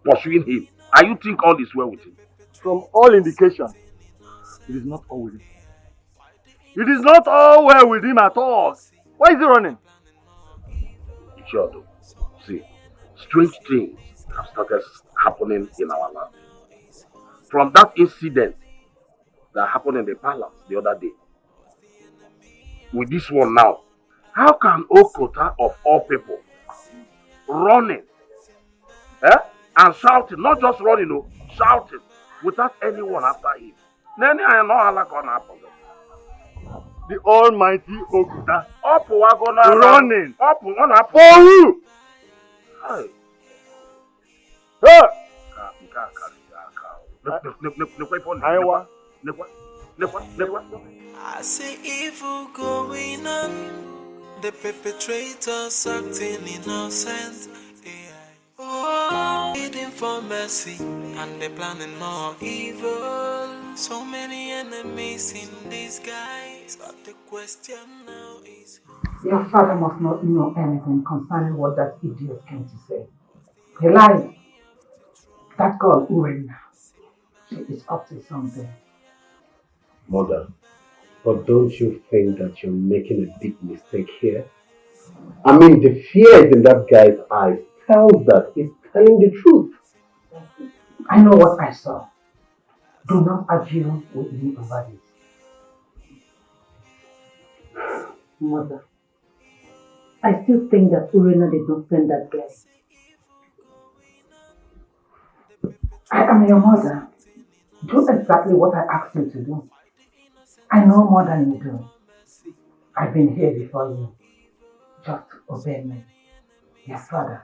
pursuing him? And you think all is well with him? From all indications, it is not all with him. It is not all well with him at all. Why is he running? Sure, though. See, strange things have started happening in our land. From that incident that happened in the palace the other day, with this one now, how can Okota of all people running and shouting, not just running, no, shouting without anyone after him? Then I know how gonna happen. The almighty Okota running for who? Hey. I see evil going on. The perpetrators acting innocent. Oh, pleading for mercy, and they're planning more evil. So many enemies in disguise. guys, but the question now is Your father must not know anything concerning what that idiot came to say. He lied. That girl, Urena, she is up to something. Mother, but don't you think that you're making a big mistake here? I mean, the fears in that guy's eyes tells that he's telling the truth. I know what I saw. Do not argue with me over this. Mother, I still think that Urena did not send that guy. I am your mother. Do exactly what I asked you to do. I know more than you do. I've been here before you. Just obey me. Your father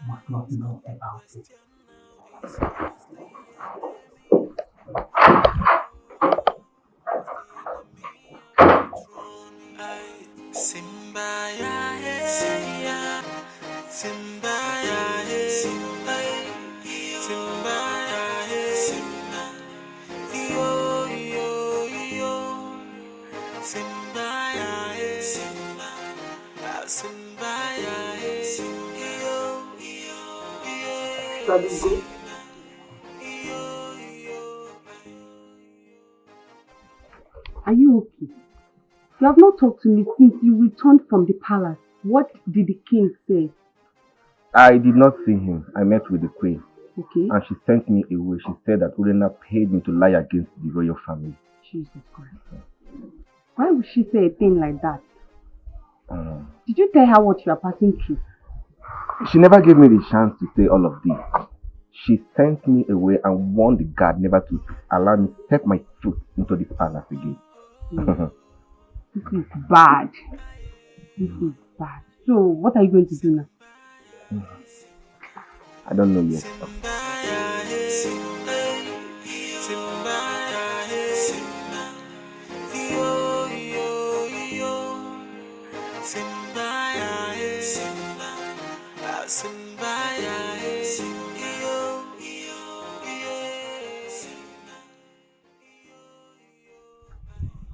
must not know about it. Simba ya hey, Simba ya hey, Simba ya hey, yo yo yo, Simba ya hey, Simba ya hey, yo yo. Are you okay? You have not talked to me since you returned from the palace. What did the king say? I did not see him. I met with the queen. Okay. And she sent me away. She said that Urena paid me to lie against the royal family. Jesus Christ. Why would she say a thing like that? Did you tell her what you are passing through? She never gave me the chance to say all of this. She sent me away and warned the guard never to allow me to step my foot into the palace again. This is bad. This is bad. So, what are you going to do now? I don't know yet.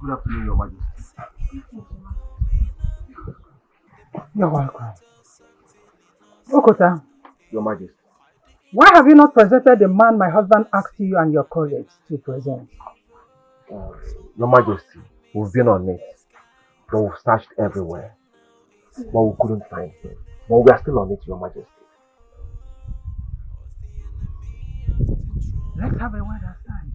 Good afternoon, Your Majesty. You're welcome. Okota, Your Majesty. why have you not presented the man my husband asked you and your colleagues to present? Your Majesty, we've been on it, but we've searched everywhere, but we couldn't find him. But we are still on it, Your Majesty. Let's have a word aside.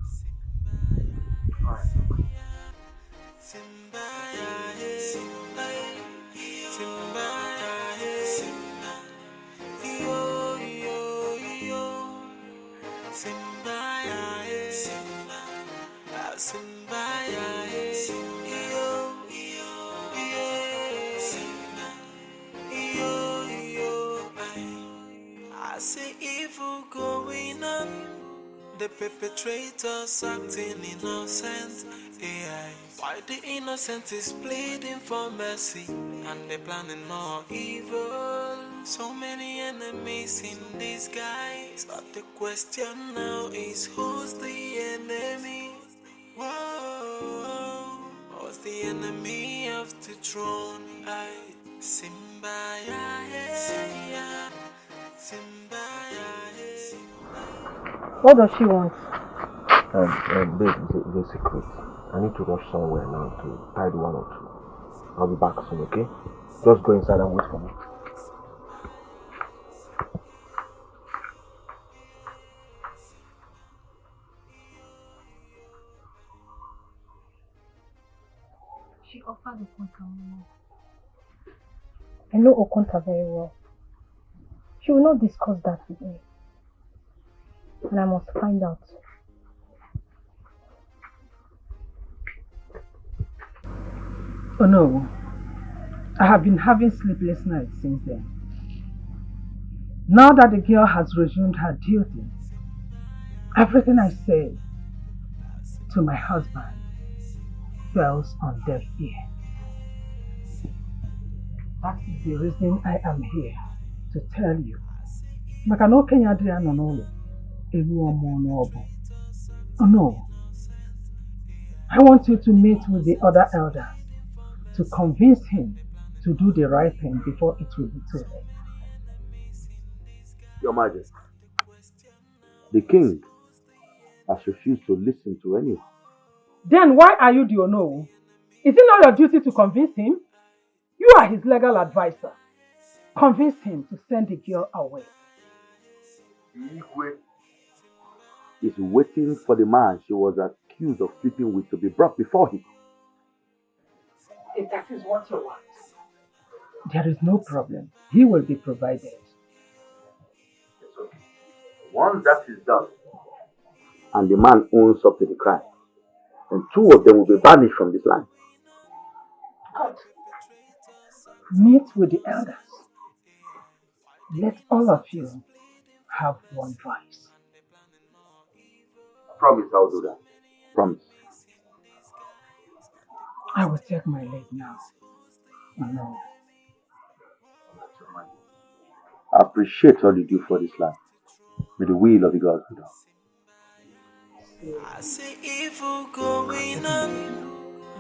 I see evil going on. The perpetrators acting innocent. AI. Why the innocent is pleading for mercy, and they're planning more evil. So many enemies in disguise, but the question now is who's the enemy? Whoa, who's the enemy of the throne? I Simba ya hey, Simba ya hey. What does she want? Babe, it's a secret. I need to rush somewhere now to tide one or two. I'll be back soon, okay? Just go inside and wait for me. She offered Okonta money. I know Okonta very well. She will not discuss that with me. And I must find out. Oh no. I have been having sleepless nights since then. Now that the girl has resumed her duties, everything I said to my husband falls on deaf ear. That is the reason I am here to tell you. Makano Kenya Adriano Nolo, oh no. I want you to meet with the other elders to convince him to do the right thing before it will be too late. Your Majesty, the king has refused to listen to anyone. Then why are you the Onowu? Is it not your duty to convince him? You are his legal advisor. Convince him to send the girl away. Igwe is waiting for the man she was accused of sleeping with to be brought before him. If that is what you want, there is no problem. He will be provided. It's okay. Once that is done, and the man owns up to the crime, then two of them will be banished from this land. Good. Meet with the elders. Let all of you have one voice. Promise I'll do that. Promise. I will take my leave now. No. I appreciate all you do for this land. May the will of the gods be done. I see evil going on,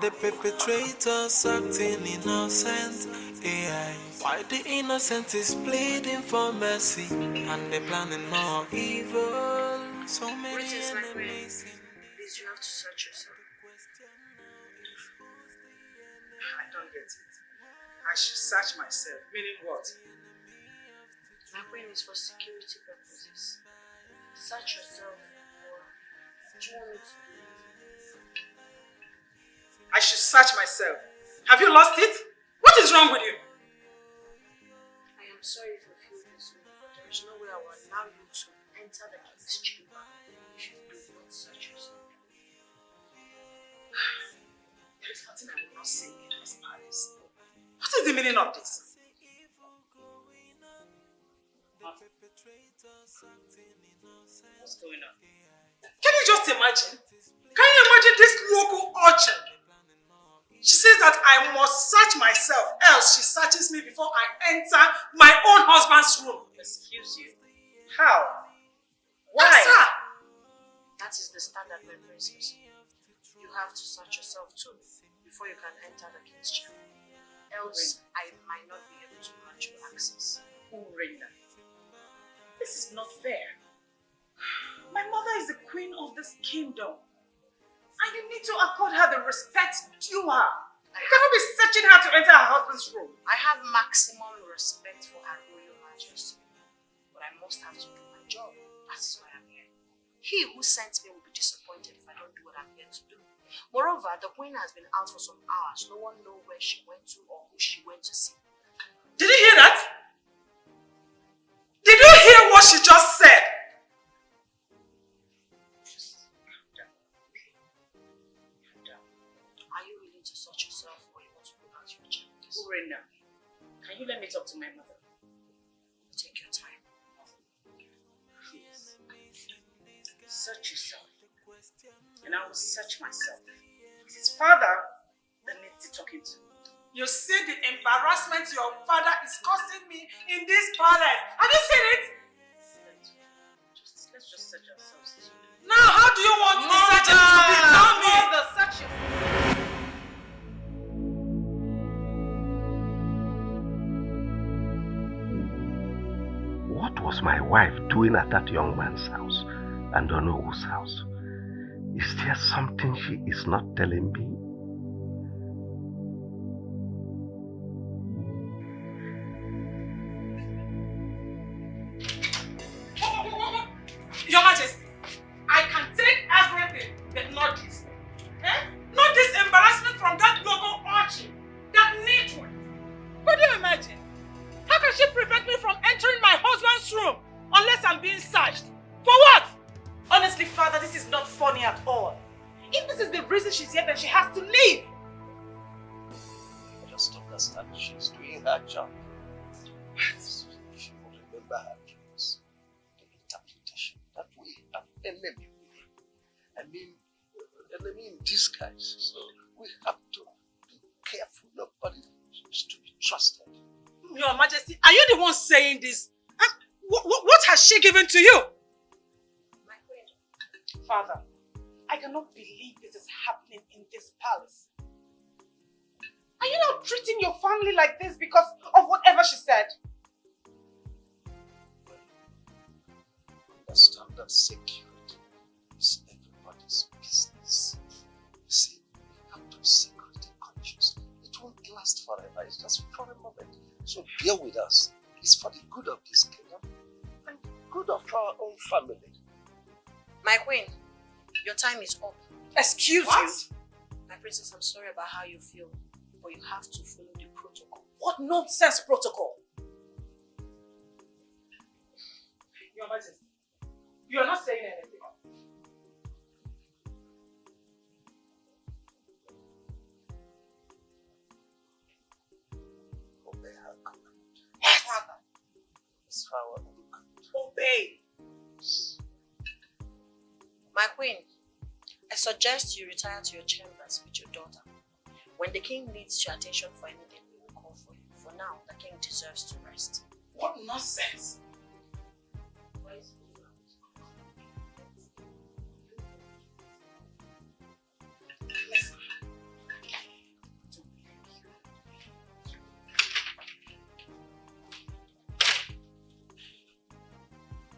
the perpetrators acting innocent. AI, why the innocent is pleading for mercy, and they're planning more evil. So many enemies. Please, you have to search yourself. I don't get it. I should search myself. Meaning what? My brain is for security purposes. Search yourself. What do you want me to do? I should search myself. Have you lost it? What is wrong with you? I am sorry if you feel this way, but there is no way I will allow you to enter the king's chamber if you do not search yourself. There is nothing I will not say in this palace. What is the meaning of this? What's going on? Can you just imagine? Can you imagine this local urchin? She says that I must search myself, else she searches me before I enter my own husband's room. Excuse you. How? Why? Answer! That is the standard my princess. You have to search yourself too before you can enter the king's chamber. Else, I might not be able to grant you access. Urena, this is not fair. My mother is the queen of this kingdom. And you need to accord her the respect due her. You cannot be searching her to enter her husband's room. I have maximum respect for her royal majesty. But I must have to do my job. That is why I'm here. He who sent me will be disappointed if I don't do what I'm here to do. Moreover, the queen has been out for some hours. No one knows where she went to or who she went to see. Did you hear that? Did you hear what she just said? Are you willing to search yourself or you want to go back to your chambers? Urena, can you let me talk to my mother? Take your time. Please. Search yourself. And I will search myself. It's his father that needs to talk to. You see the embarrassment your father is causing me in this palace. Have you seen it? Let's just search ourselves too. Now, how do you want the searching to be? Tell me. The searching. What was my wife doing at that young man's house and don't know whose house? Is there something she is not telling me? Your Majesty, I can take everything, but not this. Not this embarrassment from that local urchin, that nitwit. Could you imagine? How can she prevent me from entering my husband's room unless I'm being searched? For what? Honestly, Father, this is not funny at all. If this is the reason she's here, then she has to leave. Just understand she's doing her job. She will remember her dreams, the interpretation that we have enemy with. I mean, enemy in disguise. So we have to be careful. Nobody is to be trusted. Your Majesty, are you the one saying this? What has she given to you? My queen. Father, I cannot believe this is happening in this palace. Are you not treating your family like this because of whatever she said? Understand that security is everybody's business. You see, we have to be security conscious. It won't last forever, it's just for a moment. So bear with us. It's for the good of this kingdom and the good of our own family. My queen, your time is up. Excuse you. My princess, I'm sorry about how you feel, but you have to follow the protocol. What nonsense protocol? Your Majesty, you are not saying anything. Obey her command. Yes! It's for our own good. Obey! My queen, I suggest you retire to your chambers with your daughter. When the king needs your attention for anything, we will call for you. For now, the king deserves to rest. What nonsense!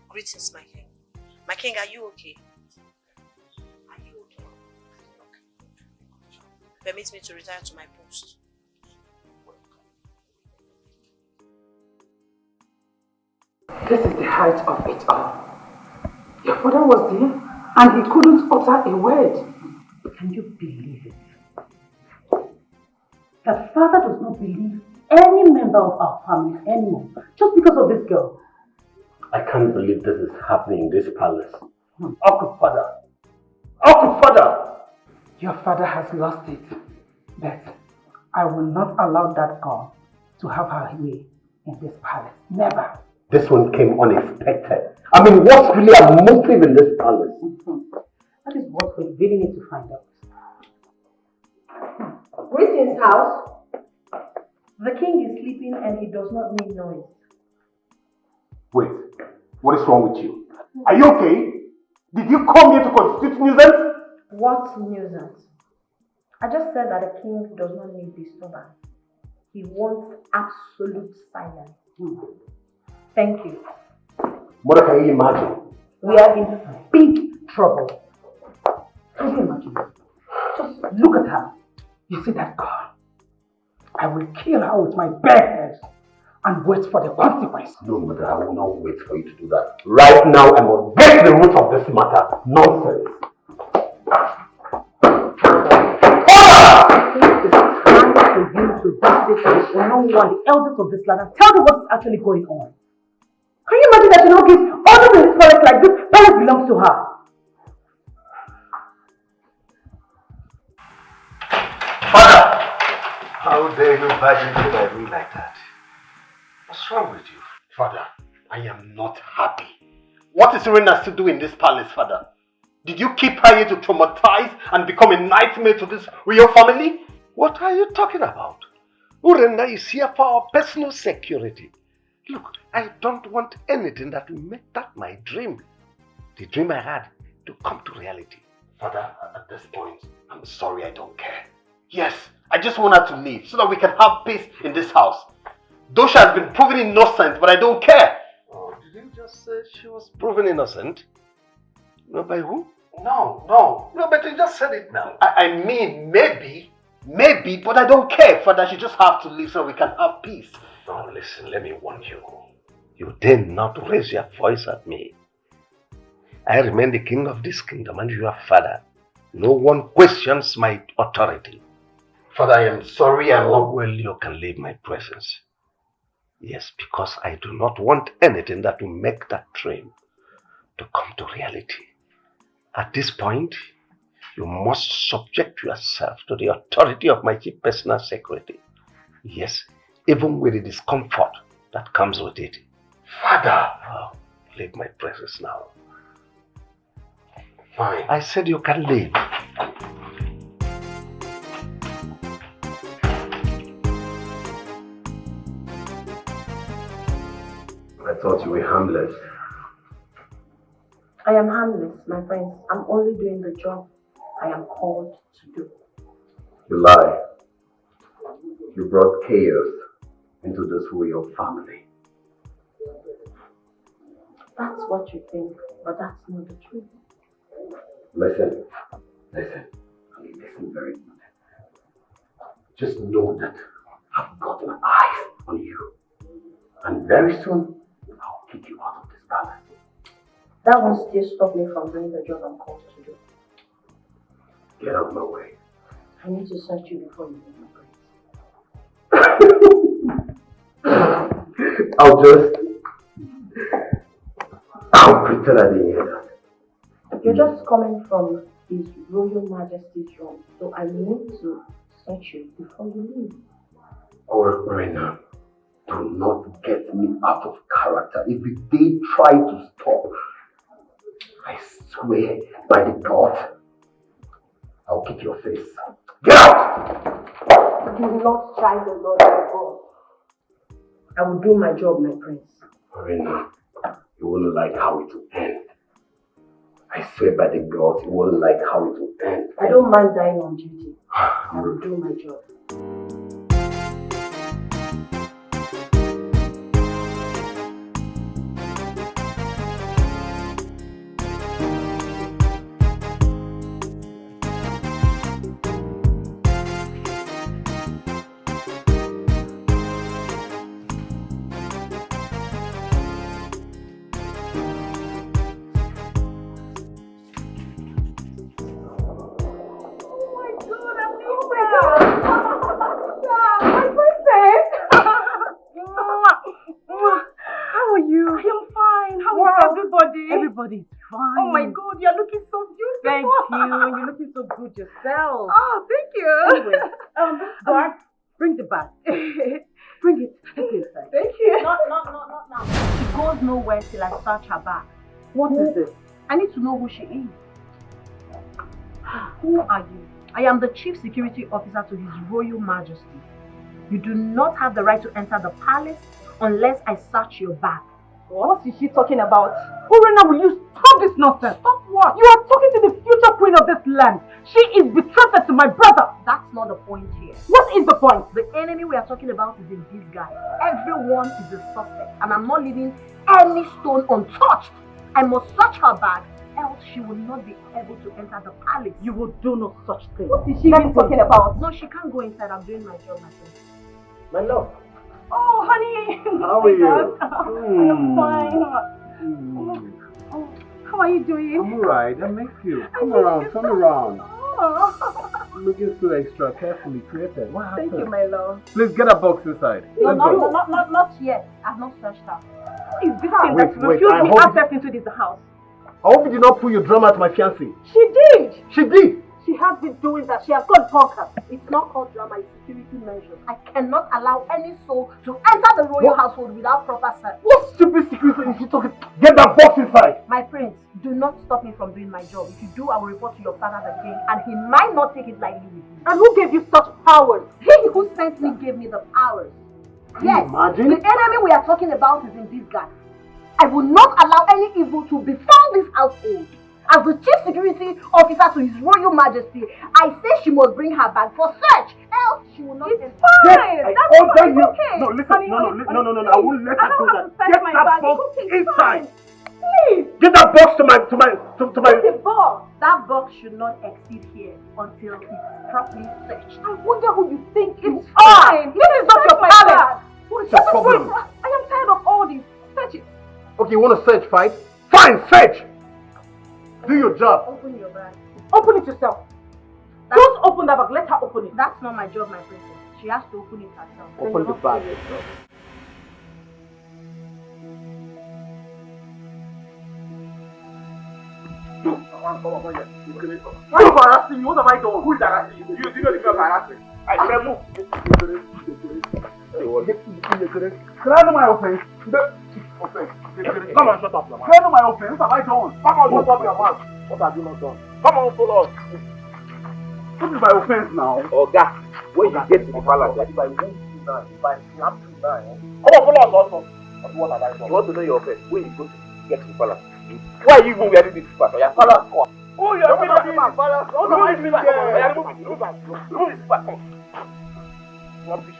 Greetings, my king. My king, are you okay? Are you okay? Permit me to retire to my post. This is the height of it all. Your father was there and he couldn't utter a word. Can you believe it? That father does not believe any member of our family anymore just because of this girl. I can't believe this is happening in this palace. Awkward father. Awkward father. Your father has lost it. But I will not allow that girl to have her way in this palace. Never. This one came unexpected. I mean, what's really a motive in this palace? That is what we really need to find out. Greetings, house. The king is sleeping and he does not need noise. Wait, what is wrong with you? Are you okay? Did you come here to constitute nuisance? What nuisance? I just said that the king does not need disturbance. He wants absolute silence. Thank you. Mother, can you imagine? We are in big trouble. Can you imagine? Just look at her. You see that girl? I will kill her with my bare hands and wait for the consequence. No, mother, I will not wait for you to do that. Right now, I must get to the root of this matter. Nonsense. It's time for you to visit no one, the elders of this land, and tell them what's actually going on. Can you imagine that she now gives orders in this forest like this? Palace belongs to her. Father! How dare you badge into my room like that? What's wrong with you? Father, I am not happy. What is Urena still doing in this palace, Father? Did you keep her here to traumatize and become a nightmare to this real family? What are you talking about? Urena is here for our personal security. Look, I don't want anything that will make that my dream, the dream I had, to come to reality. Father, at this point, I'm sorry, I don't care. Yes, I just want her to leave so that we can have peace in this house. Though she has been proven innocent, but I don't care. Oh, did you just say she was proven innocent? No, by who? No, but you just said it now. I mean, maybe, but I don't care, Father. She just have to leave so we can have peace. Now listen, let me warn you. You dare not raise your voice at me. I remain the king of this kingdom and your father. No one questions my authority. Father, I am sorry, I'm not... Well, you can leave my presence. Yes, because I do not want anything that will make that dream to come to reality. At this point, you must subject yourself to the authority of my chief personal secretary. Yes, even with the discomfort that comes with it. Father! Oh, leave my presence now. Fine. I said you can leave. I thought you were harmless. I am harmless, my friends. I'm only doing the job I am called to do. You lie. You brought chaos into this royal family. That's what you think, but that's not the truth. Listen. Listen very good. Just know that I've got my eyes on you. And very soon, I'll kick you out of this palace. That won't still stop me from doing the job I'm called to do. Get out of my way. I need to search you before you leave my place. I'll pretend I didn't hear that. You're just coming from His Royal Majesty's room, so I need to search you before you leave. Oh, Urena, do not get me out of character. If they try to stop, I swear by the God, I'll kick your face. Get out! Do not try the Lord your God. I will do my job, my prince. Urena, you won't like how it will end. I swear by the God, you won't like how it will end. I don't mind dying on duty. I will do my job. Everybody's fine. Oh my God, you're looking so beautiful. Thank you. You're looking so good yourself. Oh, thank you. Anyway, guard, bring the bag. Bring it. Take it inside. Thank you. Not now. She goes nowhere till I search her bag. What is this? I need to know who she is. Who are you? I am the Chief Security Officer to His Royal Majesty. You do not have the right to enter the palace unless I search your bag. What is she talking about? Urena, will you stop this nonsense? Stop what? You are talking to the future queen of this land. She is betrothed to my brother. That's not the point here. What is the point? The enemy we are talking about is in disguise. Everyone is a suspect, and I'm not leaving any stone untouched. I must search her bag, else she will not be able to enter the palace. You will do no such thing. What is she even talking about? No, she can't go inside. I'm doing my job, my friend. My love. Oh, honey. How are you? I'm fine. Oh, how are you doing? I'm alright. I miss you. Come around. Oh. Looking so extra carefully created. What happened? Thank you, my love. Please get a box inside. No, not yet. I've not searched her. What is this thing that refused me access into this house? I hope you did not pull your drum at my fiancé. She did. She did. She has been doing that. She has got bonkers. It's not called drama, it's security measures. I cannot allow any soul to enter the royal household without proper search. What stupid security is she talking? Get that box inside! My prince, do not stop me from doing my job. If you do, I will report to your father the king, and he might not take it lightly with you. And who gave you such powers? He who sent me gave me the powers. Yes, imagine? The enemy we are talking about is in disguise. I will not allow any evil to befall this household. As the Chief Security Officer to His Royal Majesty, I say she must bring her bag for search, else she will not enter. It's fine! Yes, That's fine, you. Okay. No, listen, honey, no, honey, I won't let her do that. Get that box inside! Please! Get that box to my... What's the box? That box should not exceed here until it's properly searched. I wonder who you think it's fine! This is not your palace! What is your problem? I am tired of all this. Search it. Okay, you want to search, fine? Fine, search! Do your job. Open your bag. Open it yourself. Don't open that bag. Let her open it. That's not my job, my princess. She has to open it herself. Open the bag. Why are you harassing me? What have I done? Who is harassing you? You know the girl harassing. I said move. Can I know my offense? Come on, shut up, man. Can I know my offense? What have I done? Come on, shut up your mouth. What have you not done? Come on, follow us. What is my offense now? Oh, God. When you get to the palace, if I won't do now, if I snap you now, come on, follow us also. What have I done? You want to know your offense? When you go to get to the palace? Why are you even wearing this palace? Your palace. Oh, you're doing in the palace. What am I doing there? Remove it. Come on.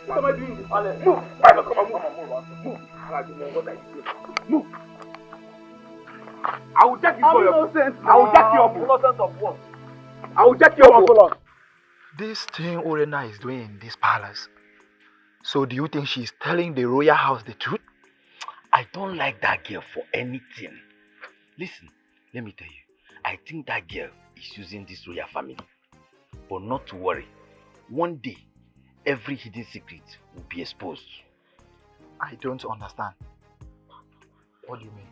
What am I doing in the palace? Move. Come on, move. Move. I will check you for your... I will check you up. Innocent of what? I will check you up. This thing Urena is doing in this palace. So do you think she's telling the royal house the truth? I don't like that girl for anything. Listen, let me tell you. I think that girl is using this royal family. But not to worry. One day, every hidden secret will be exposed. I don't understand. What do you mean?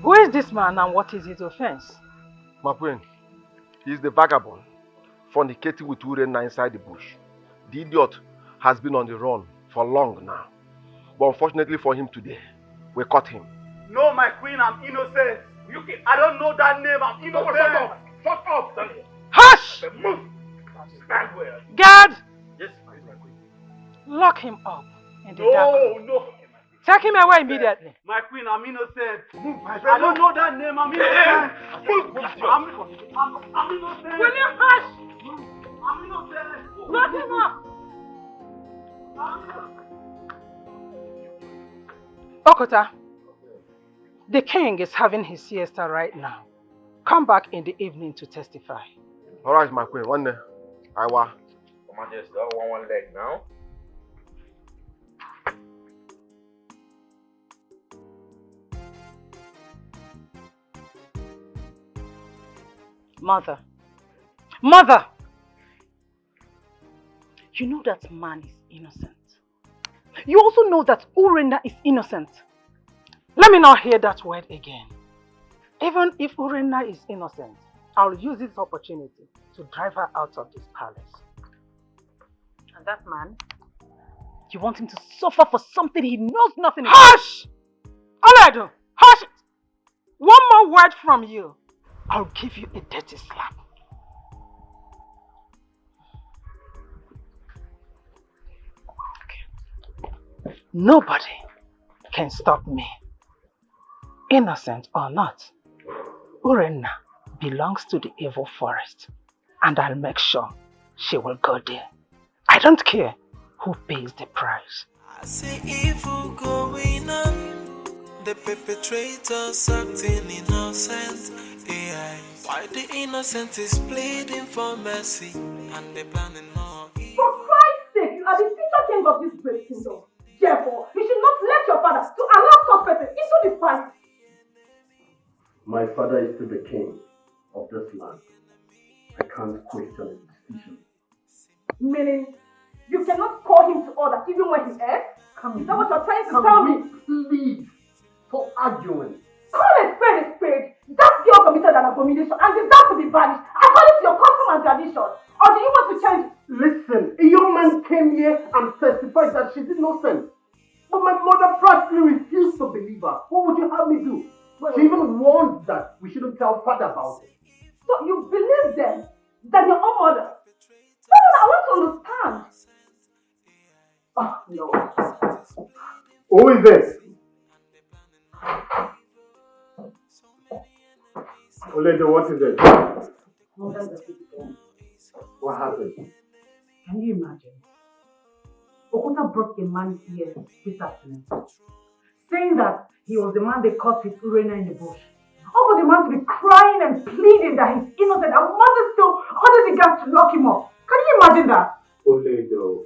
Who is this man and what is his offense? My friend, he's the vagabond fornicating with Urena inside the bush. The idiot has been on the run for long now. But unfortunately for him today, we caught him. No, my queen, I'm innocent. I don't know that name, I'm innocent. Shut up, Daniel. Hush! Move! Stand where? Guard! Yes, my queen. Lock him up in the dark room. No. Take him away immediately. My queen, I'm innocent. Move, my friend. I don't know that name, I'm innocent. I'm innocent. Will you hush? I'm innocent. Lock him up. Okota, the king is having his siesta right now. Come back in the evening to testify. Alright, my queen. One day. I wa. Come on, just one leg now. Mother! You know that man is innocent. You also know that Urena is innocent. Let me not hear that word again. Even if Urena is innocent, I'll use this opportunity to drive her out of this palace. And that man? You want him to suffer for something he knows nothing about? Hush! Oledo, hush it! One more word from you, I'll give you a dirty slap. Okay. Nobody can stop me. Innocent or not, Urena belongs to the evil forest, and I'll make sure she will go there. I don't care who pays the price. I see evil going on, the perpetrators acting innocent. AI. Why the innocent is pleading for mercy, and they planning more evil. For Christ's sake, you are the future king of this great kingdom. Therefore, you should not let your father to allow such person into this fight. My father is still the king of this land. I can't question his decision. Meaning, you cannot call him to order even when he errs? Is that what you're trying to tell me? Please, stop arguing. Call a spade a spade. That girl committed an abomination and deserves to be banished according to your custom and tradition. Or do you want to change it? Listen, a young man came here and testified that she's innocent. But my mother practically refused to believe her. What would you have me do? She even warned that we shouldn't tell father about it. So you believe them than your own mother? No, I want to understand. Ah, no. Who is this? Oledo, what is it? What happened? Can you imagine? Okuta brought a man here this afternoon, saying that he was the man they caught with Urena in the bush. All for the man to be crying and pleading that he's innocent and mother still ordered the guards to lock him up. Can you imagine that? Oledo,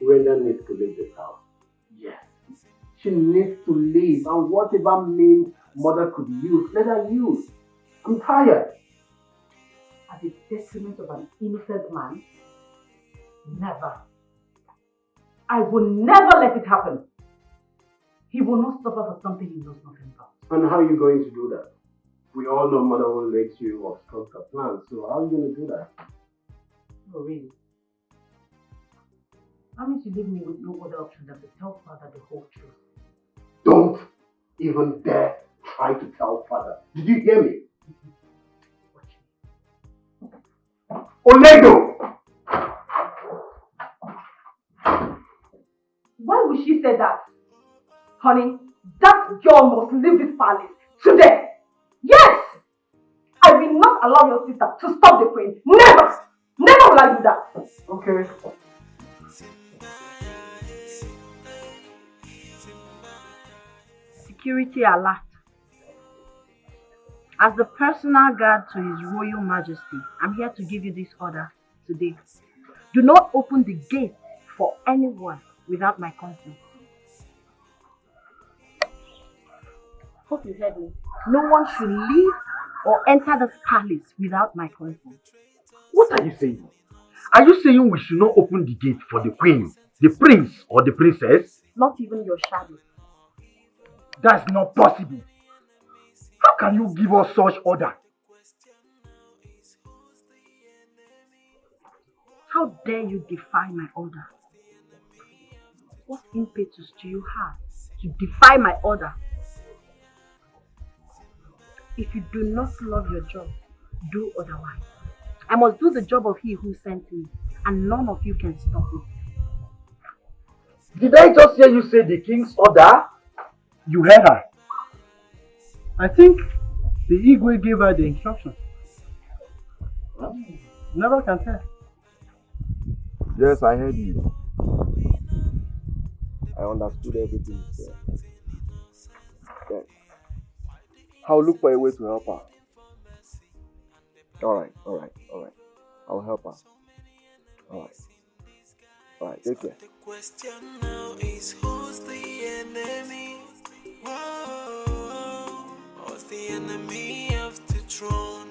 Urena needs to leave this house. Yes. She needs to leave, and whatever means mother could use, let her use. I'm tired. At the detriment of an innocent man? Never. I will never let it happen. He will not suffer for something he knows nothing about. And how are you going to do that? We all know mother will let you obstruct her plans, so how are you going to do that? Oh, really? That means you leave me with no other option than to tell father the whole truth. Don't even dare try to tell father. Did you hear me? Oledo! Why would she say that? Honey, that girl must leave this palace today. Yes! I will not allow your sister to stop the queen. Never! Never will I do that. Okay. Security alert. As the personal guard to His Royal Majesty, I'm here to give you this order today. Do not open the gate for anyone without my consent. Hope you heard me. No one should leave or enter this palace without my consent. What are you saying? Are you saying we should not open the gate for the queen, the prince, or the princess? Not even your shadow. That's not possible. How can you give us such order? How dare you defy my order? What impetus do you have to defy my order? If you do not love your job, do otherwise. I must do the job of He who sent me, and none of you can stop me. Did I just hear you say the king's order? You heard her. I think the Igwe gave her the instructions. Never can tell. Yes, I heard you. I understood everything you said. Then, I'll look for a way to help her. Alright. I'll help her. Alright, take care. The question now is who's the enemy? Whoa, who's the enemy of the throne?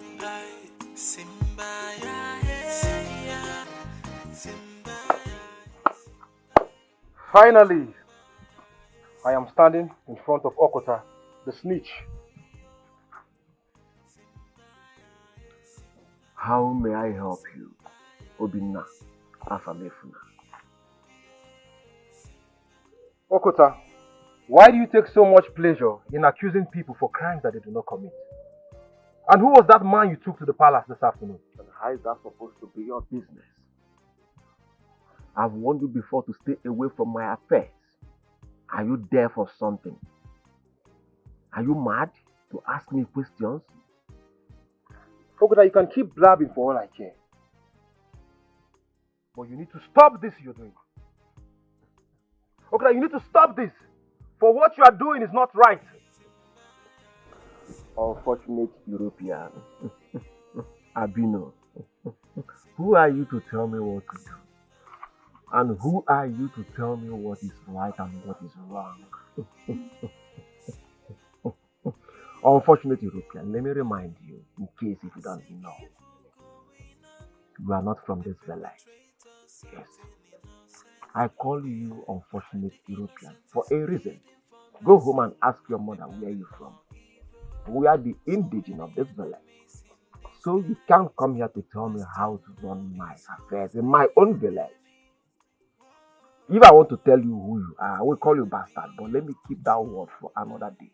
Simba, yeah, Simba. Finally, I am standing in front of Okota, the snitch. How may I help you, Obinna Afamefuna? Okota, why do you take so much pleasure in accusing people for crimes that they do not commit? And who was that man you took to the palace this afternoon? And how is that supposed to be your business? I've warned you before to stay away from my affairs. Are you there for something? Are you mad to ask me questions? Okota, you can keep blabbing for all I care. But you need to stop this you're doing. Okota, you need to stop this. For what you are doing is not right. Unfortunate European. Abino. Who are you to tell me what to do? And who are you to tell me what is right and what is wrong? Unfortunate European, let me remind you, in case if you don't know, you are not from this village. Yes. I call you unfortunate European for a reason. Go home and ask your mother where you're from. We are the indigenous of this village. So you can't come here to tell me how to run my affairs in my own village. If I want to tell you who you are, I will call you bastard, but let me keep that word for another day.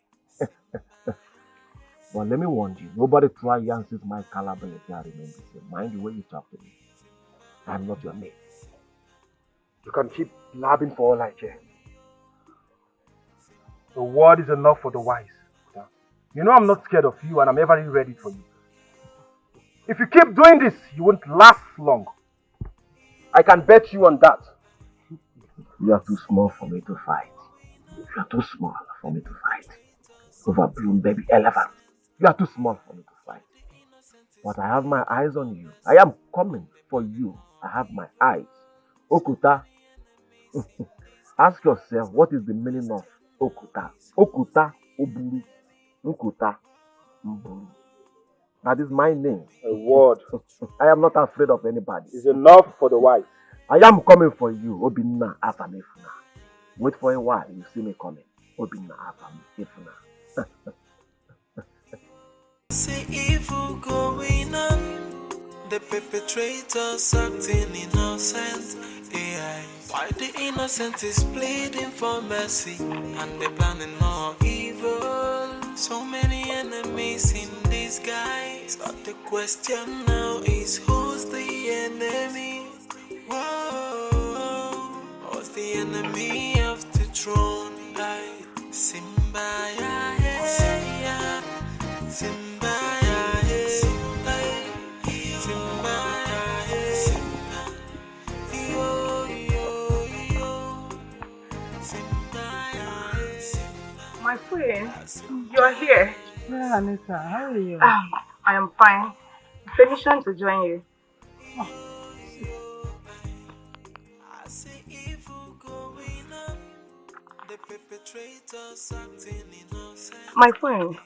But let me warn you, nobody try Yancy's my caliber if I remain the same. Mind the way you talk to me. I'm not your mate. You can keep blabbing for all I care. The word is enough for the wise. You know I'm not scared of you and I'm ever ready for you. If you keep doing this, you won't last long. I can bet you on that. You are too small for me to fight. You are too small for me to fight. Overblown baby elephant. You are too small for me to fight. But I have my eyes on you. I am coming for you. I have my eyes. Okuta. Ask yourself, what is the meaning of Okuta? Okuta, Oburu, Okuta, Mburu. That is my name. A word. I am not afraid of anybody. Is enough for the wise. I am coming for you, Obinna Afamifuna. Wait for a while, you see me coming. Obinna Afamifuna. See evil going on, the perpetrators acting innocent. AI. Why the innocent is pleading for mercy, and they planning more evil. So many enemies in disguise, but the question now is who's the enemy? Whoa, who's the enemy of the throne? Like Simba, yeah, Simba. My friend, you are here. Yeah, Anita, how are you? I am fine. Permission to join you. My friend,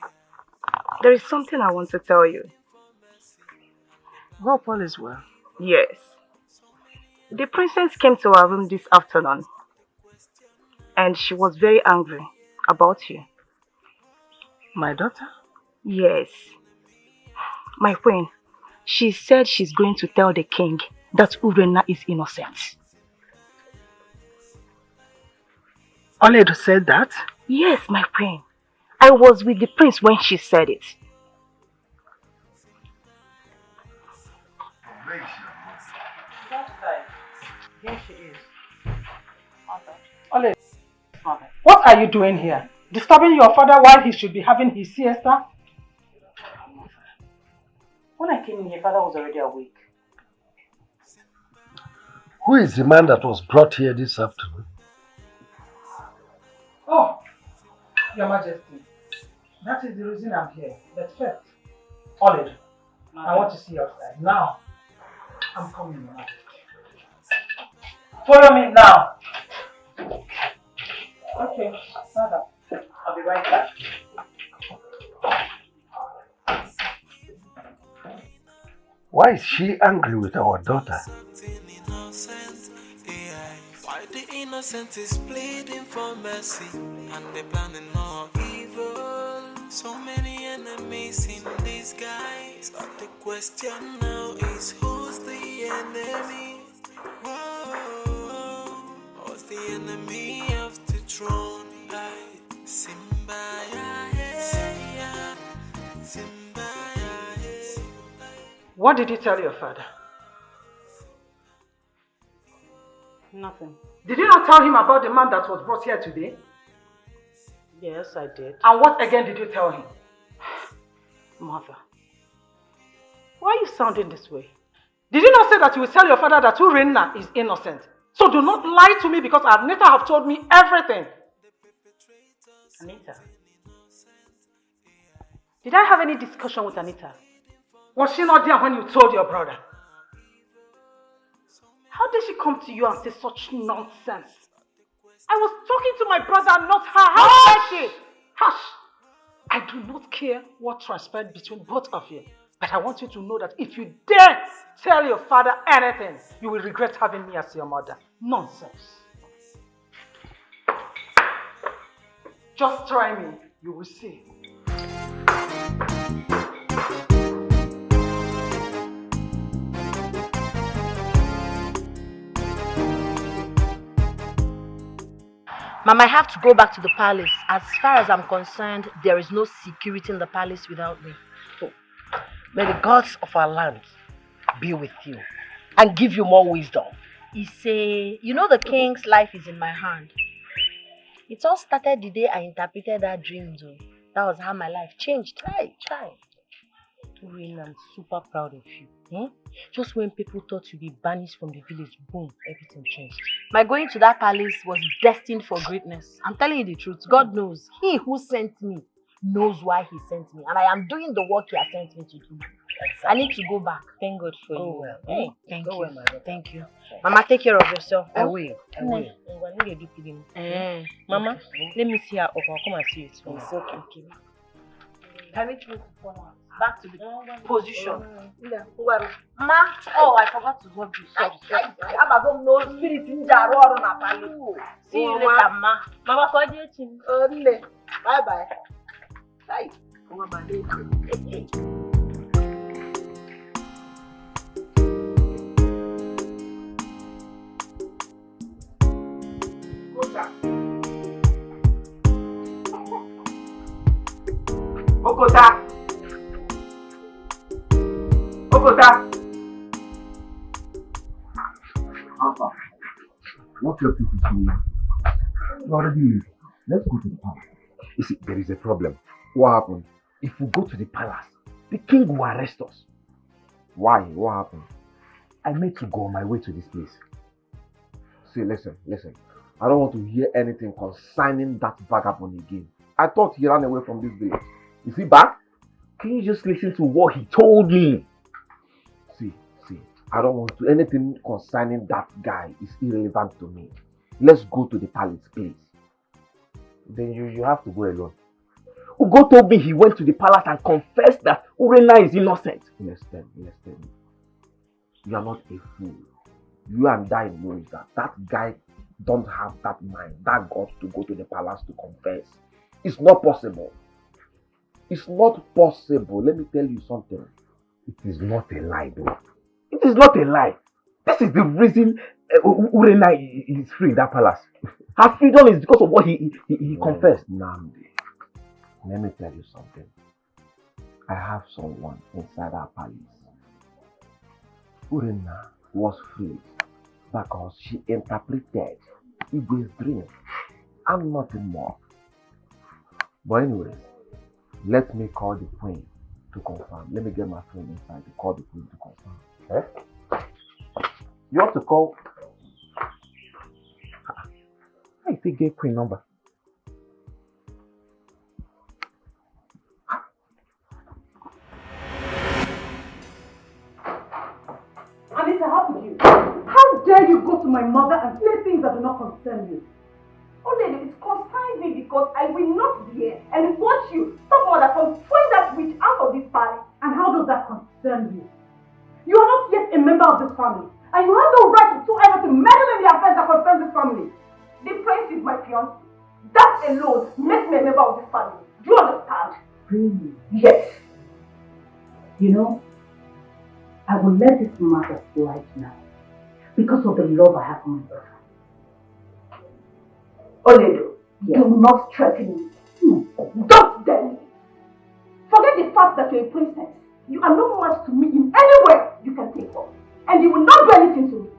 there is something I want to tell you. Hope all is well. Yes. The princess came to our room this afternoon and she was very angry about you. My daughter? Yes. My friend, she said she's going to tell the king that Urena is innocent. Oledo said that? Yes, my friend. I was with the prince when she said it. Yes, she is. Oledo, what are you doing here? Disturbing your father while he should be having his siesta? When I came in, your father was already awake. Who is the man that was brought here this afternoon? Oh, Your Majesty, that is the reason I'm here. But first, Oledo, I want to see your side. Now, I'm coming, Your Majesty. Follow me now. Okay, father. I'll be right back. Why is she angry with our daughter? Why the innocent is pleading for mercy, and they planning more evil. So many enemies in disguise, but the question now is who's the enemy? Whoa, who's the enemy of the throne? Like Simba, yeah, Simba, yeah. What did you tell your father? Nothing. Did you not tell him about the man that was brought here today? Yes, I did. And what again did you tell him? Mother, why are you sounding this way? Did you not say that you will tell your father that Urena is innocent? So do not lie to me because Anita have told me everything. Anita? Did I have any discussion with Anita? Was she not there when you told your brother? How did she come to you and say such nonsense? I was talking to my brother, not her. How dare she? Hush! I do not care what transpired between both of you. But I want you to know that if you dare tell your father anything, you will regret having me as your mother. Nonsense. Just try me, you will see. Mama, I have to go back to the palace. As far as I'm concerned, there is no security in the palace without me. May the gods of our land be with you and give you more wisdom. You know the king's life is in my hand. It all started the day I interpreted that dream, though. That was how my life changed. Chai. Urena, I'm super proud of you. Just when people thought you'd be banished from the village, boom, everything changed. My going to that palace was destined for greatness. I'm telling you the truth. God knows. He who sent me knows why he sent me. And I am doing the work he has sent me to do. Exactly. I need to go back. Thank God for you. Well. Thank Go you. well, my daughter. Thank you. Mama, take care of yourself. I will. Mama, let me see her up. I'll come and see you tomorrow. It's okay. Permit me to fall out. Back to the position. Ma, oh, I forgot to hold you. Sorry. No spirit in the see you later, ma. Mama, for you. Bye bye. Bye. Okota! Alpha, what your people saying? You already leave. Let's go to the palace. You see, there is a problem. What happened? If we go to the palace, the king will arrest us. Why? What happened? I made to go on my way to this place. See, listen. I don't want to hear anything concerning that vagabond again. I thought he ran away from this village. Is he back? Can you just listen to what he told me? See, I don't want to. Anything concerning that guy is irrelevant to me. Let's go to the palace, please. Then you have to go alone. Ugo told me he went to the palace and confessed that Urena is innocent. Understand me. You are not a fool. You and I know that guy don't have that mind, that guts to go to the palace to confess. It's not possible. It's not possible. Let me tell you something. It is not a lie, though. It is not a lie. This is the reason Urena is free in that palace. Her freedom is because of what he confessed. Namdi, let me tell you something. I have someone inside our palace. Urena was free because she interpreted Igwe's dream and nothing more. But anyways, let me call the queen to confirm. Let me get my friend inside to call the queen to confirm. Eh? You have to call. I think get queen number. Anita, how could you? How dare you go to my mother and say things that do not concern you? Only it concerns me because I will not be here and watch you stop mother from throwing that witch out of this palace. And how does that concern you? You are not yet a member of this family, and you have no right whatsoever to meddle in the affairs that concern this family. The prince is my fiancé. That alone makes me a member of this family. Do you understand? Really? Yes. You know, I will let this matter slide now because of the love I have for my daughter. Oledo, do not threaten me. Don't dare me. Forget the fact that you're a princess. You are no match to me in any way you can think of. And you will not do anything to me.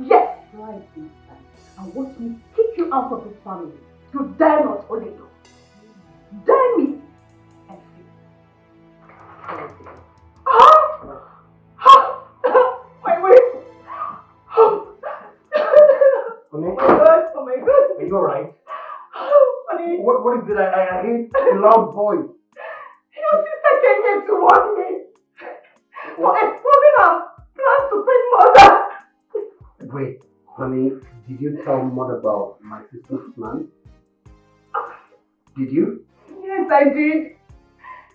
Yes. Right inside. And watch me kick you out of this family. You dare not, Oledo. Dare me. And see. My waist. Honey? Oh my God. Are you alright? Honey. What is it? I hate a loud voice. Your sister came here to warn me for exposing her plans to bring mother. Wait, honey, did you tell mother about my sister's plan? Did you? Yes, I did.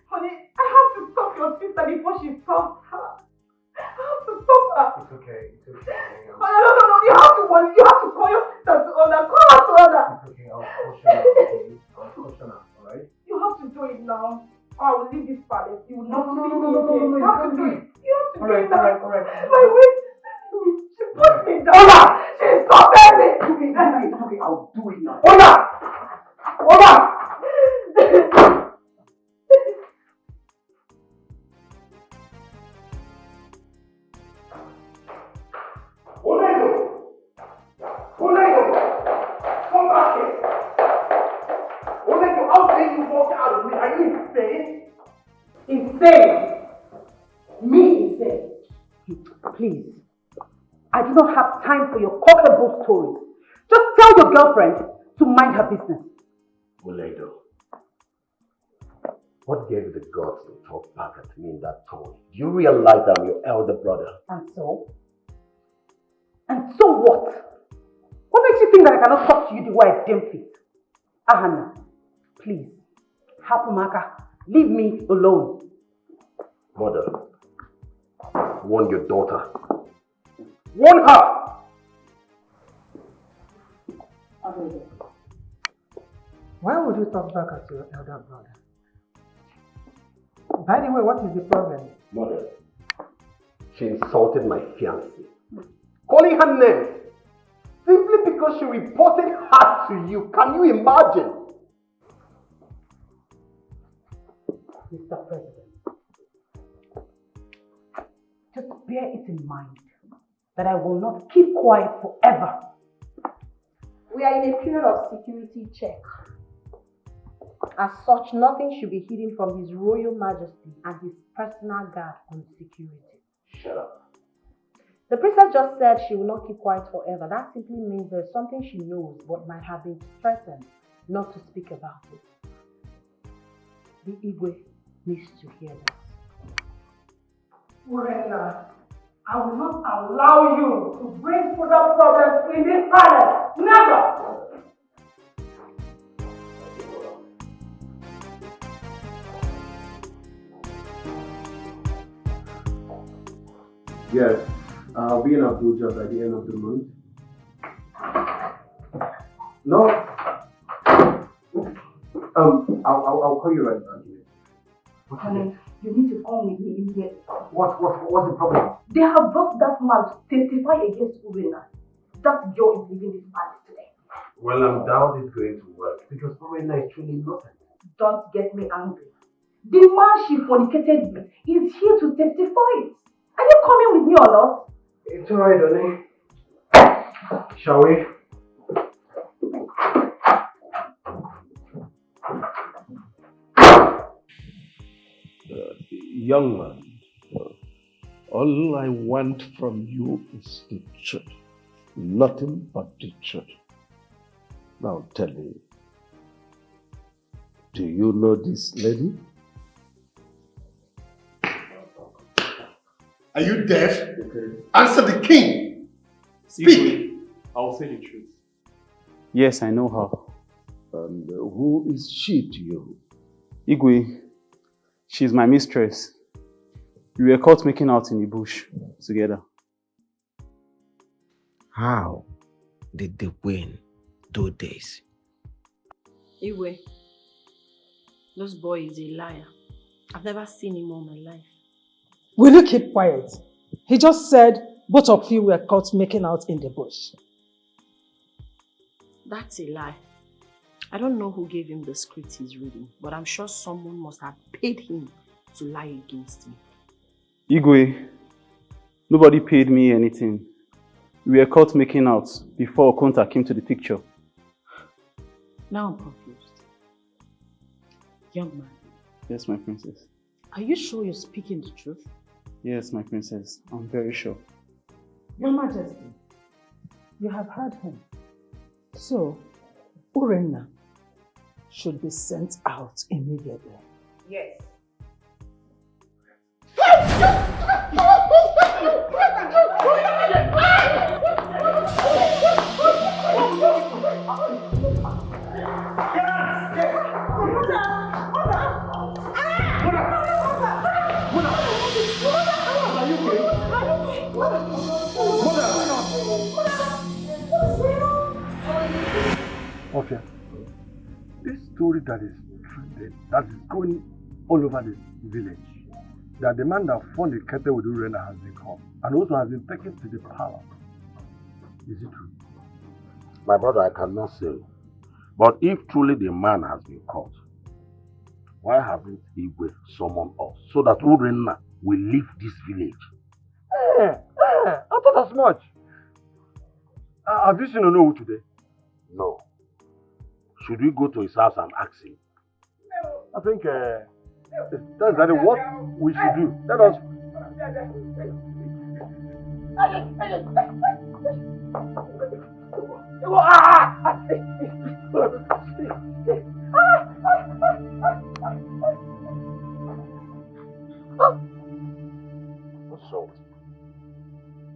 Honey, I have to stop your sister before she stops her. I have to stop her. It's okay. No. You have to call your sister to order. Call her to order. It's okay. I'll caution her. Okay? I'll caution her, alright? You have to do it now. Or I will leave this palace. You will not see me No, again. You have to do it. You have to do it now. Alright. My waist. She put me down. Ola! She insulted me. It's okay. I'll do it now. Ola! Come back here! Oledo, how dare you walk out of me? Are you insane? Insane? Please, I do not have time for your cockable stories. Just tell your girlfriend to mind her business. Muledo, what gave you the guts to talk back at me in that tone? Do you realize I'm your elder brother? And so? And so what? What makes you think that I cannot talk to you the way I deem fit? Ahana, please, Hapumaka, leave me alone. Mother, warn your daughter. Warn her! Why would you talk back at your elder brother? By the way, what is the problem? Mother, she insulted my fiancée, calling her names simply because she reported her to you. Can you imagine? Mr. President, just bear it in mind that I will not keep quiet forever. We are in a period of security check. As such, nothing should be hidden from His Royal Majesty and his personal guard on security. Shut up. The princess just said she will not keep quiet forever. That simply means there's something she knows but might have been threatened not to speak about it. The Igwe needs to hear this. Urena, I will not allow you to bring further problems in this palace. Never! Yes, I'll be in Abuja by the end of the month. No. I'll call you right back. Honey, you need to come with me immediately. What's the problem? They have brought that man to testify against Urena. That girl is leaving this palace today. Well, I'm doubt it's going to work because Urena is truly innocent. Don't get me angry. The man she fornicated with is here to testify. Are you coming with me or not? It's alright, honey. Shall we? Young man, all I want from you is the truth. Nothing but the truth. Now tell me, do you know this lady? Are you deaf? Okay. Answer the king. Speak. I'll say the truth. Yes, I know her. And who is she to you? Igwe. She's my mistress. We were caught making out in the bush together. How did they win those days? Igwe, this boy is a liar. I've never seen him all my life. Will you keep quiet? He just said both of you were caught making out in the bush. That's a lie. I don't know who gave him the script he's reading, but I'm sure someone must have paid him to lie against him. Igwe, nobody paid me anything. We were caught making out before Okonta came to the picture. Now I'm confused. Young man. Yes, my princess. Are you sure you're speaking the truth? Yes, my princess. I'm very sure. Your Majesty, you have heard him. So, Urena should be sent out immediately. Yes. Okay. This story that is trending, that is going all over the village, that the man that fornicated with Urena has been caught and also has been taken to the palace. Is it true? My brother, I cannot say. But if truly the man has been caught, why haven't Igwe summoned us so that Urena will leave this village? I thought as much. Have you seen Onowu today? No. Should we go to his house and ask him? I think that's exactly what we should do. Let us. So,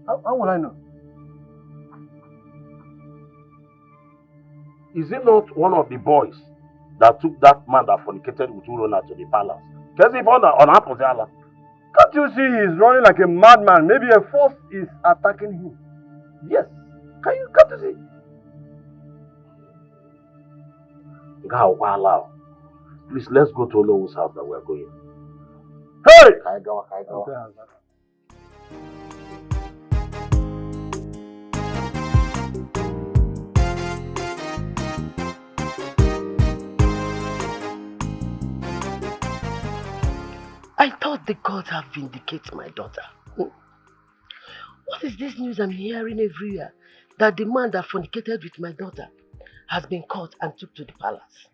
how will I know? Is it not one of the boys that took that man that fornicated with Urena to the palace? Can't You see, he's running like a madman. Maybe a force is attacking him. Yes. Can't you see? Please, let's go to Olowo's house that we're going. Hey! Okay. I thought the gods have vindicated my daughter. What is this news I'm hearing everywhere? That the man that fornicated with my daughter has been caught and took to the palace.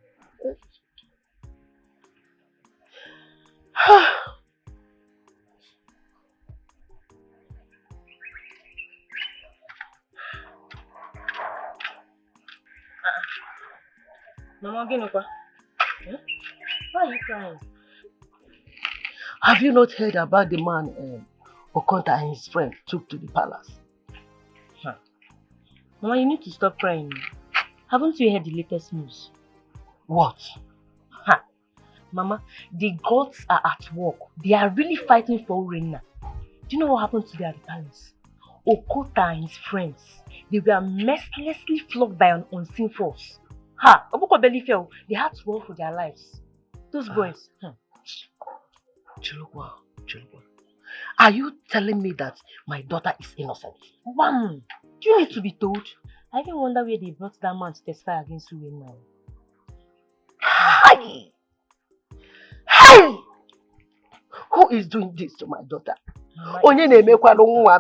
Mama, why are you crying? Have you not heard about the man Okonta and his friend took to the palace? Mama, you need to stop crying. Haven't you heard the latest news? What? Mama, the gods are at work. They are really fighting for Urena. Do you know what happened today at the palace? Okonta and his friends, they were mercilessly flogged by an unseen force. Oboko belly fell. They had to run for their lives. Those boys. Chilukwa. Are you telling me that my daughter is innocent? One, do you need to be told? I even wonder where they brought that man to testify against Urena. Hey! Who is doing this to my daughter? Mama,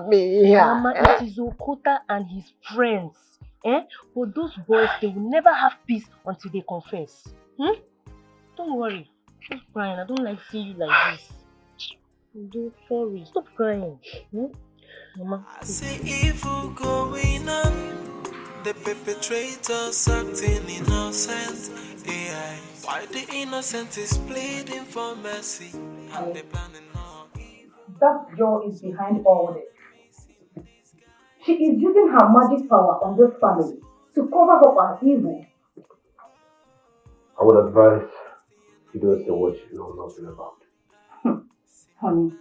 Mama, it is Okonta and his friends. But those boys, they will never have peace until they confess. Don't worry. Stop crying. I don't like seeing you like this. Sorry. Stop crying. Mama. I see evil going on. The perpetrators acting innocent. AI. Why the innocent is pleading for mercy? And they planning all evil. That girl is behind all this. She is using her magic power on this family to cover up her evil. I would advise you don't say what you know nothing about. Honey,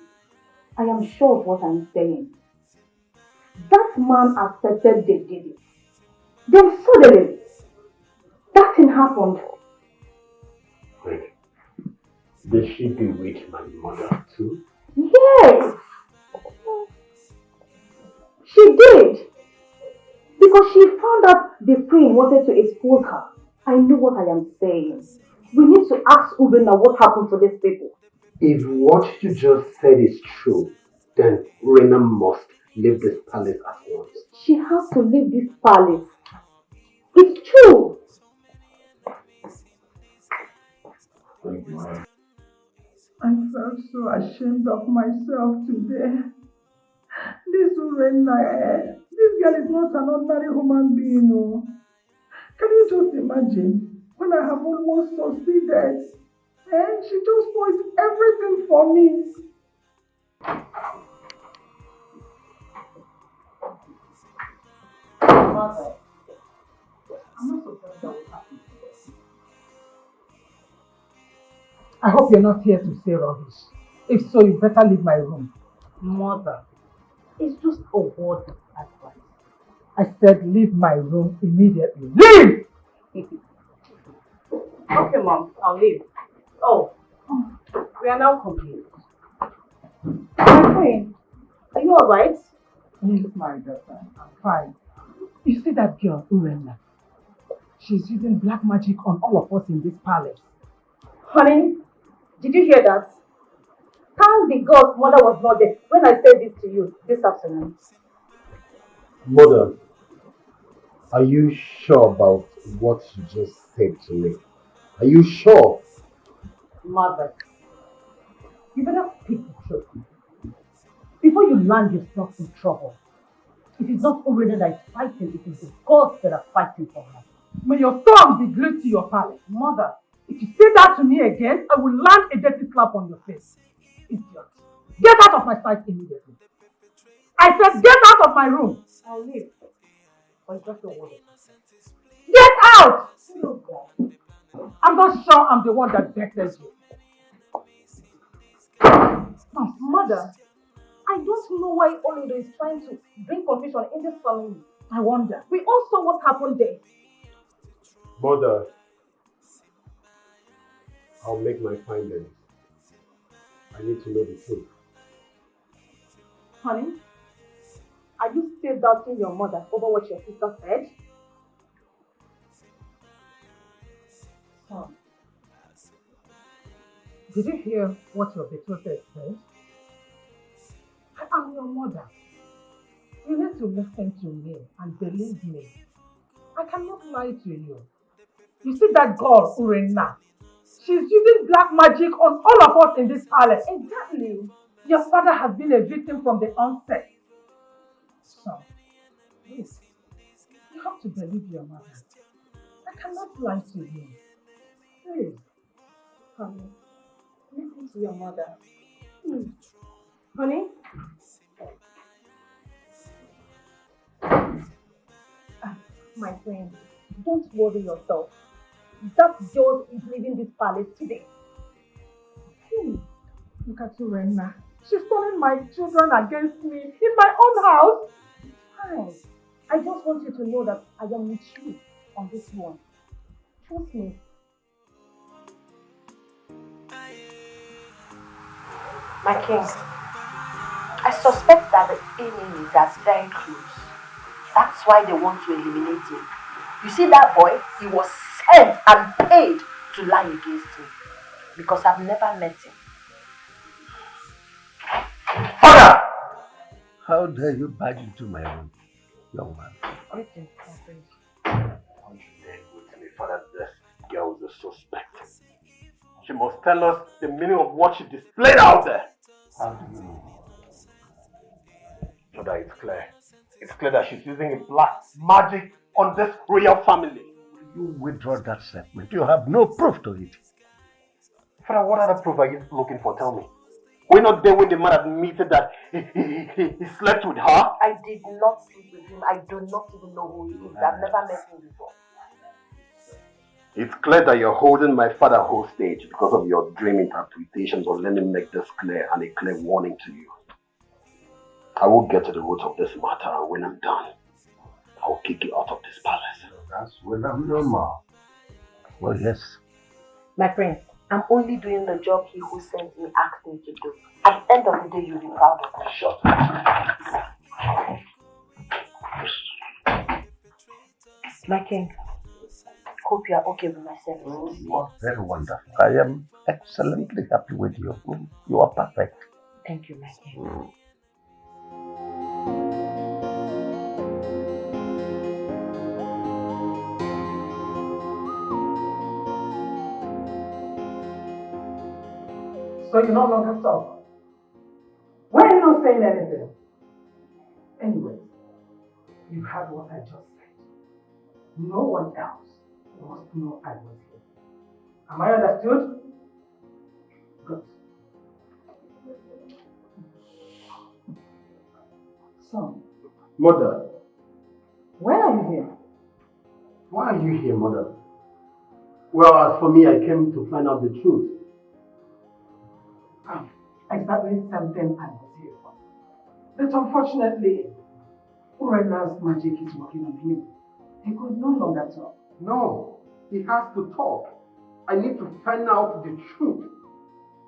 I am sure of what I'm saying. That man accepted they did it. Then suddenly, that thing happened. Wait, did she bewitch my mother too? Yes! She did! Because she found out the queen wanted to expose her. I know what I am saying. We need to ask Urena what happened to these people. If what you just said is true, then Urena must leave this palace at once. She has to leave this palace. It's true! I felt so ashamed of myself today. This Urena, this girl is not an ordinary human being. No. Can you just imagine when I have almost succeeded? And she just spoils everything for me. Mother, I'm not surprised that what happened to us. I hope you're not here to say rubbish. If so, you better leave my room. Mother, it's just a word of advice. I said leave my room immediately. Leave! Okay, Mom, I'll leave. Oh, we are now complete. My queen, are you alright? Yes, my daughter, I'm fine. You see that girl, Urena? She's using black magic on all of us in this palace. Honey, did you hear that? Thank the God mother was not there when I said this to you this afternoon. Mother, are you sure about what you just said to me? Are you sure? Mother, you better speak the truth before you land yourself in trouble. It is not Urena that is fighting, it is the gods that are fighting for her. May your storm be glued to your palace. Mother, if you say that to me again, I will land a dirty slap on your face. Idiot. Get out of my sight immediately. I said get out of my room. I'll leave. Or it's just a word. Get out! I'm not sure I'm the one that betters you. Oh, Mother, I don't know why Olido is trying to bring confusion in this family. I wonder. We all saw what happened there. Mother, I'll make my findings. I need to know the truth. Honey, are you still doubting your mother over what your sister said? Son, did you hear what your betrothed said? I am your mother. You need to listen to me and believe me. I cannot lie to you. You see that girl, Urena? She's using black magic on all of us in this palace. Exactly. Your father has been a victim from the onset. So, please, you have to believe your mother. I cannot lie to you. Please, honey, listen to your mother. Honey? My friend, don't worry yourself. That girl is leaving this palace today. Look at Urena. She's turning my children against me in my own house. Fine. I just want you to know that I am with you on this one. Trust me. My king, I suspect that the enemies are very close. That's why they want to eliminate him. You see that boy? He was sent and paid to lie against me. Because I've never met him. Father! How dare you barge into my room, young man? Greetings, my friend. How you dare go to me, Father? This girl is a suspect. She must tell us the meaning of what she displayed out there. How do you know? Father, it's clear. It's clear that she's using a black magic on this royal family. You withdraw that statement. You have no proof to it. Father, what other proof are you looking for? Tell me. We're not there when the man admitted that he slept with her? I did not sleep with him. I do not even know who he is. I've never met him before. It's clear that you're holding my father hostage because of your dream interpretations, but let me make this clear and a clear warning to you. I will get to the root of this matter, and when I'm done, I'll kick you out of this palace. That's when I'm normal. Well, yes. My friend, I'm only doing the job he who sent me asked me to do. At the end of the day, you'll be proud of me. Shut up. My king, hope you are okay with my services. You are very wonderful. I am excellently happy with you. You are perfect. Thank you, my king. So you no longer talk. Why are you not saying anything? Anyway, you heard what I just said. No one else must know I was here. Am I understood? Good. Son. Mother. Why are you here? Why are you here, Mother? Well, as for me, I came to find out the truth. Exactly the same thing I was here for. But unfortunately, Urena's magic is working on him. He could no longer talk. No, he has to talk. I need to find out the truth.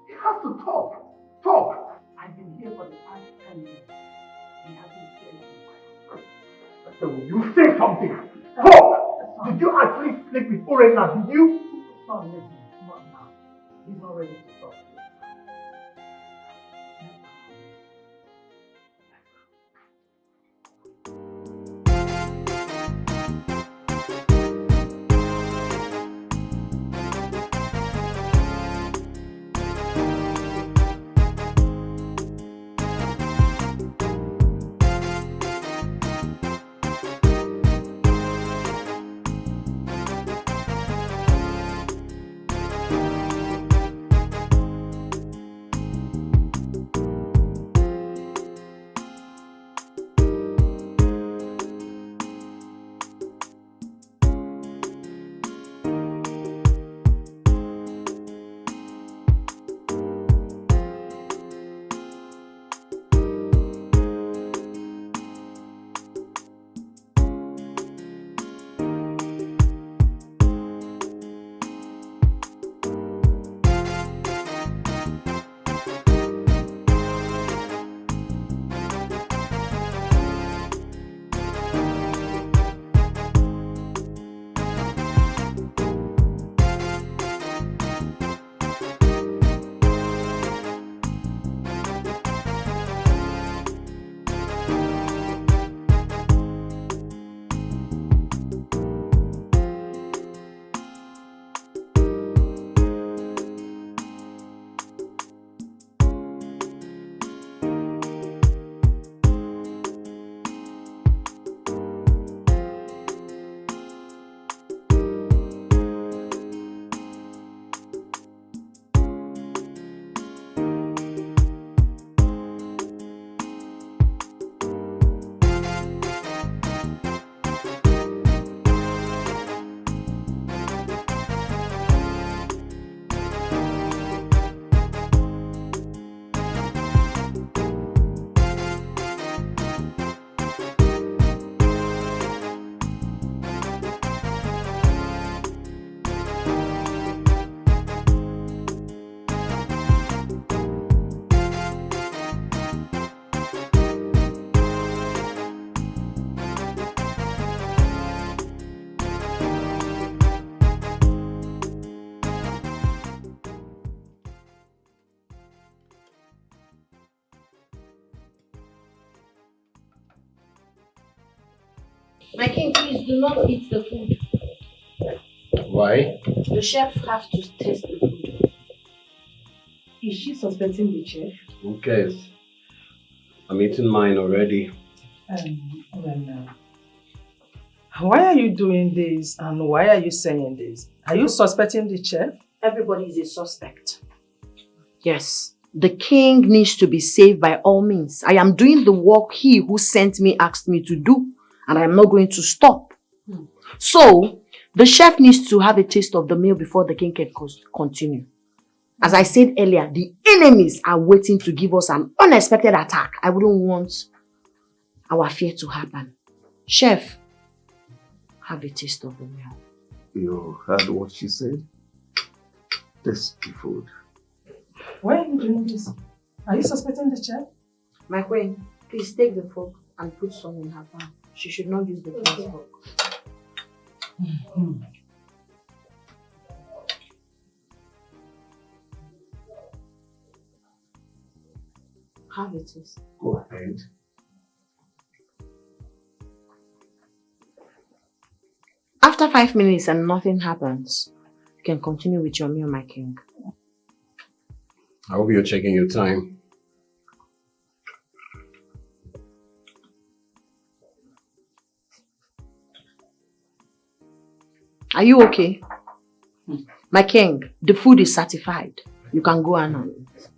He has to talk. Talk! I've been here for the past 10 years. He hasn't said anything. You say something! Talk! Did you actually sleep with Urena? Did you? Son, listen, not now. He's not ready to talk. My king, please do not eat the food. Why? The chef has to taste the food. Is she suspecting the chef? Who cares? I'm eating mine already. Why are you doing this and why are you saying this? Are you suspecting the chef? Everybody is a suspect. Yes. The king needs to be saved by all means. I am doing the work he who sent me asked me to do, and I am not going to stop. So, the chef needs to have a taste of the meal before the king can continue. As I said earlier, the enemies are waiting to give us an unexpected attack. I wouldn't want our fear to happen. Chef, have a taste of the meal. You heard what she said? Taste the food. Why are you doing this? Are you suspecting the chef? My queen, please take the fork and put some in her palm. She should not use the king's fork. Have it, please. Go ahead. After 5 minutes and nothing happens, you can continue with your meal, my king. I hope you're checking your time. Are you okay? My king, the food is certified. You can go and eat.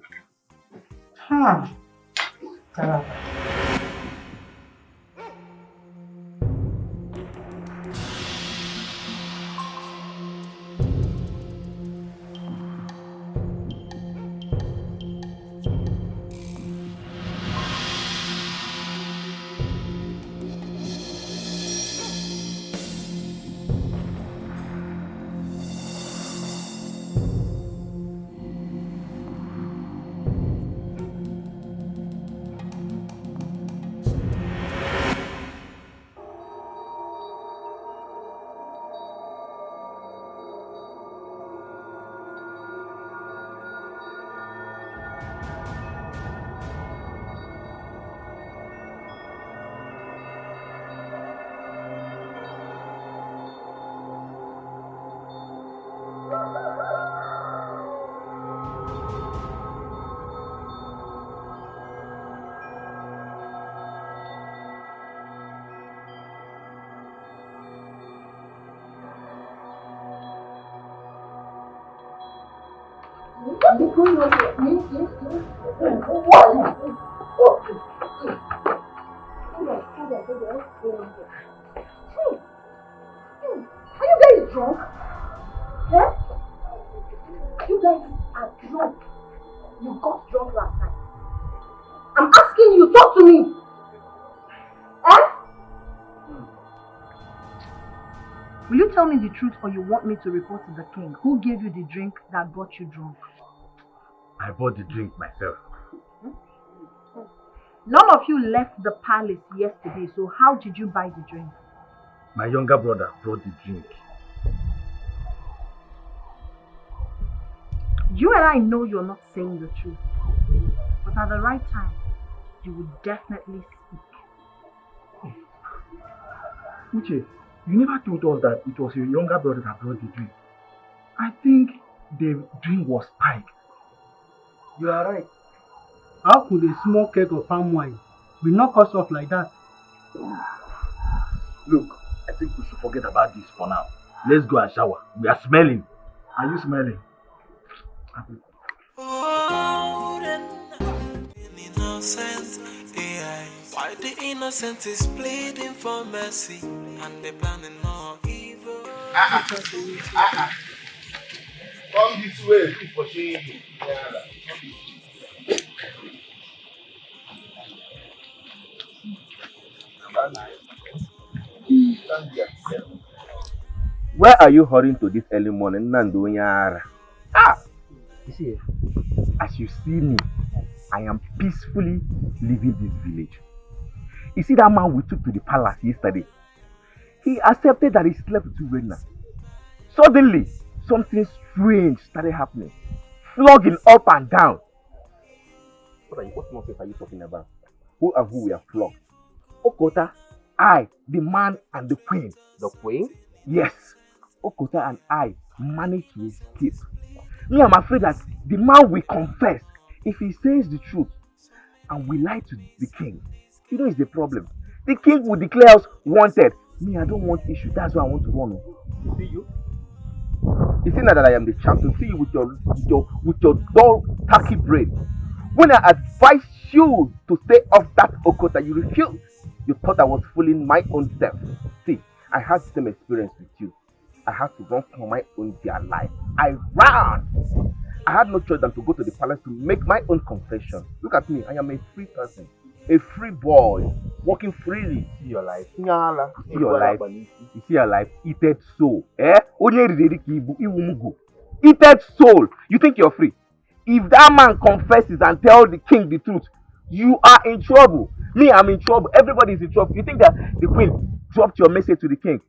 Are you guys drunk? Yeah? You guys are drunk. You got drunk last night. I'm asking you, talk to me. Eh? Will you tell me the truth or you want me to report to the king? Who gave you the drink that got you drunk? I bought the drink myself. None of you left the palace yesterday, so how did you buy the drink? My younger brother brought the drink. You and I know you're not saying the truth, but at the right time, you will definitely speak. Uche, you never told us that it was your younger brother that brought the drink. I think the drink was spiked. You are right. How could a small keg of palm wine be knocked us off like that? Look, I think we should forget about this for now. Let's go and shower. We are smelling. Are you smelling? Innocent, yeah. Why the innocent is pleading for mercy and they planning more evil. Come this way, for shame. Where are you hurrying to this early morning, Nandunyara? You see, as you see me, I am peacefully leaving this village. You see that man we took to the palace yesterday? He accepted that he slept with Urena. Suddenly, something strange started happening. Flogging up and down. What nonsense are you talking about? Who and who we are flogged? Okota I, the man and the queen. The queen? Yes. Okota and I managed to escape. Me, I'm afraid that the man will confess if he says the truth and we lie to the king. You know, it's the problem. The king will declare us wanted. Me, I don't want issue. That's why I want to run. You see you? You see now that I am the champion. See you with your dull, tacky brain. When I advised you to stay off that Okota, you refused. You thought I was fooling my own self. See, I had the same experience with you. I had to run for my own dear life. I ran. I had no choice than to go to the palace to make my own confession. Look at me. I am a free person. A free boy. Walking freely. See your life. See your life. You see your life. Eated soul. Eated soul. You think you're free? If that man confesses and tells the king the truth, you are in trouble. Me, I'm in trouble. Everybody is in trouble. You think that the queen dropped your message to the king?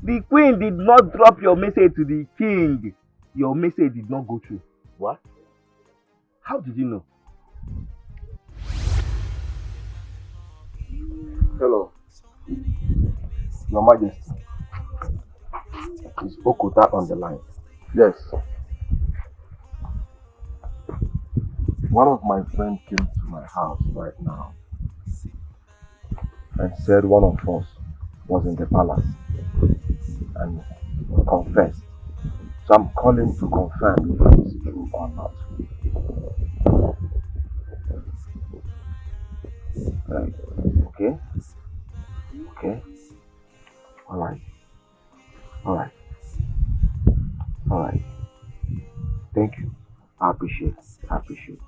The queen did not drop your message to the king. Your message did not go through. What? How did you know? Hello. Your Majesty. Is Okota on the line? Yes. One of my friends came to my house right now and said one of us was in the palace and confessed. So I'm calling to confirm if it's true or not. Okay? Okay? Alright. Alright. Alright. Thank you. I appreciate it. I appreciate it.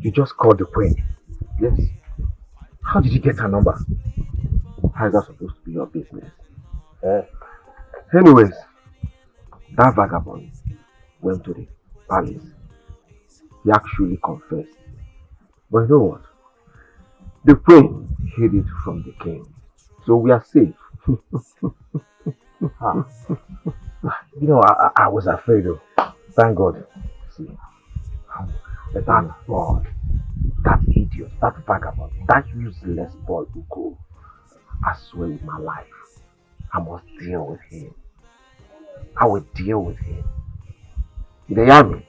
You just called the queen? Yes. How did you get her number? How is that supposed to be your business? Anyways, that vagabond went to the palace. He actually confessed. But you know what? The queen hid it from the king. So we are safe. You know, I was afraid though. Thank God. See, that boy, that idiot, that vagabond, that useless boy Ugo, I swear with my life, I must deal with him. I will deal with him. You hear me?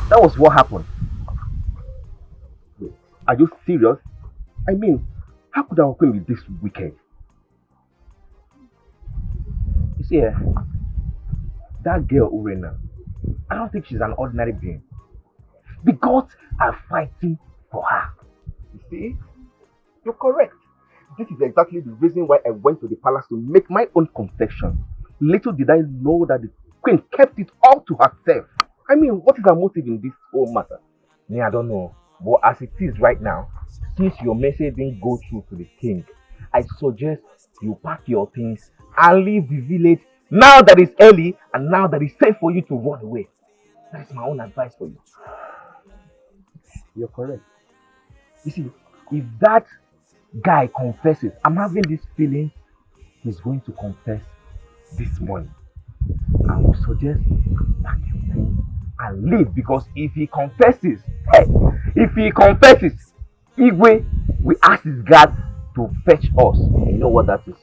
That was what happened. Wait, are you serious? I mean, how could our queen be this wicked? You see, that girl Urena, I don't think she's an ordinary being. The gods are fighting for her. You see? You're correct. This is exactly the reason why I went to the palace to make my own confession. Little did I know that the queen kept it all to herself. I mean, what is her motive in this whole matter? Me, I don't know. But as it is right now, since your message didn't go through to the king, I suggest you pack your things and leave the village now that it's early and now that it's safe for you to run away. That is my own advice for you. You're correct. You see, if that guy confesses, I'm having this feeling he's going to confess this morning. I would suggest pack your things and leave, because if he confesses, Igwe will ask his guard to fetch us. And you know what that is?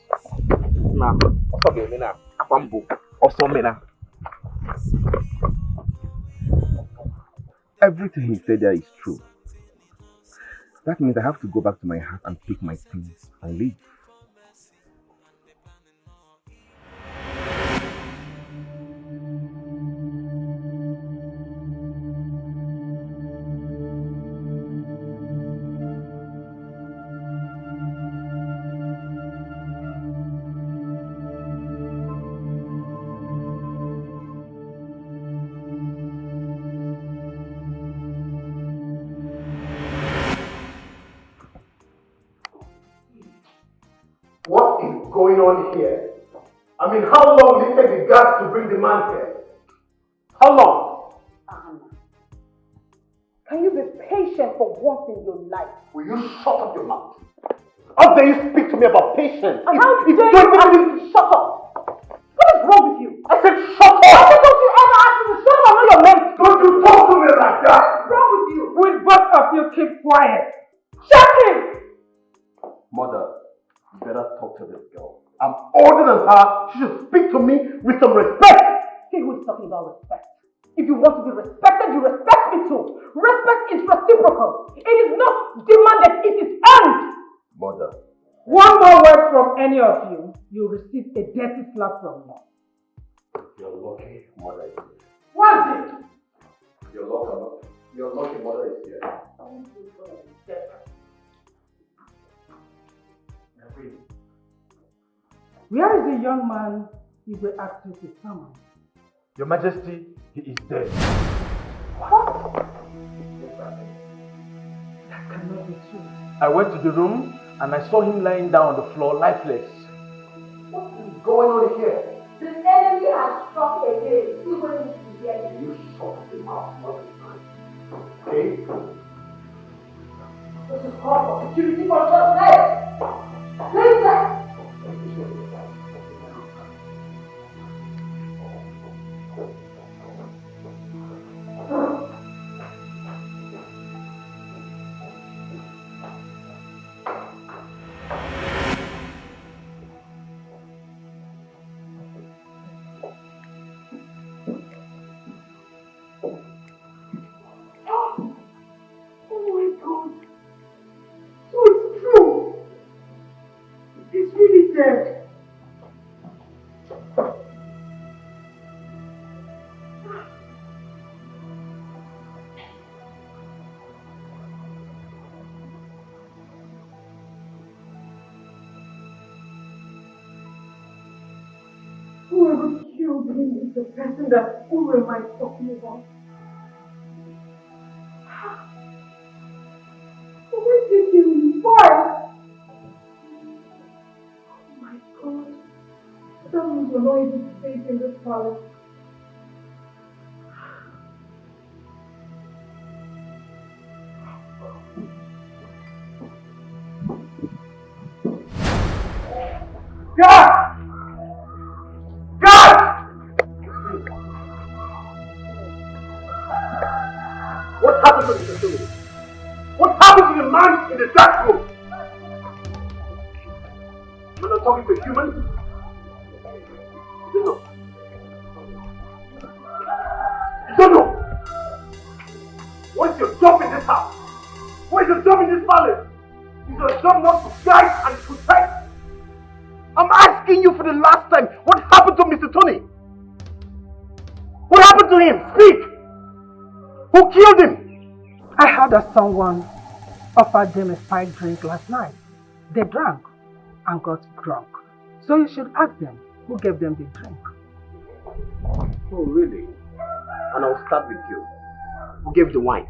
Everything he said there is true. That means I have to go back to my house and pick my things and leave. What is going on here? I mean, how long will it take the guards to bring the man here? How long? Can you be patient for once in your life? Will you shut up your mouth? How dare you speak to me about patience? And how dare you ask me to shut up? What is wrong with you? I said shut up! Why don't you ever ask me to shut up? I know your name. Don't you talk to me like that! you keep quiet? Shut him! Mother, you better talk to this girl. I'm older than her. She should speak to me with some respect. See who is talking about respect. If you want to be respected, you respect me too. Respect is reciprocal. It is not demanded, it is earned. Mother. One more word from any of you, you'll receive a dirty slap from me. You're lucky, Mother is here. What's it? You're lucky, Mother is here. Where is the young man you were asked you to summon? Your Majesty, he is dead. What? That cannot be true. I went to the room and I saw him lying down on the floor, lifeless. What is going on here? The enemy has struck again. People need to hear it. You shut him out all the time. Okay? This is called for security for just legs. Leave that. Whoever killed him is the person that Urena is talking about. Why did he kill him? Why? Oh my God. That means you're not even safe in this palace. God! What happened to the facility? What happened to the man in the dark room? You're not talking to a human? You know. You don't know. What is your job in this house? What is your job in this palace? Is your job not to guide and protect? I'm asking you for the last time, what happened to Mr. Tony? What happened to him? Speak! Who killed him? I heard that someone offered them a spiked drink last night. They drank and got drunk. So you should ask them who gave them the drink. Oh, really? And I'll start with you. Who gave the wine?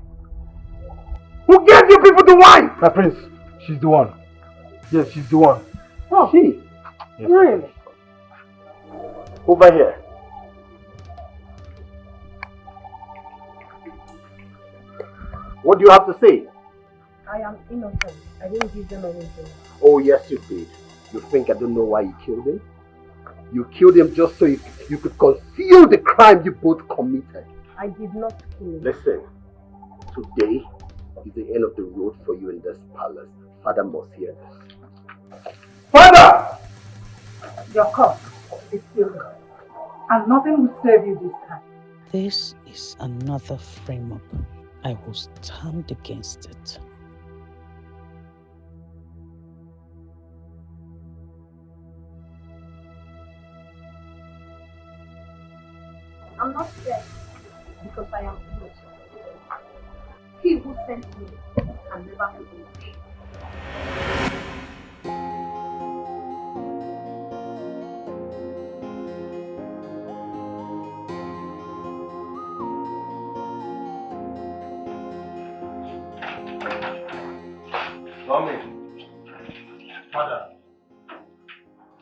Who gave you people the wine? My prince, she's the one. Yes, she's the one. Oh, She? Yes. Really? Over here. What do you have to say? I am innocent. I didn't give them anything. Oh, yes, you did. You think I don't know why you killed him? You killed him just so you could conceal the crime you both committed. I did not kill him. Listen, today is the end of the road for you in this palace. Father must hear this. Father! Your cup is still good. And nothing will save you this time. This is another frame-up. I will stand against it. I'm not scared because I am innocent. He who sent me can never be me.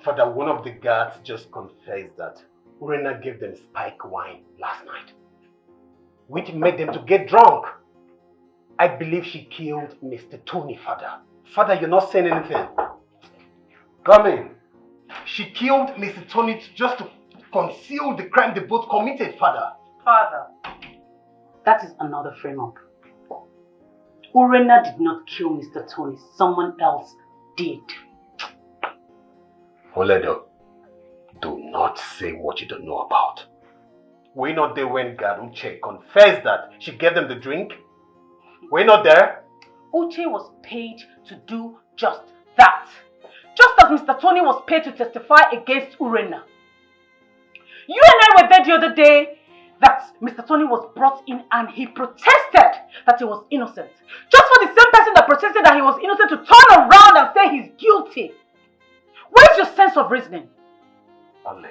Father, one of the guards just confessed that Urena gave them spike wine last night, which made them to get drunk. I believe she killed Mr. Tony, Father. Father, you're not saying anything. Come in. She killed Mr. Tony just to conceal the crime they both committed, Father. Father, that is another frame-up. Urena did not kill Mr. Tony. Someone else did. Oledo, do not say what you don't know about. Were you not there when Uche confessed that she gave them the drink? Were you not there? Uche was paid to do just that. Just as Mr. Tony was paid to testify against Urena. You and I were there the other day that Mr. Tony was brought in and he protested that he was innocent. Just for the same person that protested that he was innocent to turn around and say he's guilty. Where's your sense of reasoning? Ale,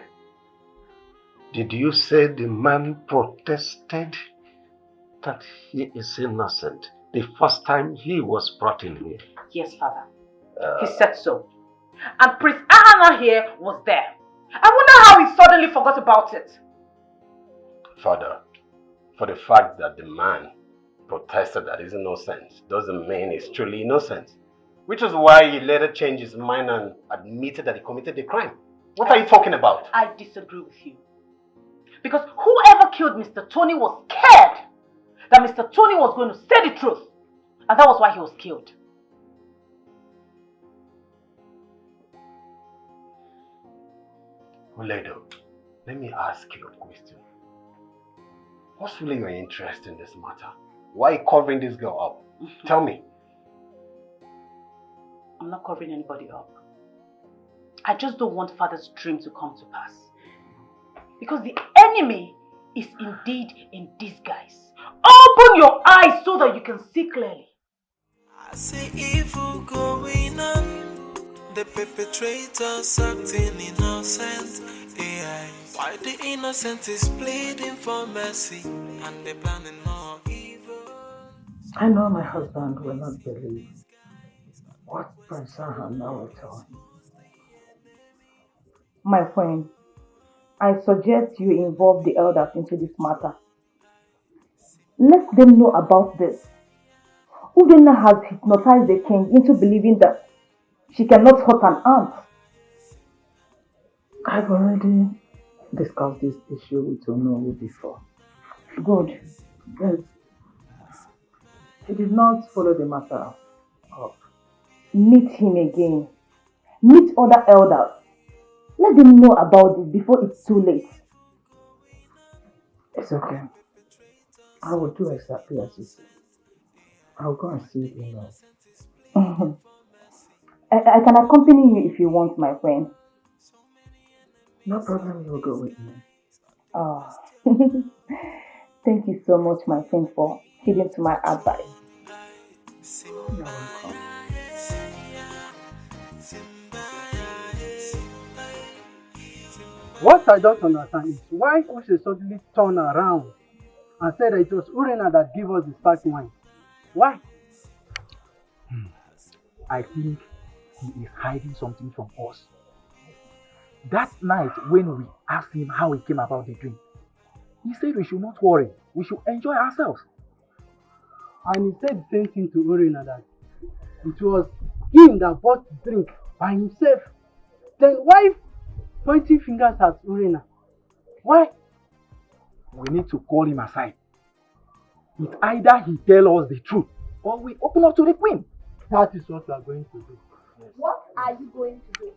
did you say the man protested that he is innocent the first time he was brought in here? Yes, Father. He said so. And Prince Ahana here was there. I wonder how he suddenly forgot about it. Father, for the fact that the man protested that he's innocent doesn't mean he's truly innocent. Which is why he later changed his mind and admitted that he committed the crime. What are you talking about? I disagree with you. Because whoever killed Mr. Tony was scared that Mr. Tony was going to say the truth. And that was why he was killed. Oledo, let me ask you a question. What's really your interest in this matter? Why are you covering this girl up? Tell me. I'm not covering anybody up. I just don't want Father's dream to come to pass. Because the enemy is indeed in disguise. Open your eyes so that you can see clearly. I see evil going on. The perpetrators acting innocent. AI. Why the innocent is pleading for mercy and they planning more evil. I know my husband will not believe what Prince Ahana will tell him. My friend, I suggest you involve the elders into this matter. Let them know about this. Urena has hypnotized the king into believing that she cannot hurt an ant. I've already discussed this issue with Nollywood before. Good. Yes. He did not follow the matter up. Meet him again. Meet other elders. Let them know about it before it's too late. It's okay. I will do exactly as you said. I'll go and see it in love. I can accompany you if you want, my friend. No problem, you'll go with me. Oh. Thank you so much, my friend, for heeding to my advice. You're welcome. What I don't understand is why Uche suddenly turned around and said that it was Urena that gave us the spark wine. Why? I think he is hiding something from us. That night when we asked him how he came about the drink, he said we should not worry, we should enjoy ourselves. And he said the same thing to Urena, that it was him that bought the drink by himself. Then why pointing fingers at Urena? Why? We need to call him aside. It's either he tell us the truth or we open up to the queen. That is what we are going to do. Yes. What are you going to do?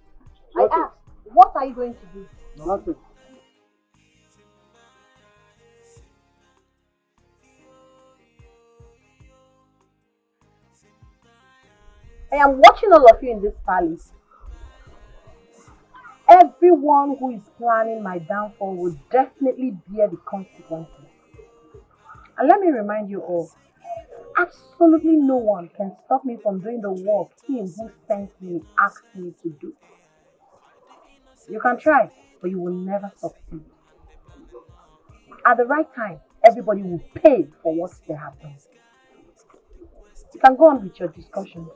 Nothing. I asked, what are you going to do? Nothing. I am watching all of you in this palace. Everyone who is planning my downfall will definitely bear the consequences. And let me remind you all, absolutely no one can stop me from doing the work him who sent me asked me to do. You can try, but you will never succeed. At the right time, everybody will pay for what they have done. You can go on with your discussions.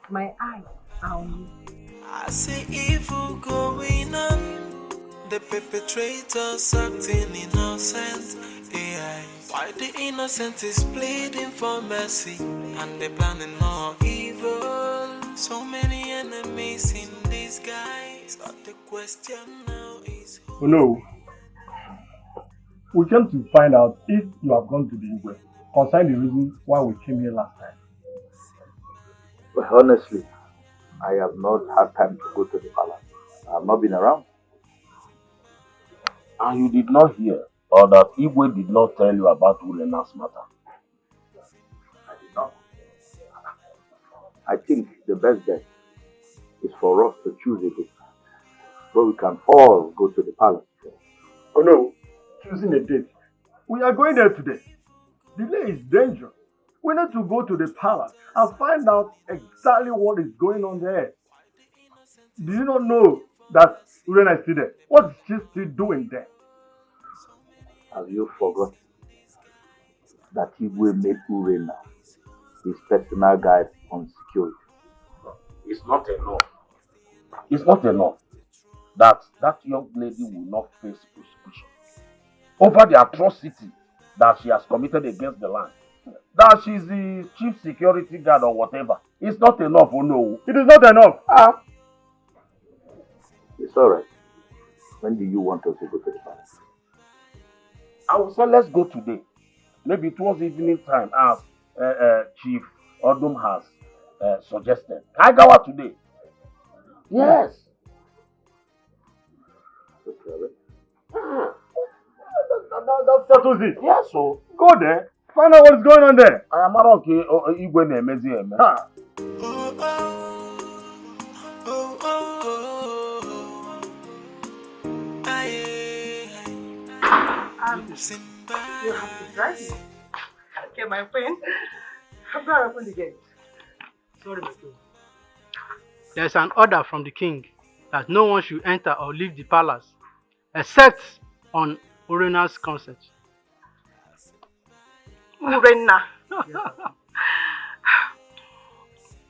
My eyes are on you. I see evil going on. The perpetrators acting innocent. AI. Why the innocent is pleading for mercy and they planning more evil. So many enemies in disguise. But the question now is Oh no. We came to find out if you have gone to the Igwe. concerning the reason why we came here last time. But honestly, I have not had time to go to the palace. I have not been around. And you did not hear, or that Igwe did not tell you about Urena's matter? I did not. I think the best bet is for us to choose a date where we can all go to the palace. Oh no, choosing a date. We are going there today. Delay is dangerous. We need to go to the palace and find out exactly what is going on there. Do you not know that Urena is still there? What is she still doing there? Have you forgotten that Igwe made Urena his personal guide on security? It's not enough. It's not enough that young lady will not face prosecution over the atrocity that she has committed against the land. That she's the chief security guard or whatever. It's not enough, oh no. It is not enough. It's alright. When do you want us to go to the palace? I will say let's go today. Maybe towards evening time as Chief Odum has suggested. Can I go out today? Yes. That settles it. Yes, so go there. Find out what is going on there. I am not okay. Igwe na-emezi eme. You have to drive me. Okay, my friend. I'm going to open the gate. Sorry, my friend. There's an order from the king that no one should enter or leave the palace except on Urena's consent. Urena.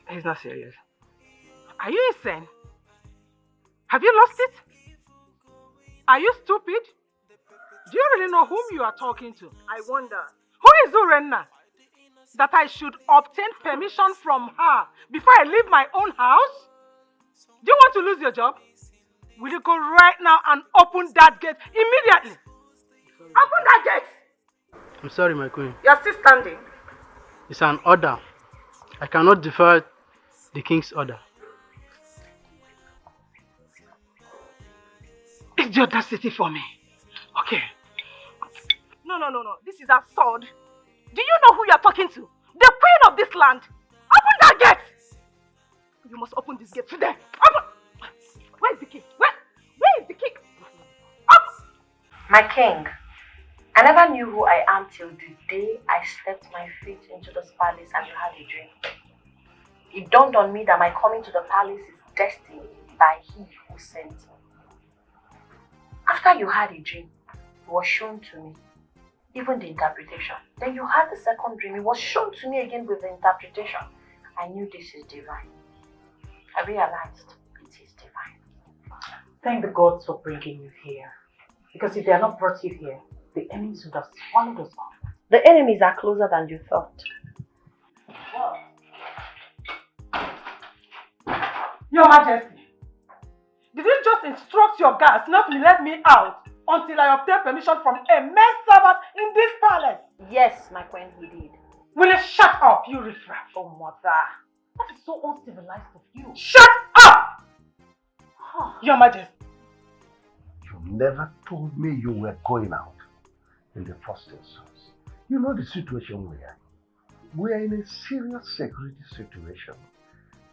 He's not serious. Are you insane? Have you lost it? Are you stupid? Do you really know whom you are talking to? I wonder. Who is Urena? That I should obtain permission from her before I leave my own house? Do you want to lose your job? Will you go right now and open that gate immediately? Open that gate! I'm sorry, my queen. You're still standing. It's an order. I cannot defer the king's order. It's the audacity for me. Okay. No. This is absurd. Do you know who you're talking to? The queen of this land. Open that gate! You must open this gate today. Open! Where's the key? Where is the key? Up! My king, I never knew who I am till the day I stepped my feet into this palace and you had a dream. It dawned on me that my coming to the palace is destined by he who sent me. After you had a dream, it was shown to me, even the interpretation. Then you had the second dream, it was shown to me again with the interpretation. I knew this is divine. I realized it is divine. Thank the gods for bringing you here. Because if they had not brought you here, the enemies would have swallowed us all. The enemies are closer than you thought. Your Majesty, did you just instruct your guards not to let me out until I obtain permission from a male servant in this palace? Yes, my queen, he did. Will you shut up, you riffraff? Oh, mother. That is so uncivilized of you. Shut up! Your Majesty. You never told me you were going out in the first instance. You know the situation we are in. We are in a serious security situation.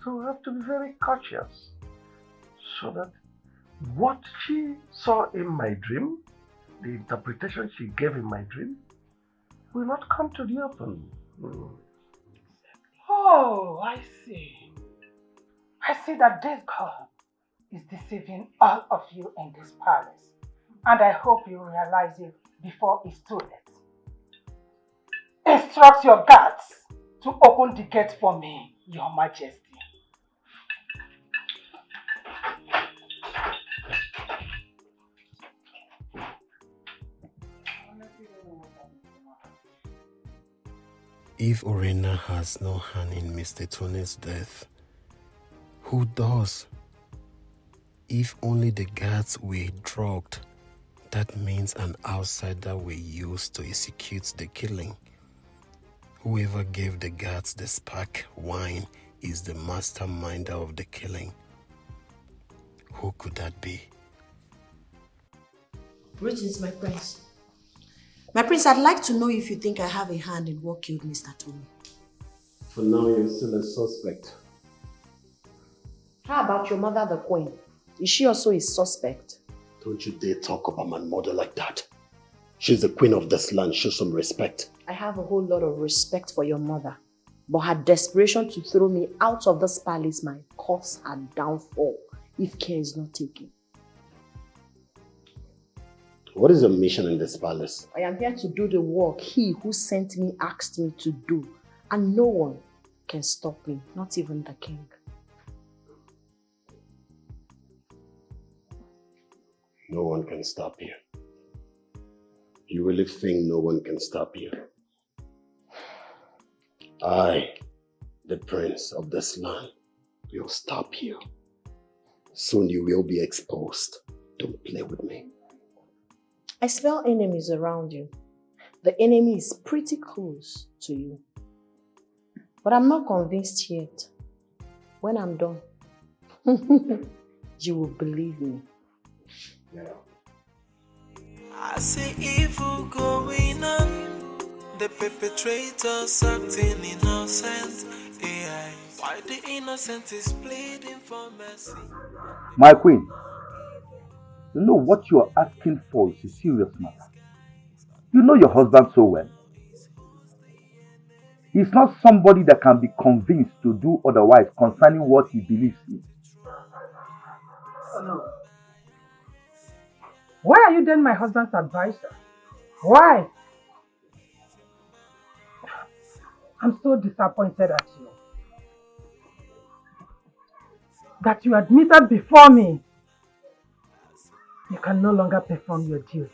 So we have to be very cautious. So that what she saw in my dream, the interpretation she gave in my dream, will not come to the open. Oh, I see. I see that this girl is deceiving all of you in this palace. And I hope you realize it before it's too late. Instruct your guards to open the gate for me, Your Majesty. If Urena has no hand in Mr. Tony's death, who does? If only the guards were drugged, that means an outsider were used to execute the killing. Whoever gave the guards the spark wine is the masterminder of the killing. Who could that be? Greetings, my prince. My prince, I'd like to know if you think I have a hand in what killed Mr. Tony. For now, you're still a suspect. How about your mother, the queen? Is she also a suspect? Don't you dare talk about my mother like that. She's the queen of this land. Show some respect. I have a whole lot of respect for your mother. But her desperation to throw me out of this palace might cause her downfall if care is not taken. What is your mission in this palace? I am here to do the work he who sent me asked me to do. And no one can stop me, not even the king. No one can stop you. You really think no one can stop you? I, the prince of this land, will stop you. Soon you will be exposed. Don't play with me. I smell enemies around you. The enemy is pretty close to you. But I'm not convinced yet. When I'm done, you will believe me. Yeah. I see evil going on. The perpetrators acting innocent. AI. Why the innocent is pleading for mercy? My queen, you know what you are asking for is a serious matter. You know your husband so well. He's not somebody that can be convinced to do otherwise concerning what he believes in. Oh no. Why are you then my husband's advisor? Why? I'm so disappointed at you. That you admitted before me you can no longer perform your duty.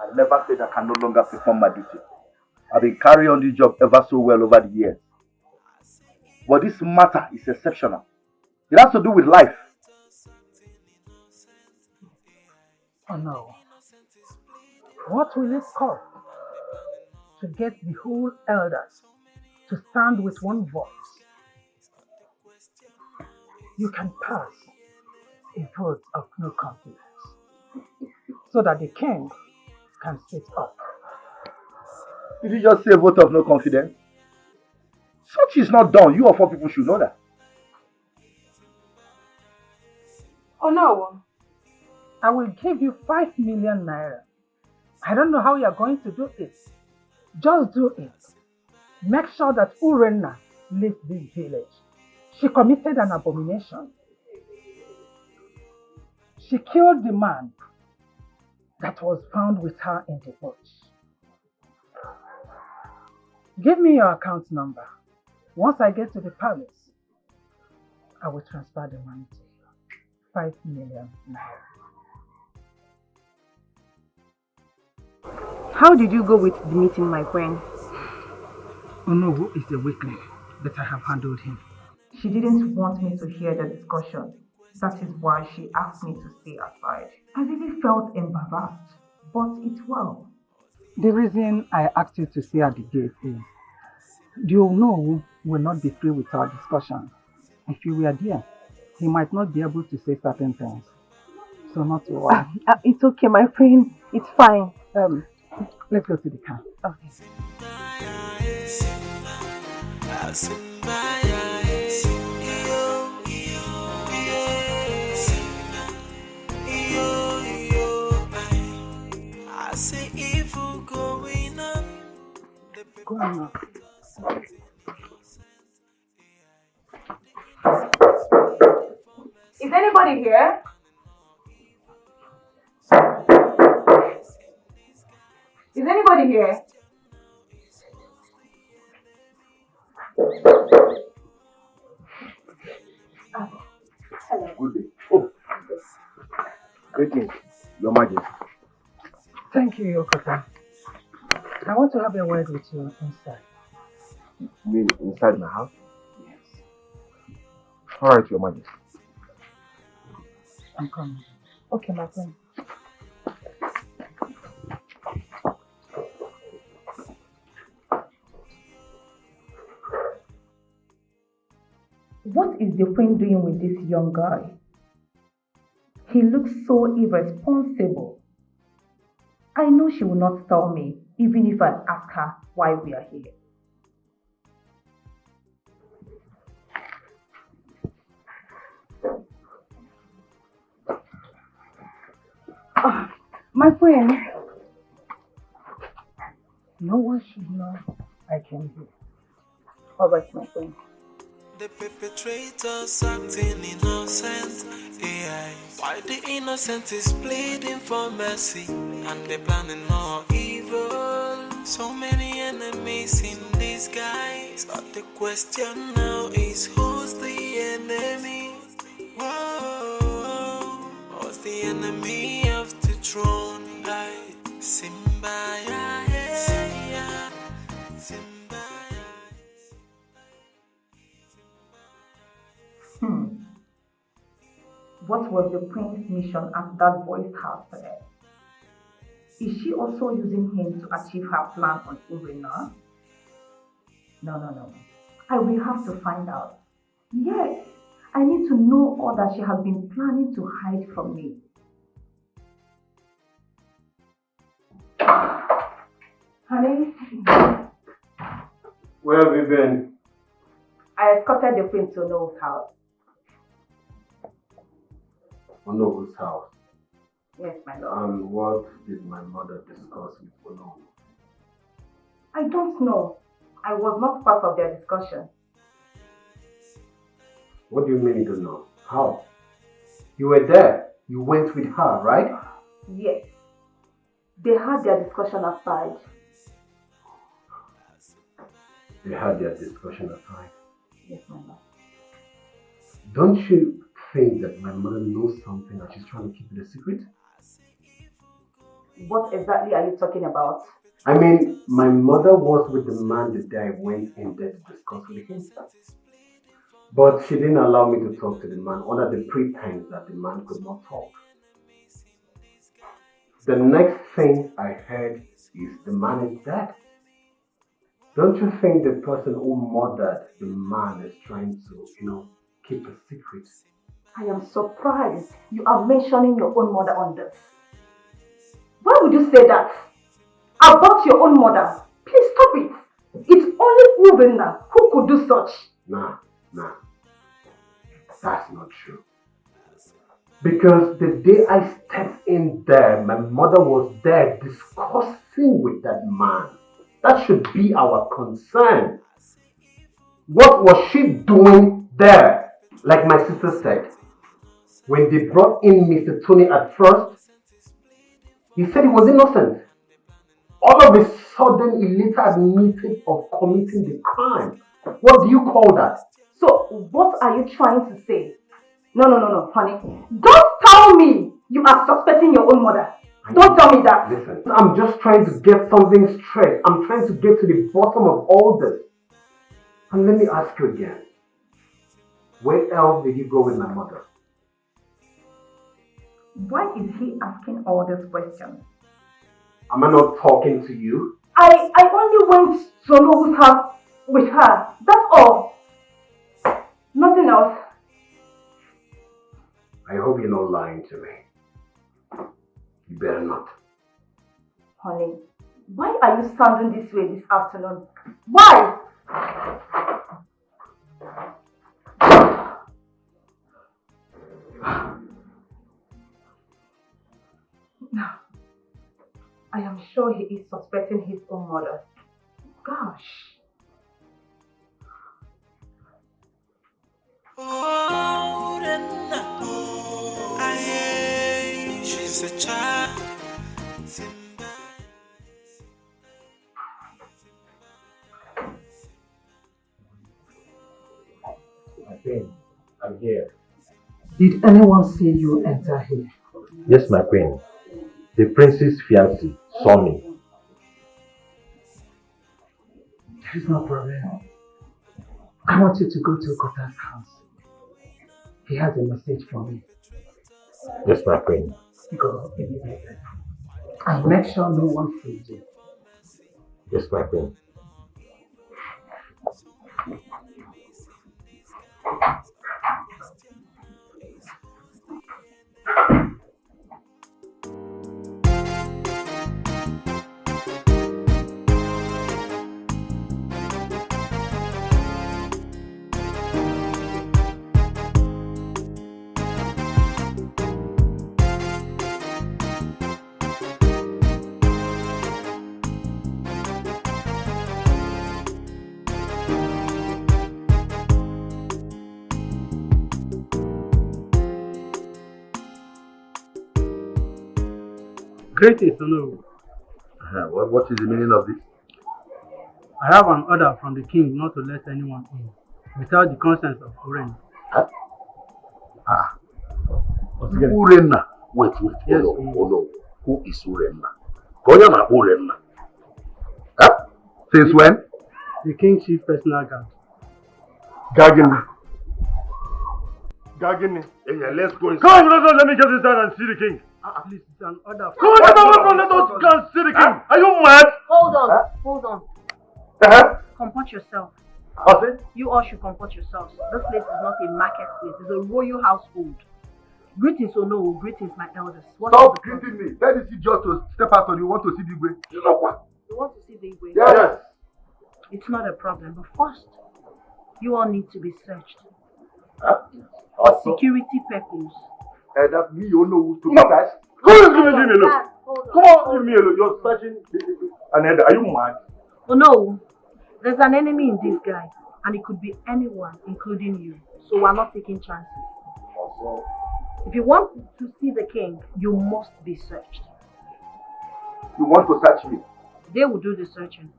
I never said I can no longer perform my duty. I've been carrying on this job ever so well over the years. But this matter is exceptional. It has to do with life. Oh no. What will it cost to get the whole elders to stand with one voice? You can pass a vote of no confidence so that the king can sit up. Did you just say a vote of no confidence? Such is not done. You of all people should know that. Oh no. I will give you 5 million naira. I don't know how you are going to do it. Just do it. Make sure that Urena leaves this village. She committed an abomination. She killed the man that was found with her in the bush. Give me your account number. Once I get to the palace, I will transfer the money to you. 5 million naira. How did you go with the meeting, my friend? Onowu is a weakling, but I have handled him. She didn't want me to hear the discussion. That is why she asked me to stay aside. I really felt embarrassed, but it's well. The reason I asked you to stay at the gate is the Onowu will not be free with our discussion. If you were there, he might not be able to say certain things. So not to worry. It's okay, my friend. It's fine. Let's go to the car. Okay. I see evil going on. Go on now. Is anybody here? Is anybody here? Hello. Good day. Oh. Greetings, Your Majesty. Thank you, Yokota. I want to have a word with you inside. You mean inside my house? Yes. Alright, Your Majesty. I'm coming. Okay, my friend. What is the queen doing with this young guy? He looks so irresponsible. I know she will not tell me, even if I ask her why we are here. Oh, my queen. No one should know I came here. All right, my queen. The perpetrators acting innocent, AI. Why the innocent is pleading for mercy, and they planning more evil. So many enemies in disguise, but the question now is who's the enemy? Whoa, who's the enemy of the throne? Simba, yeah, yeah. Simba. What was the queen's mission at that boy's house today? Is she also using him to achieve her plan on Urena? No. I will have to find out. Yes, I need to know all that she has been planning to hide from me. Honey? Where have you been? I escorted the queen to Noel's house. Onobu's house. Yes, my lord. And what did my mother discuss with Onobu? I don't know. I was not part of their discussion. What do you mean you don't know? How? You were there. You went with her, right? Yes. They had their discussion aside. They had their discussion aside. Yes, my lord. Don't you think that my mother knows something and she's trying to keep it a secret? What exactly are you talking about? I mean, my mother was with the man the day I went in there to discuss with him. But she didn't allow me to talk to the man under the pretense that the man could not talk. The next thing I heard is the man is dead. Don't you think the person who murdered the man is trying to, keep a secret? I am surprised you are mentioning your own mother on this. Why would you say that? About your own mother? Please stop it. It's only Urena who could do such. Nah. That's not true. Because the day I stepped in there, my mother was there discussing with that man. That should be our concern. What was she doing there? Like my sister said, when they brought in Mr. Tony at first, he said he was innocent. All of a sudden, he later admitted of committing the crime. What do you call that? So, what are you trying to say? No, honey. Don't tell me you are suspecting your own mother. Don't tell me that. Listen, I'm just trying to get something straight. I'm trying to get to the bottom of all this. And let me ask you again. Where else did you go with my mother? Why is he asking all these questions? Am I not talking to you? I only went to Nobu's house with her. That's all. Nothing else. I hope you're not lying to me. You better not. Honey, why are you sounding this way this afternoon? Why? No. I am sure he is suspecting his own mother. Gosh. Oh, she's a child. I'm here. Did anyone see you enter here? Yes, my queen. The prince's fiancé saw me. There is no problem. I want you to go to Kota's house. He has a message for me. Yes, my queen. Go immediately. And make sure no one sees you. Yes, my queen. Greetings, Nollywood. What is the meaning of this? I have an order from the king not to let anyone in without the consent of Urena. Huh? Urena. Wait. Yes, oh no. Who is Urena? Koyama Urena. Huh? Since when? The king's chief personal guard. Gagini. Yeah, let's go inside. Come, let me get inside and see the king. Please, it's an order. Come on, let us go and see the king. Are you mad? Hold on. Comport yourself. You all should comport yourselves. This place is not a marketplace, it's a royal household. Greetings or no, greetings my elders. Stop greeting me. That is just to step out or you want to see the way. You know what? You want to see the way? Yes. It's not a problem, but first, you all need to be searched. For security purposes. That me, you know who to be searched. Leave me alone. Come on, leave me alone. You're searching another. Are you mad? Oh no, there's an enemy in disguise, and it could be anyone, including you. So we're not taking chances. If you want to see the king, you must be searched. You want to search me? They will do the searching.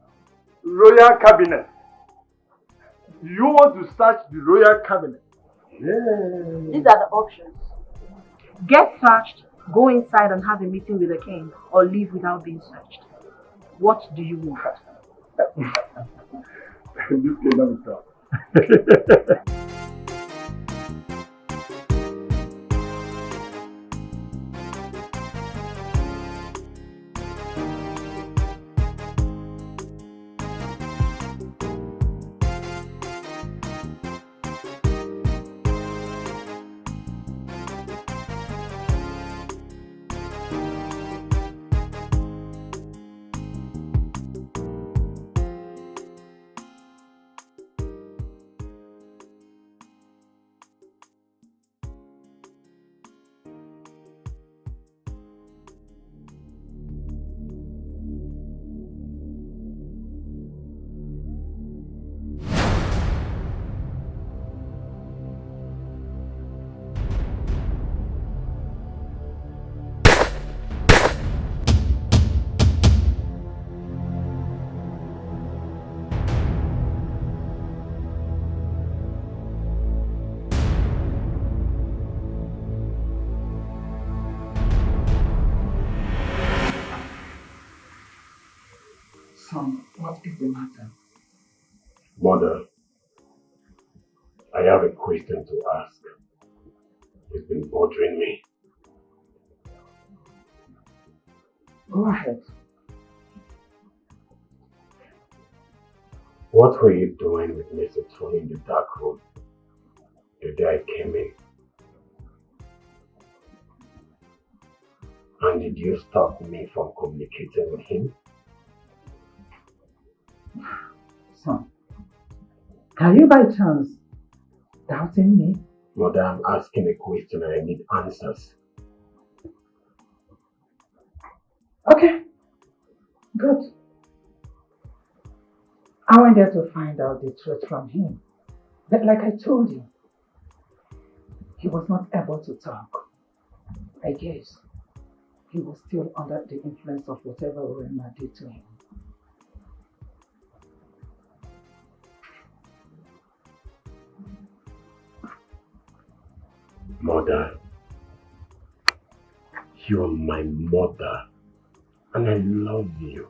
Royal cabinet. You want to search the royal cabinet? Yeah. These are the options. Get searched, go inside and have a meeting with the king, or leave without being searched. What do you want? This cannot be done. Son, what is the matter? Mother, I have a question to ask. It's been bothering me. Go ahead. What were you doing with Mr. Tony in the dark room the day I came in? And did you stop me from communicating with him? Son, are you by chance doubting me? Mother, I'm asking a question and I need answers. Okay, good. I went there to find out the truth from him. But like I told you, he was not able to talk. I guess he was still under the influence of whatever Urena did to him. Mother, you are my mother and I love you.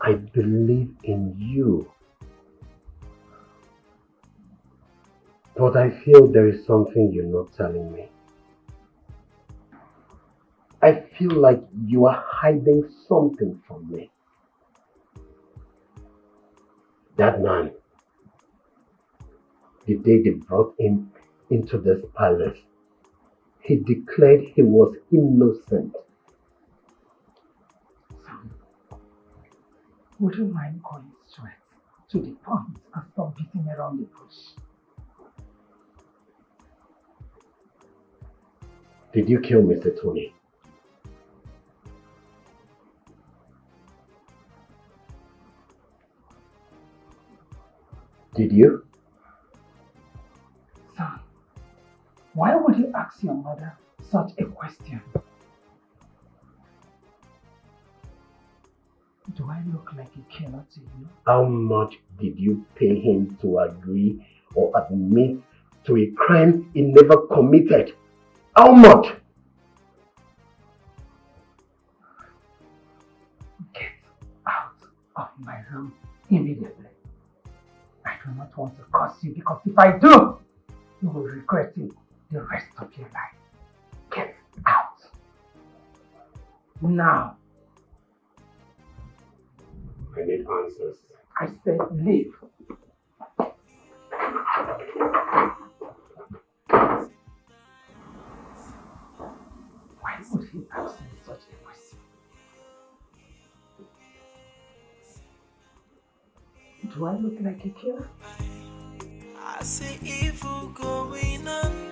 I believe in you. But I feel there is something you're not telling me. I feel like you are hiding something from me. That man, the day they brought him into this palace, he declared he was innocent. Son, would you mind going straight to the point and stop beating around the bush? Did you kill Mr. Tony? Did you? Son, why would you ask your mother such a question? Do I look like a killer to you? How much did you pay him to agree or admit to a crime he never committed? How much? Get out of my room immediately. I do not want to curse you because if I do, you will regret it the rest of your life. Get out. Now. I need answers. I said leave. Why would he ask me such a question? Do I look like a killer? I see evil going on.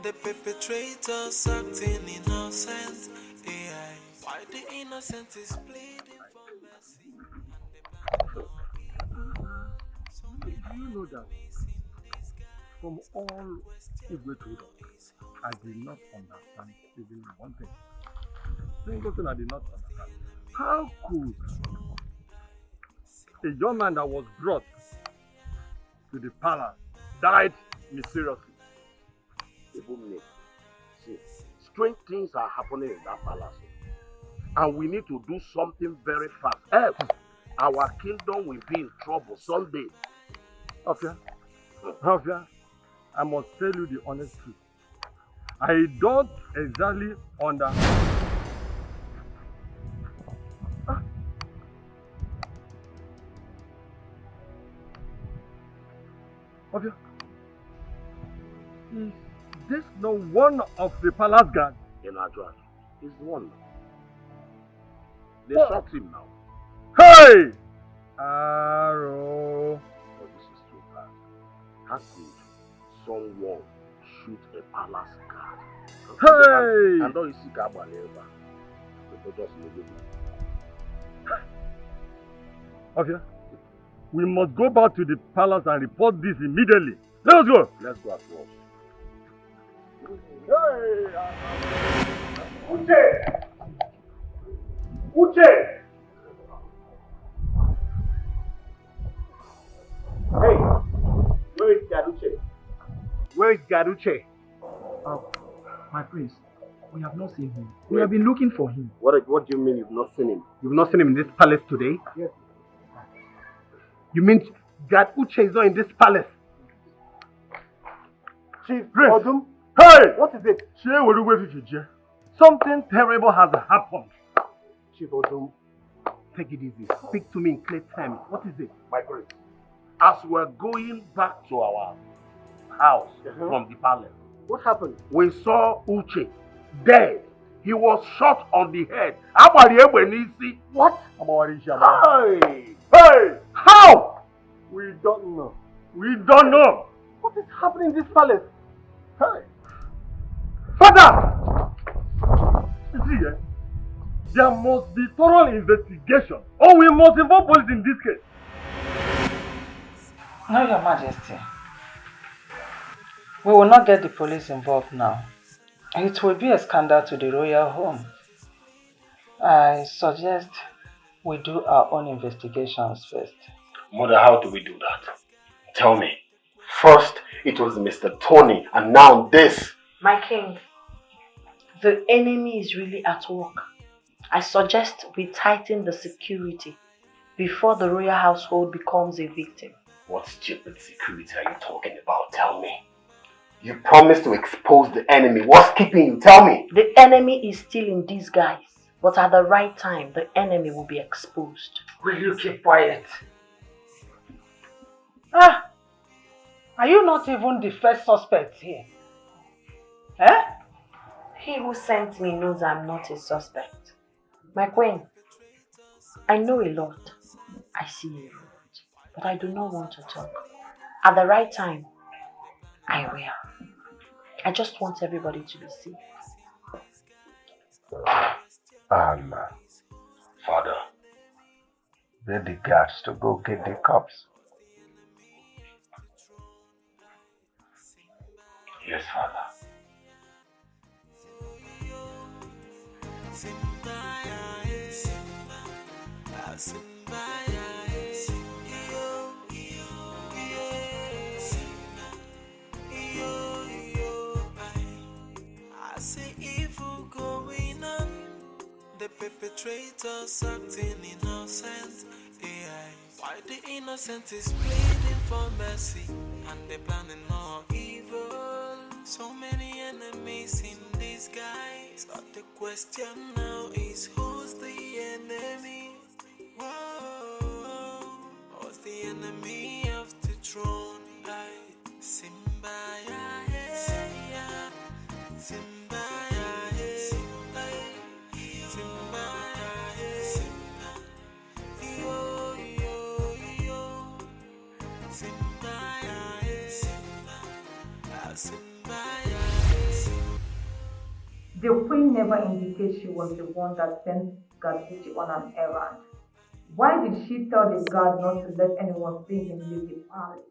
The perpetrators acting innocent. AI. Why the innocent is pleading for mercy? Do you know that from all Igwe told us, I did not understand even one thing. Single thing I did not understand. How could a young man that was brought to the palace died mysteriously? See, strange things are happening in that palace. And we need to do something very fast. Else, our kingdom will be in trouble someday. Afia, I must tell you the honest truth. I don't exactly understand. Afia, is this not one of the palace guards? In Adra, he's the one. They shot him now. Hey! Arrow. Oh, this is too bad. How could someone shoot a palace guard? Hey! And don't you see Gabaleva? They just leave him. Okay. We must go back to the palace and report this immediately. Let us go. Let's go at once. Hey! Uche! Uche! Hey! Where is Gaduche? Where is Gaduche? My prince, we have not seen him. We have been looking for him. What do you mean you've not seen him? You've not seen him in this palace today? Yes. You mean Gaduche is not in this palace? Chief Odum? Hey! What is it? Something terrible has happened. Chief Odum. Take it easy. Speak to me in clear terms. What is it? My prince. As we're going back to our house from the palace, What happened? we saw Uche dead. He was shot on the head. What? Hey! Hey! How? We don't know. We don't know. What is happening in this palace? Hey! Father! See, there must be thorough investigation, or we must involve police in this case. No, Your Majesty. We will not get the police involved now. It will be a scandal to the royal home. I suggest we do our own investigations first. Mother, how do we do that? Tell me. First, it was Mr. Tony, and now this. My king, the enemy is really at work. I suggest we tighten the security before the royal household becomes a victim. What stupid security are you talking about? Tell me. You promised to expose the enemy. What's keeping you? Tell me. The enemy is still in disguise, but at the right time, the enemy will be exposed. Will you keep quiet? Ah! Are you not even the first suspect here? Eh? He who sent me knows I'm not a suspect. My queen, I know a lot. I see a lot. But I do not want to talk. At the right time, I will. I just want everybody to be safe. Father, get the guards to go get the cops. Yes, Father. I see evil going on. The perpetrators acting innocent. AI. Why the innocent is pleading for mercy and they planning more evil. So many enemies in disguise. But the question now is who's the enemy? Whoa, who's the enemy of the throne? Simba, yeah, Simba, Simba, Simba, Simba, yo, yo, yo, Simba, Simba, Simba. The queen never indicated she was the one that sent Gaduchi on an errand. Why did she tell the guard not to let anyone see him leave the palace?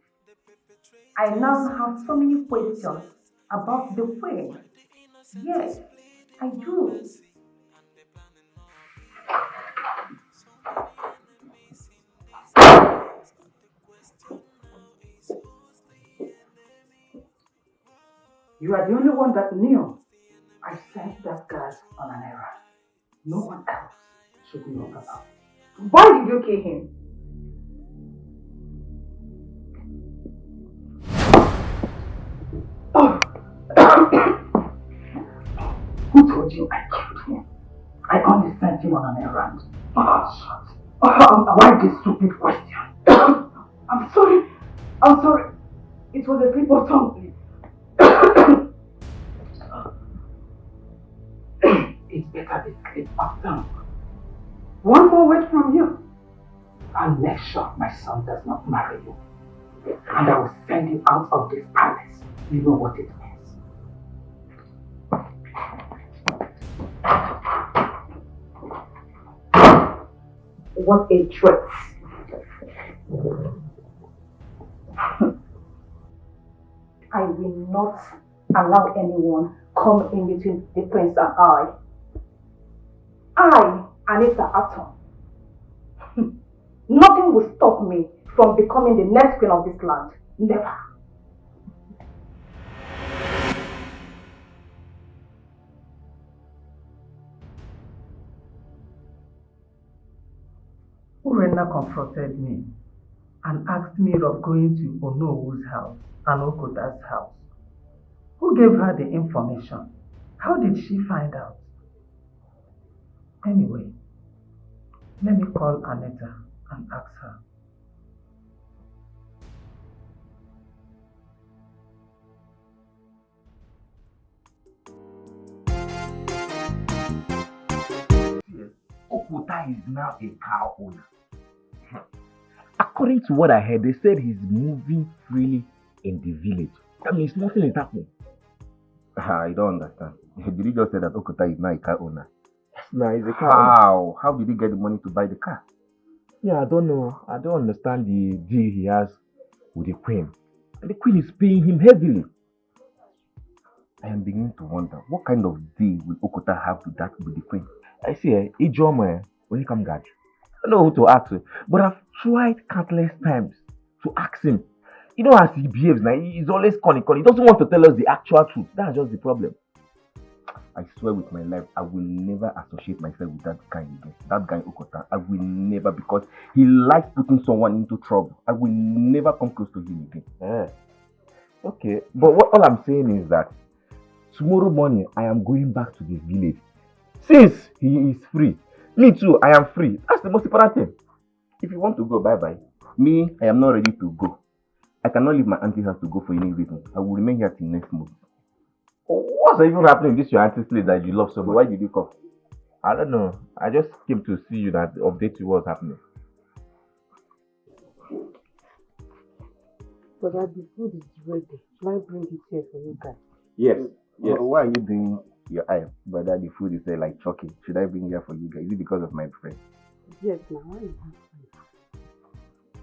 I now have so many questions about the queen. Yes, I do. You are the only one that knew I sent that guard on an errand. No one else should know about it. Why did you kill him? Who told you I killed him? I only sent him on an errand. Why this stupid question? I'm sorry. I'm sorry. It was a slip of tongue, please. It's better be slip of tongue. One more word from you. I'll make sure my son does not marry you. And I will send you out of this palace. You know what it means. What a threat. I will not allow anyone come in between the prince and I, Anita Atom. Nothing will stop me from becoming the next queen of this land. Never. Urena confronted me and asked me of going to Onowu's house and Okota's house. Who gave her the information? How did she find out? Anyway, let me call Anita and ask her. Okota is now a cow owner. According to what I heard, they said he's moving freely in the village. That means nothing is happening. I don't understand. Did you just say that Okota is now a car owner? No, he's a car owner. How did he get the money to buy the car? Yeah, I don't know. I don't understand the deal he has with the queen. And the queen is paying him heavily. I am beginning to wonder, what kind of deal will Okota have with the queen? I see, Ijoma, when he come back, I don't know who to ask him, but I've tried countless times to ask him. You know as he behaves now, he's always conning. He doesn't want to tell us the actual truth. That's just the problem. I swear with my life, I will never associate myself with that guy again. That guy Okota, I will never, because he likes putting someone into trouble. I will never come close to him again. Okay, but all I'm saying is that tomorrow morning, I am going back to the village. Since he is free, me too, I am free. That's the most important thing. If you want to go, bye-bye. Me, I am not ready to go. I cannot leave my auntie's house to go for any reason. I will remain here till next month. What's even happening in this your auntie's place that you love so much? Why did you come? I don't know. I just came to see you that update you what's happening. But the food is ready. Shall I bring it here for you guys? Yes. Why are you doing your eye? Brother, the food is there like choking. Should I bring here for you guys? Is it because of my friend? Yes, now why is it?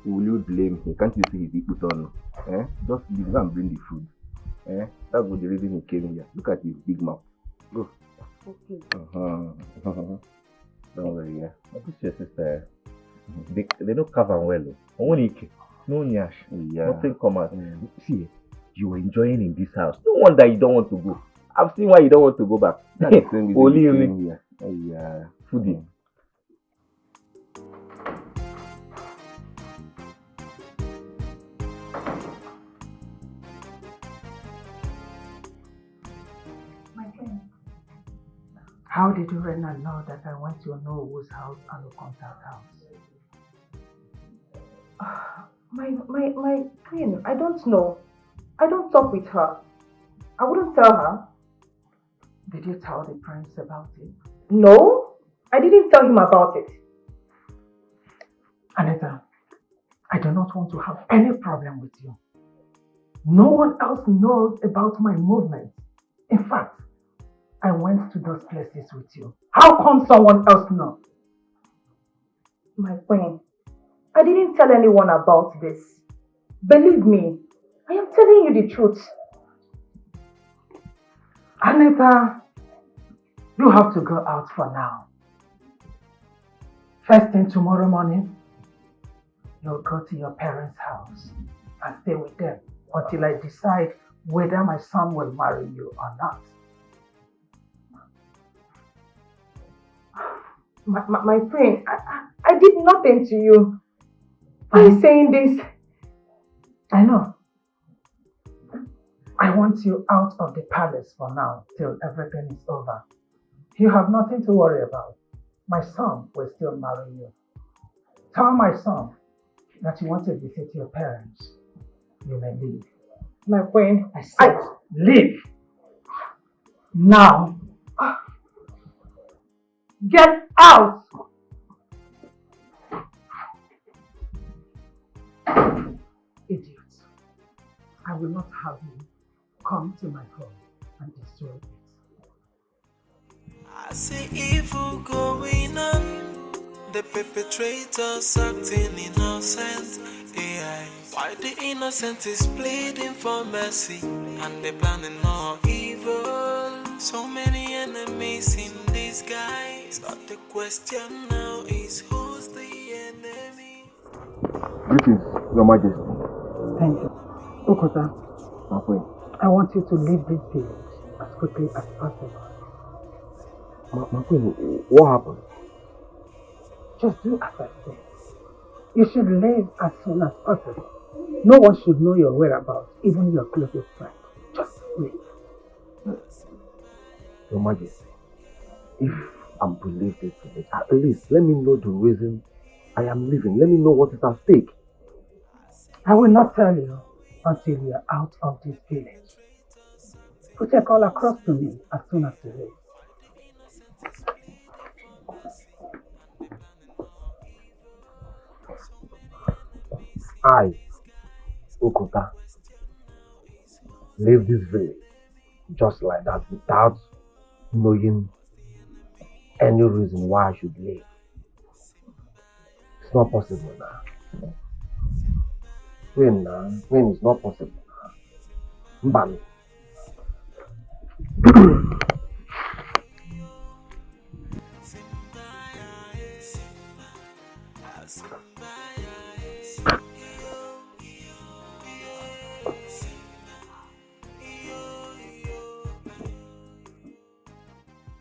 Will you blame him? Can't you see he put on? Just leave and bring the food. That was the reason he came here. Look at his big mouth. Go. Okay. Don't worry, yeah. This is your sister. They don't cover well. Only no nyash. Yeah. Nothing come out. See, you were enjoying in this house. No wonder you don't want to go. I've seen why you don't want to go back. Only yeah. Foodie. My friend, how did Urena know that I went to Nollywood's house and a contact house? My queen, I don't know. I don't talk with her. I wouldn't tell her. Did you tell the prince about it? No, I didn't tell him about it. Anita, I do not want to have any problem with you. No one else knows about my movements. In fact, I went to those places with you. How come someone else knows? My queen, I didn't tell anyone about this. Believe me, I am telling you the truth. Anita, you have to go out for now. First thing tomorrow morning, you'll go to your parents' house and stay with them until I decide whether my son will marry you or not. My friend, I did nothing to you. I'm saying this. I know. I want you out of the palace for now till everything is over. You have nothing to worry about. My son will still marry you. Tell my son that you want to visit your parents. You may leave. My queen, I said leave. Now. Get out! Idiots. I will not have you come to my home and destroy it. I see evil going on. The perpetrators acting innocent. AI. Why the innocent is pleading for mercy and they planning more evil. So many enemies in disguise. But the question now is who's the enemy? Greetings, Your Majesty. Thank you. Okota, My friend. I want you to leave this village as quickly as possible. My friend, what happened? Just do as I say. You should leave as soon as possible. No one should know your whereabouts, even your closest friend. Just leave. Your Majesty, if I'm to leave this village, at least let me know the reason I am leaving. Let me know what is at stake. I will not tell you until you are out of this village. Put a call across to me as soon as you leave. I, Okota, leave this village just like that without knowing any reason why I should leave. It's not possible now. When it's not possible now. Mbali.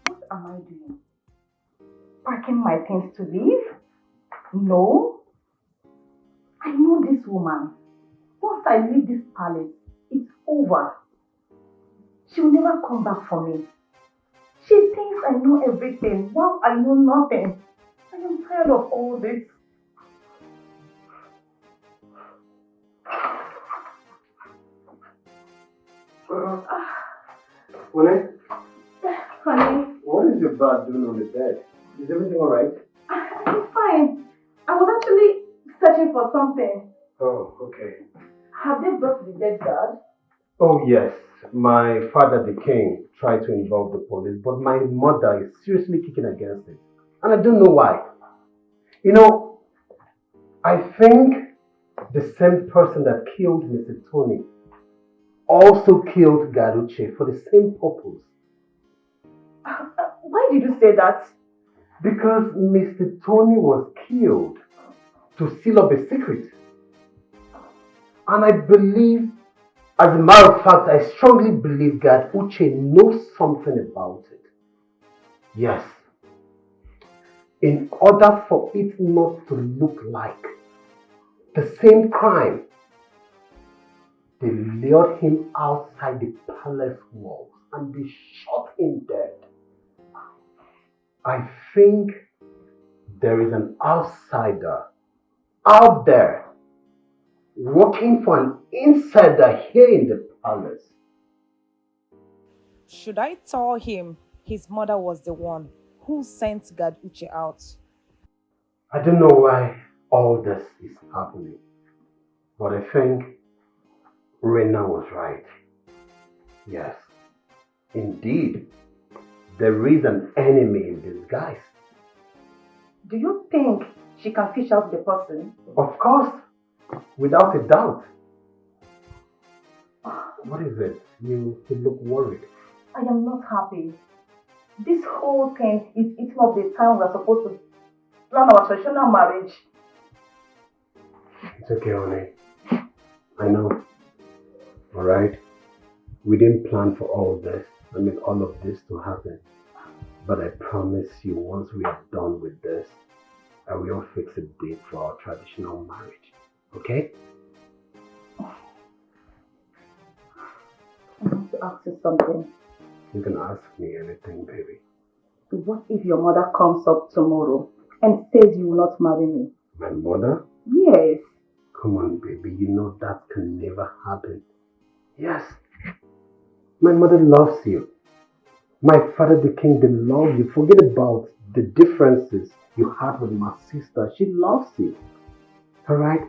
What am I doing? Packing my things to leave? No. I know this woman. Once I leave this palace, it's over. She will never come back for me. She thinks I know everything while I know nothing. I am tired of all this. Honey? Honey, What is your dad doing on the bed? Is everything alright? I'm fine. I was actually searching for something. Oh, okay. Have they brought the dead guard? Oh yes, my father the king tried to involve the police, but my mother is seriously kicking against it. And I don't know why. You know, I think the same person that killed Mr. Tony also killed Garuche for the same purpose. Why did you say that? Because Mr. Tony was killed to seal up a secret. And I believe, as a matter of fact, I strongly believe that Uche knows something about it. Yes. In order for it not to look like the same crime, they lured him outside the palace walls and they shot him dead. I think there is an outsider out there working for an insider here in the palace. Should I tell him his mother was the one who sent God Uche out? I don't know why all this is happening, but I think Urena was right. Yes, indeed, there is an enemy in disguise. Do you think she can fish out the person? Of course, without a doubt. What is it? You look worried. I am not happy. This whole thing is eating up the time we are supposed to plan our traditional marriage. It's okay, honey. I know. Alright? We didn't plan for all this. All of this to happen. But I promise you, once we are done with this, I will fix a date for our traditional marriage. Okay? I want to ask you something. You can ask me anything, baby. What if your mother comes up tomorrow and says you will not marry me? My mother? Yes. Come on, baby. You know that can never happen. Yes. My mother loves you. My father, the king, they love you. Forget about the differences you had with my sister. She loves you. Alright?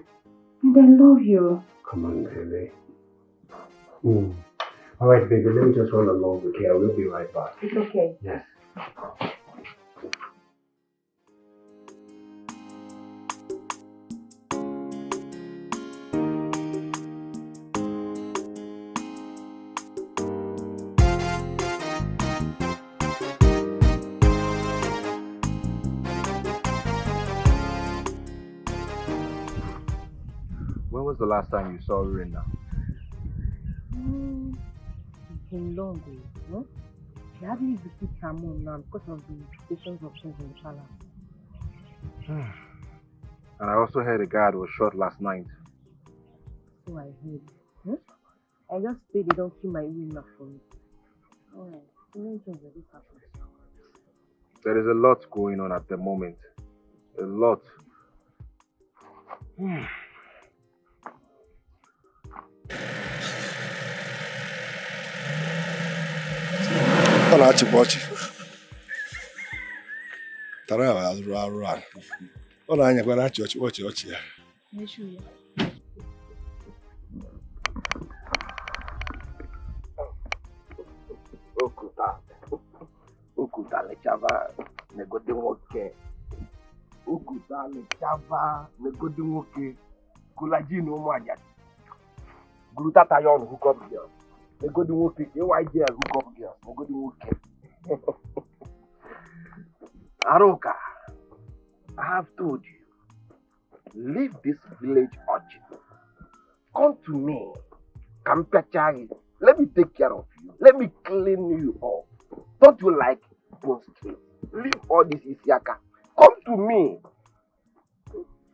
And I love you. Come on, baby. Alright, baby. Let me just run along, okay? I will be right back. It's okay. Yes. When was the last time you saw Urena? It's been long, no? She hardly visits her mom now because of the implications of things in the palace. And I also heard a guard was shot last night. So I heard. I just pray they don't kill my Urena for me. Alright, so many things that this happens. There is a lot going on at the moment. A lot. Ọ na-achịkwa ọchị. Tara ya arụ a. Ọ na-anyakwa na-achị ọchị ya. Ukuta lechava negodi nwoke. Ukuta lechava negodi nwoke. Kulajini ụmụ ajadi. Gluta tayon hook up girl. Negodi nwoke. AYGL hook up girl. Negodi nwoke. Aroka, I have told you, leave this village urgent. Come to me. Kampachari. Let me take care of you. Let me clean you up. Don't you like Bone Street? Leave all this Isiaka. Come to me.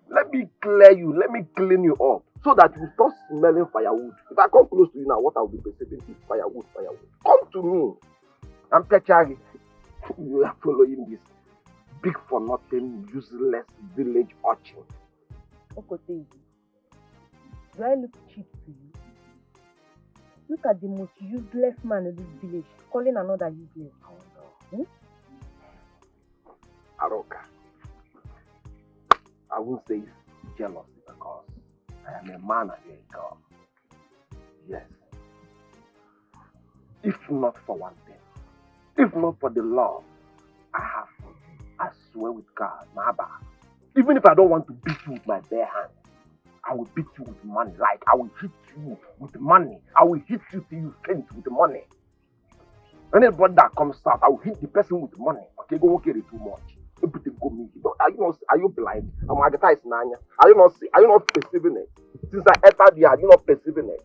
Let me clear you. Let me clean you up. So that you stop smelling firewood. If I come close to you now, what I will be perceiving is firewood. Come to me. I'm Pechari. You are following this big for nothing, useless village urchin. Okoteji, do I look cheap to you? Look at the most useless man in this village calling another useless. Aroka, I won't say it's jealousy because I am a man and you're a girl. Yes. If not for one thing, if not for the love I have for you, I swear with God, Naba, even if I don't want to beat you with my bare hand, I will beat you with money. Like, I will hit you with money. I will hit you till you faint with money. Anybody that comes out, I will hit the person with money. Okay, go work it too much. Are you blind? Are you not perceiving it? Since I entered here, are you not perceiving it?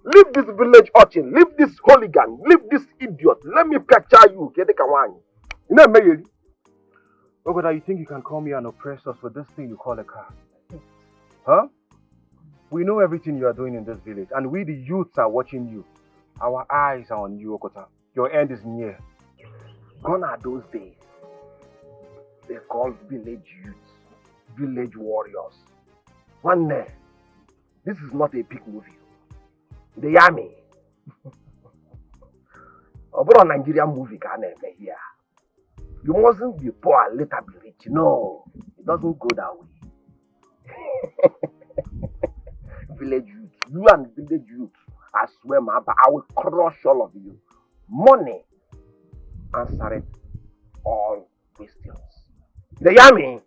Leave this village urchin, leave this hooligan, leave this idiot. Let me capture you. Ogoda, you think you can come here and oppress us with this thing you call a car? Huh? We know everything you are doing in this village, and we the youths are watching you. Our eyes are on you, Okota. Your end is near. Gone are those days. They call village youths, village warriors. One day, this is not a big movie. The army. About a Nigerian movie can never here. You mustn't be poor and later be rich. No, it doesn't go that way. Village youth, you and village youth, I swear, man, I will crush all of you. Money, answer it, all questions. The army,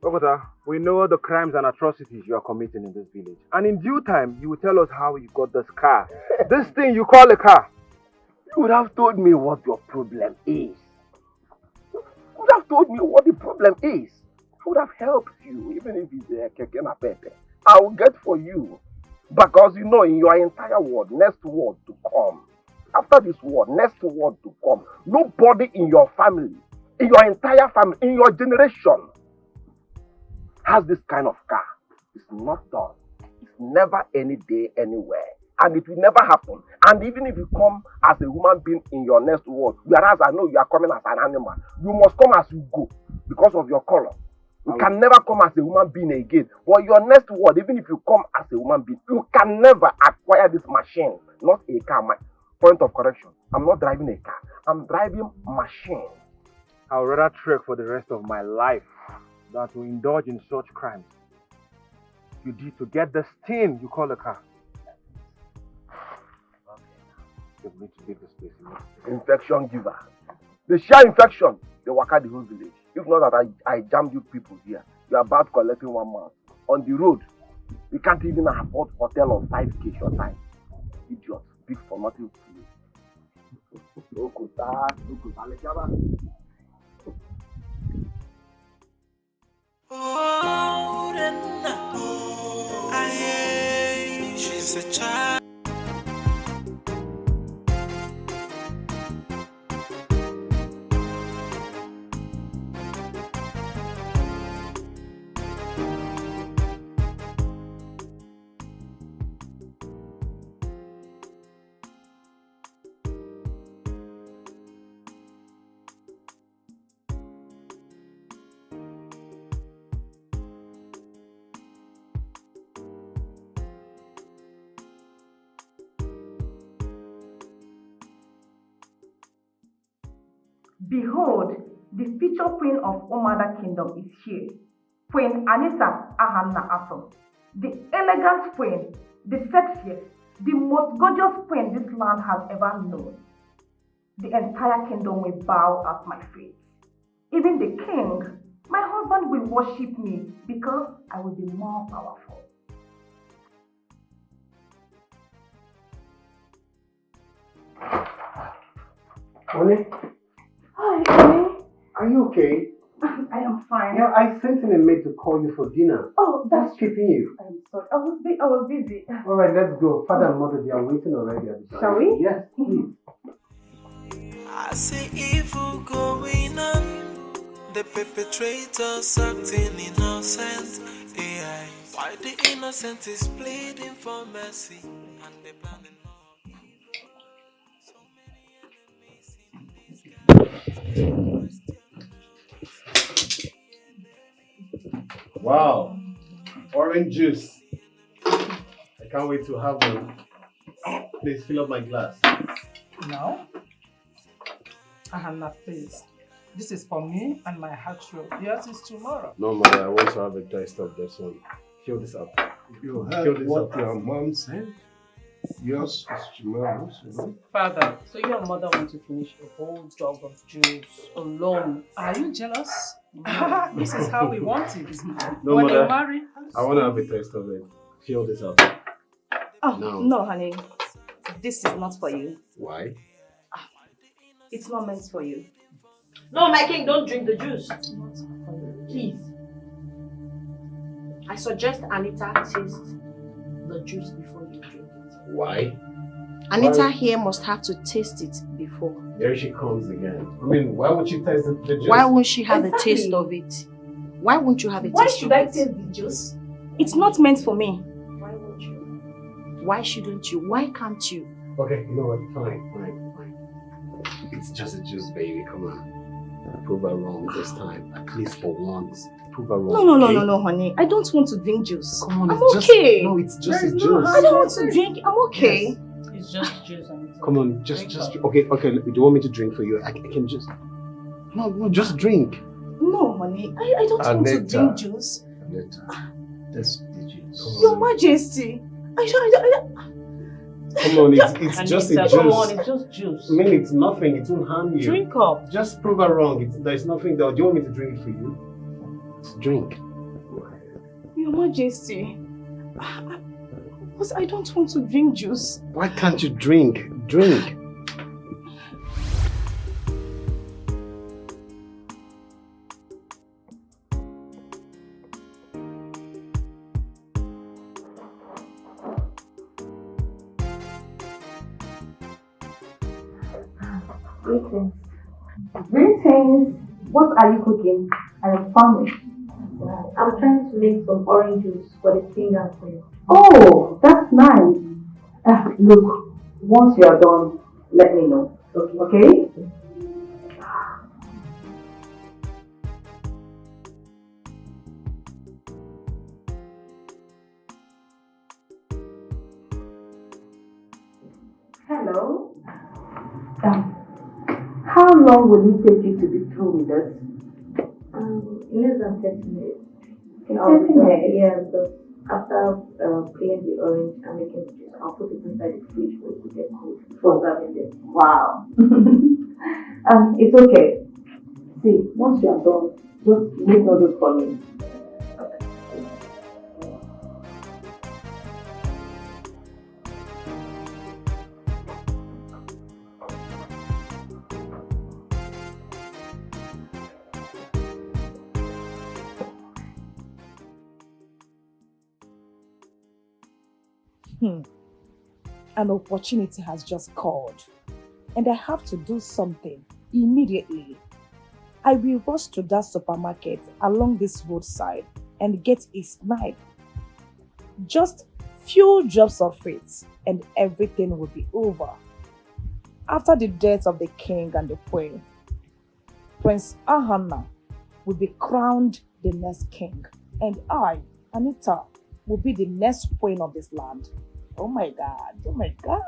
Okota, we know the crimes and atrocities you are committing in this village. And in due time, you will tell us how you got this car. This thing you call a car. You would have told me what your problem is. You would have told me what the problem is. I would have helped you, even if it's a keke na pepe. I will get for you. Because you know, in your entire world, next word to come. After this word, next word to come. Nobody in your family, in your entire family, in your generation, has this kind of car. It's not done. It's never any day, anywhere. And it will never happen. And even if you come as a human being in your next world, whereas I know you are coming as an animal, you must come as you go because of your color. You can never come as a human being again. But your next world, even if you come as a human being, you can never acquire this machine, not a car. My point of correction, I'm not driving a car. I'm driving machine. I would rather trek for the rest of my life than to indulge in such crimes. You did to get this thing you call a car. You need to leave this place. Infection giver. The sheer infection, they work out the whole village. If not that I jammed you people here, you are about collecting 1 month. On the road, we can't even afford hotel of 5K short time. Idiot, big for nothing. Oh, Urena. She's a child. Behold, the future queen of Omada Kingdom is here. Queen Anita Ahanna Atom. The elegant queen, the sexiest, the most gorgeous queen this land has ever known. The entire kingdom will bow at my feet. Even the king, my husband, will worship me because I will be more powerful. Honey? Hi, honey. Are you okay? I am fine. Yeah, I sent in a maid to call you for dinner. Oh, that's keeping you. I'm sorry. I was busy. All right, let's go. Father and mother, they are waiting already at the door. Shall we? Yes, please. I see evil going on. The perpetrators acting innocent. AI. Why the innocent is pleading for mercy and the planning. Wow, orange juice. I can't wait to have one. Please fill up my glass. No. Ahanna, please. This is for me and my heart roll. Yours is tomorrow. No, mother, I want to have a taste of this one. Fill this up. You heard what your mom said? Yours is tomorrow. Father, so your mother wants to finish a whole jug of juice alone. Are you jealous? This is how we want it. No, when mother, you marry. I want to have a taste of it. Fill this up. Oh, No. honey. This is not for you. Why? It's not meant for you. No, my king, don't drink the juice. Please. I suggest Anita taste the juice before you drink it. Why? Anita here must have to taste it before. There she comes again. I mean, why won't you taste the juice? Why won't she have a taste of it? Why won't you have a taste of it? Why should I taste the juice? It's not meant for me. Why won't you? Why shouldn't you? Why can't you? Okay, you know what? Fine. It's just a juice, baby. Come on. Prove her wrong this time. At least for once. Prove her wrong. No, honey. I don't want to drink juice. Come on, I'm it's okay. It's just a juice. I don't want to drink. I'm okay. Yes. It's just juice. Come on, just okay. Do you want me to drink for you? I can just. No, just drink. No, honey. I don't want to drink juice. Anita, that's the juice. Your Majesty. Come on, it's just a juice. Come on, it's just juice. I mean, it's nothing. It won't harm you. Drink up. Just prove her wrong. There's nothing there. Do you want me to drink it for you? Drink. Your Majesty. I don't want to drink juice. Why can't you drink? Drink. Greetings. Greetings. What are you cooking? I am famished. I'm trying to make some orange juice for the finger queen. Oh, that's nice. Look, once you are done, let me know. Okay? Hello? How long will it take you to be through with us? Less than 30 minutes. 30 minutes? Yeah, because after peeling the orange and making the juice, I'll put it inside the fridge for it to get cold before serving it. Wow. It's okay. See, once you are done, just make noodles for me. An opportunity has just called, and I have to do something immediately. I will rush to that supermarket along this roadside and get a snipe. Just few drops of it, and everything will be over. After the death of the king and the queen, Prince Ahana will be crowned the next king, and I, Anita, will be the next queen of this land. Oh my God, oh my God.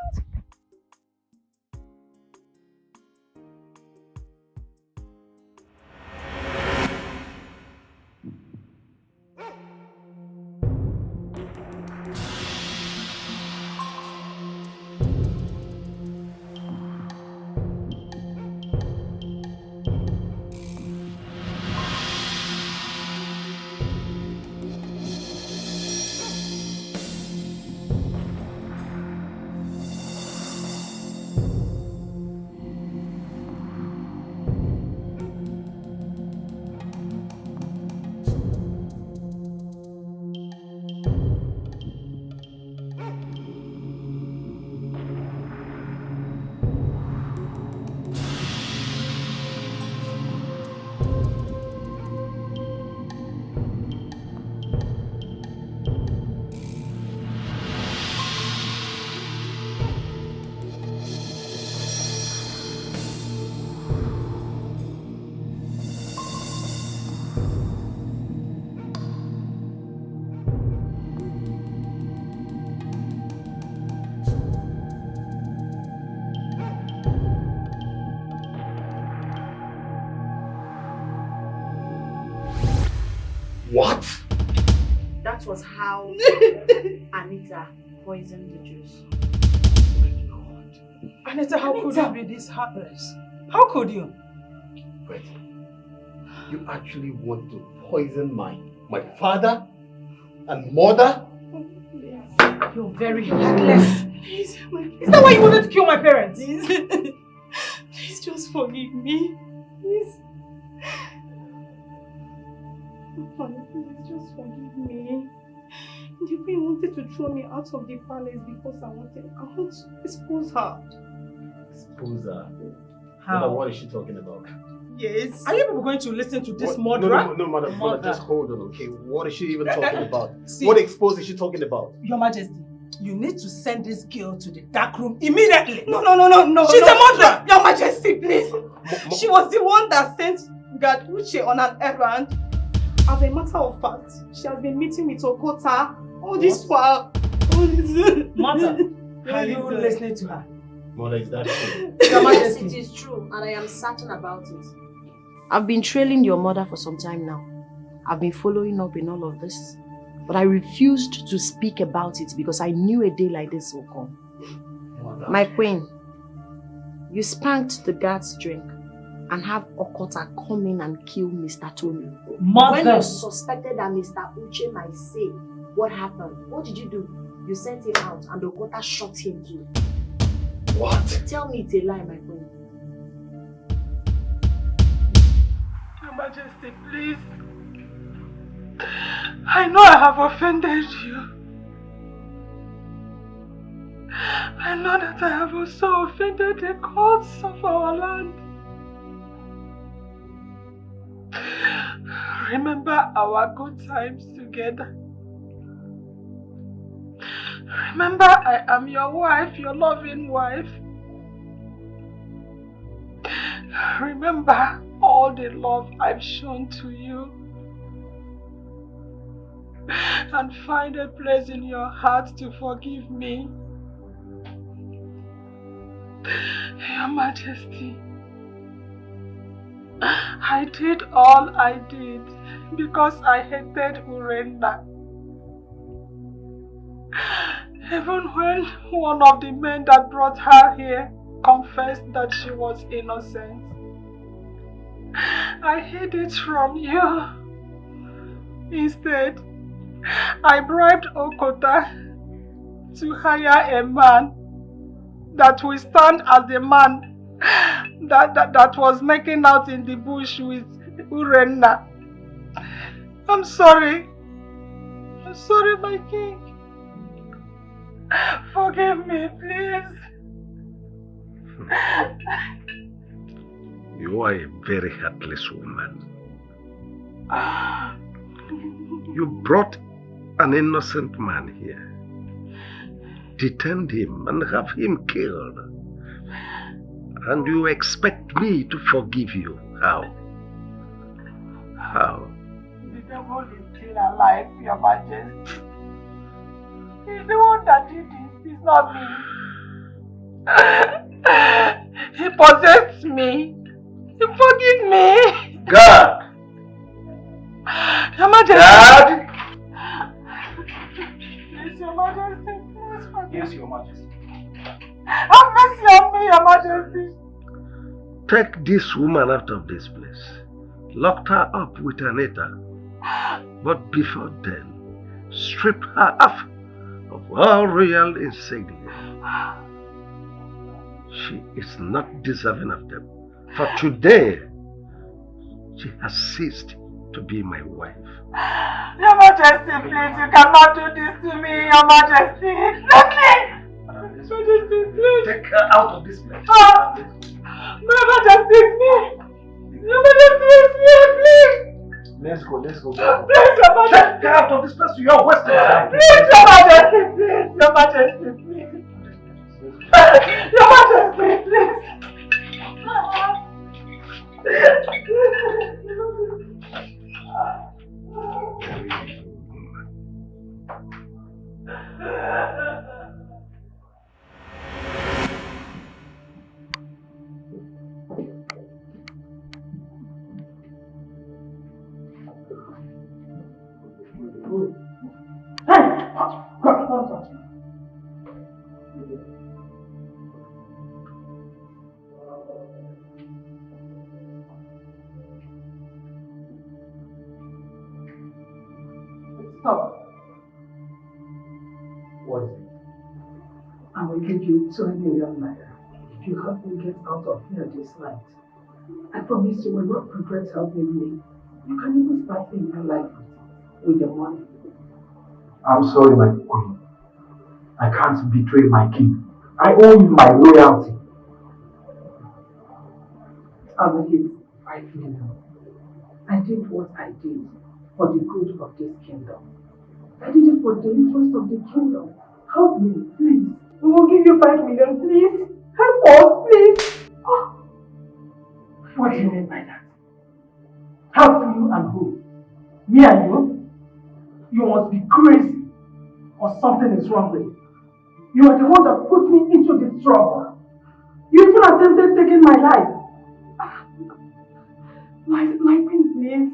What? That was how Anita poisoned the juice. Anita, how could you be this heartless? How could you? Wait. You actually want to poison my father and mother? You're very heartless. Please, is that why you wanted to kill my parents? Please just forgive me. Please. Honey, please just forgive me. The queen wanted to throw me out of the palace because I want to expose her. Expose her? How? What is she talking about? Yes. Are you people going to listen to this murderer? No, madam, just hold on, okay? What is she even talking about? See, what expose is she talking about? Your Majesty, you need to send this girl to the dark room immediately. No. She's a murderer. Your Majesty, please. She was the one that sent God Uche on an errand. As a matter of fact, she has been meeting with Okota all this while. Mother, are you listening to her? Mother, is that true? Yes, it is true, and I am certain about it. I've been trailing your mother for some time now. I've been following up in all of this. But I refused to speak about it because I knew a day like this will come. Mother. My queen, you spanked the guard's drink and have Okota come in and kill Mr. Tony. Mother. When you suspected that Mr. Uche might say what happened, what did you do? You sent him out and Okota shot him too. What? Tell me it's a lie, my queen. Your Majesty, please. I know I have offended you. I know that I have also offended the gods of our land. Remember our good times together. Remember I am your wife, your loving wife. Remember all the love I've shown to you. And find a place in your heart to forgive me. Your Majesty, I did all I did because I hated Urena. Even when one of the men that brought her here confessed that she was innocent, I hid it from you. Instead, I bribed Okota to hire a man that will stand as the man that was making out in the bush with Urena. I'm sorry. I'm sorry, my king. Forgive me, please. You are a very heartless woman. You brought an innocent man here. Detain him and have him killed. And you expect me to forgive you? How? How? The devil is still alive, Your Majesty. He's the one that did this. It's not me. He possessed me. Forgive me. God! Your Majesty. God! Please, Your Majesty. Please forgive me. Yes, Your Majesty. Have mercy on me, Your Majesty. Take this woman out of this place. Lock her up with Anita. But before then, strip her off of all royal insignia. She is not deserving of them. For today, she has ceased to be my wife. Your Majesty, please, you cannot do this to me, Your Majesty. Let me! Majesty, please. Take her out of this place. Your Majesty, it's me. Your Majesty, it's me, please. Let's go. Please, Your Majesty. Take her out of this place. You are wasting time. Please, Your Majesty, please. Your Majesty, please. Your Majesty, please. Stop. What is it? I will give you 2 million naira if you help me get out of here this night. I promise you will not regret helping me. You can even start a new life with with the money. I'm sorry, my queen. I can't betray my king. I owe you my loyalty. I'll make it 5 million. I did what I did for the good of this kingdom. I did it for the interest of the kingdom. Help me, please. We will give you 5 million, please. Help us, please. Oh. What do you mean by that? Help you and who? Me and you? You must be crazy or something is wrong with you. You are the one that put me into this trouble. You even attempted taking my life. My queen, please.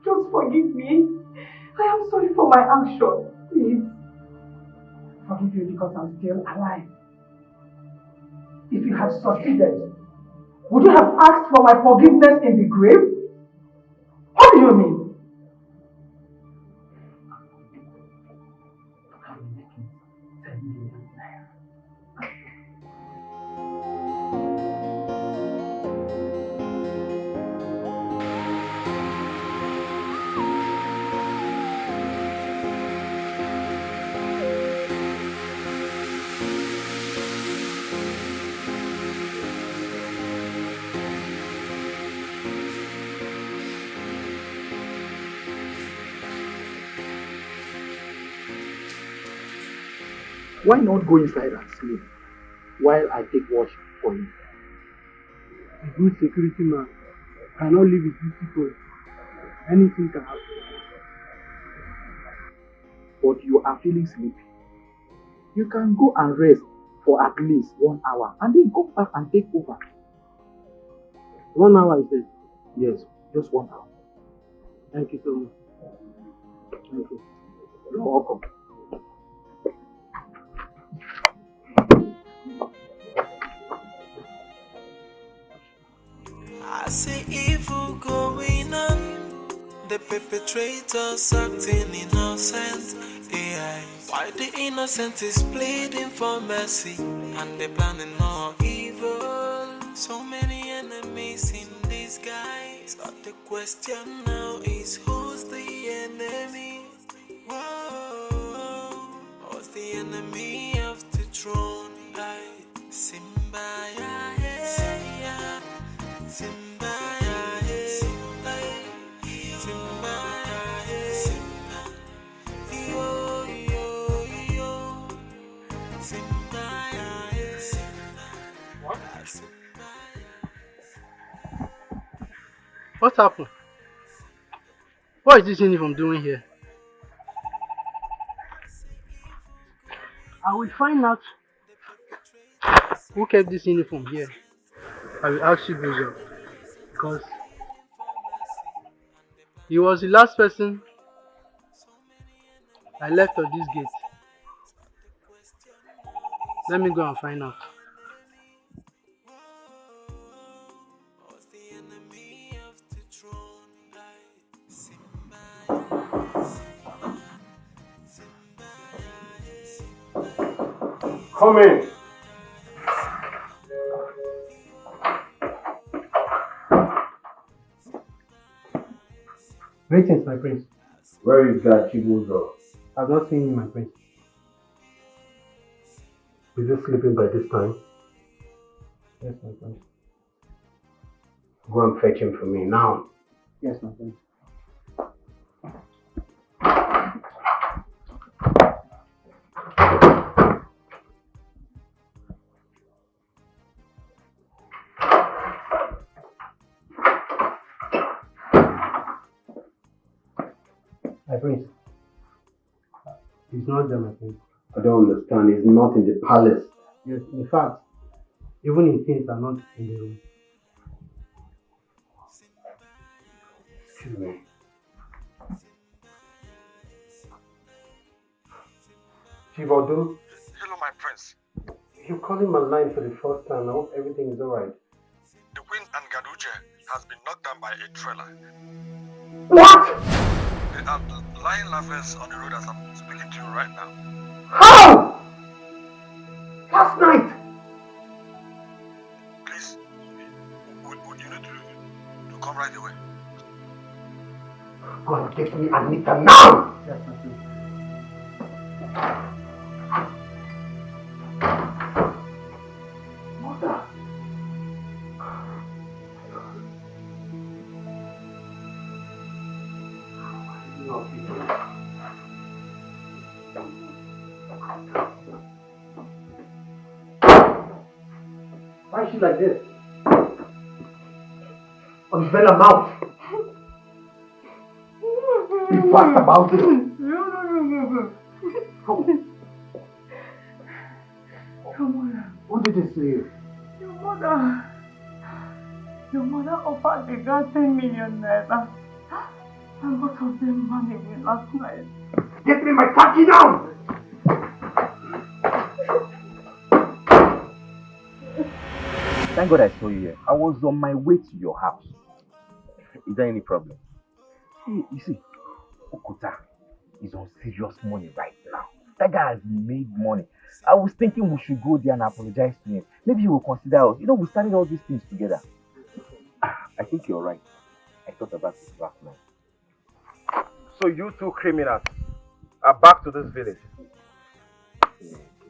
Just forgive me. I am sorry for my action. Please. Forgive you because I'm still alive. If you had succeeded, would you have asked for my forgiveness in the grave? What do you mean? I'm making 10 million naira. Why not go inside and sleep while I take watch for you? A good security man cannot leave his people. Anything can happen. But you are feeling sleepy. You can go and rest for at least 1 hour and then go back and take over. 1 hour is it? Yes, just 1 hour. Thank you so much. Thank you. You're welcome. I see evil going on, the perpetrators acting innocent. AI, why the innocent is pleading for mercy, and they planning more evil. So many enemies in disguise, but the question now is who's the enemy? Whoa, who's the enemy of the throne? Simba, yeah. Simba, Simba, Simba, yo, yo, yo, Simba, What? What happened? What is this uniform doing here? I will find out who kept this uniform here. I will ask you those jobs because he was the last person I left at this gate. Let me go and find out. Come in. Greetings, my prince. Where is that Chibuzo? I've not seen you, my prince. Is he sleeping by this time? Yes, my prince. Go and fetch him for me now. Yes, my prince. My prince. He's not there, my prince. I don't understand. He's not in the palace. Yes, in fact, even his things are not in the room. Excuse me. Chivodu? Hello, my prince. You're calling my line for the first time. I hope everything is alright. The queen and Gaduche has been knocked down by a trailer. What? They are lying lovers on the road as I'm speaking to you right now. How? Last night? Please, would you need to come right away? Go and get me Anita now! Yes, my king. Mother! Why is she like this? Unveil her mouth. Be fast about it. What did they say? Your mother offered the girl 10 million naira. And both of them married me last night. Get me my khaki now! Thank God I saw you here. I was on my way to your house. Is there any problem? You see, Okuta is on serious money right now. That guy has made money. I was thinking we should go there and apologize to him. Maybe he will consider us. You know, we started all these things together. I think you're right. I thought about this last night. So you two criminals are back to this village?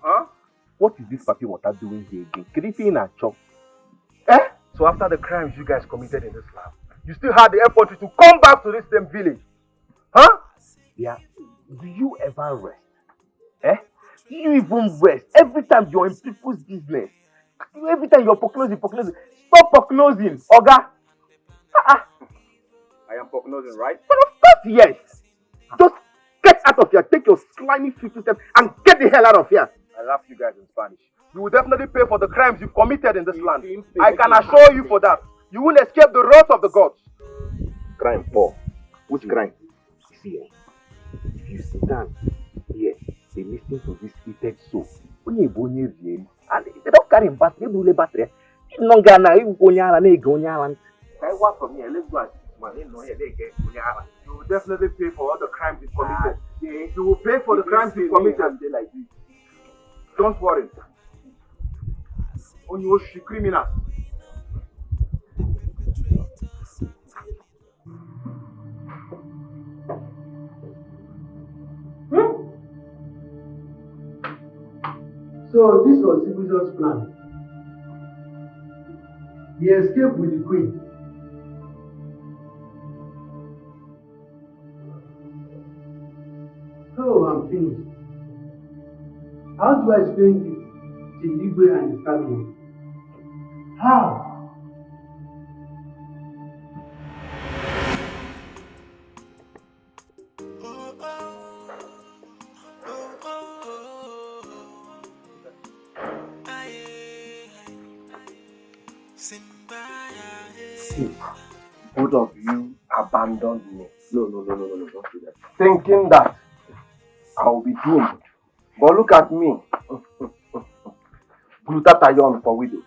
Huh? What is this papi water doing here again? Creeping and chop. Eh? So after the crimes you guys committed in this land, you still had the effort to come back to this same village? Huh? Yeah. Do you ever rest? Eh? Do you even rest? Every time you're in people's business. Every time you're foreclosing. Stop foreclosing, Oga. I am prognosing, right? But of course, yes. Just get out of here. Take your slimy 50 steps and get the hell out of here. I laugh you guys in Spanish. You will definitely pay for the crimes you've committed in this land. I can assure you for that. You will escape the wrath of the gods. Crime, Paul. Which crime? See, if you sit down here, they listen to this heated soul. And they don't carry him back. They do battery. You don't get now. You go nyala, you go nyala. I work from here. Let's go and you will definitely pay for all the crimes you've committed. You will pay for the crimes you've committed. Like this. Don't worry. On you criminals. So this was Sibuzio's plan. He escaped with the queen. Oh, I'm finished. How do I explain this to Igwe and his family? How? See, both of you abandoned me. No, don't do that. Thinking that I will be doomed. But look at me. Glutatayon for widows.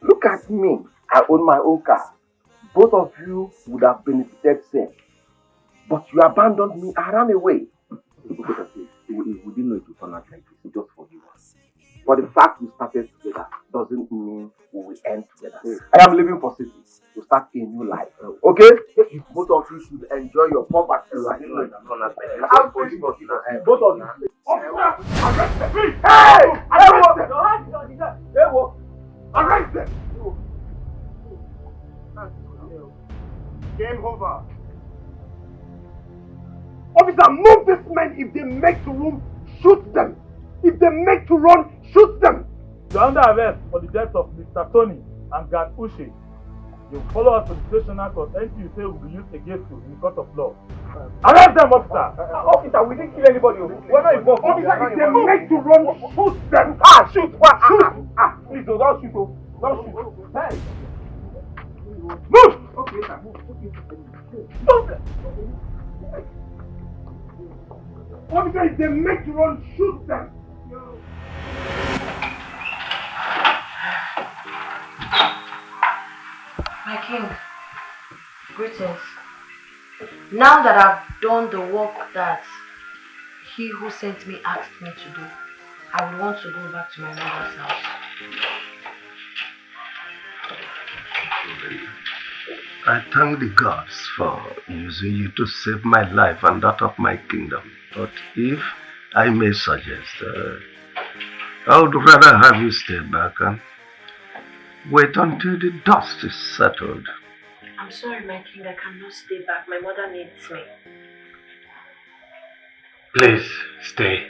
Look at me. I own my own car. Both of you would have benefited same. But you abandoned me. I ran away. We didn't know it would turn out like this. Just forgive us. But the fact we started together doesn't mean we will end together. I am leaving for city to start a new life. Okay? Both of you should enjoy your poverty right now. Both of you. Hey! Arrest them! Game over. Officer, move these men. If they make to room, shoot them. If they make to run, shoot them. You are under arrest for the death of Mr. Tony and Gad Ushe. You follow us to the stational court. Anything you say will be used against you in the court of law. Arrest them, officer! Officer, we didn't kill anybody. We're not involved. Officer, if they make to run, shoot them. Shoot. Please, don't shoot. Don't shoot. Hey. Move! Okay, sir. Move them. Officer, if they make to run, shoot them. My king, greetings. Now that I've done the work that he who sent me asked me to do, I would want to go back to my mother's house. I thank the gods for using you to save my life and that of my kingdom. But if I may suggest, I would rather have you stay back and wait until the dust is settled. I'm sorry, my king, I cannot stay back. My mother needs me. Please, stay.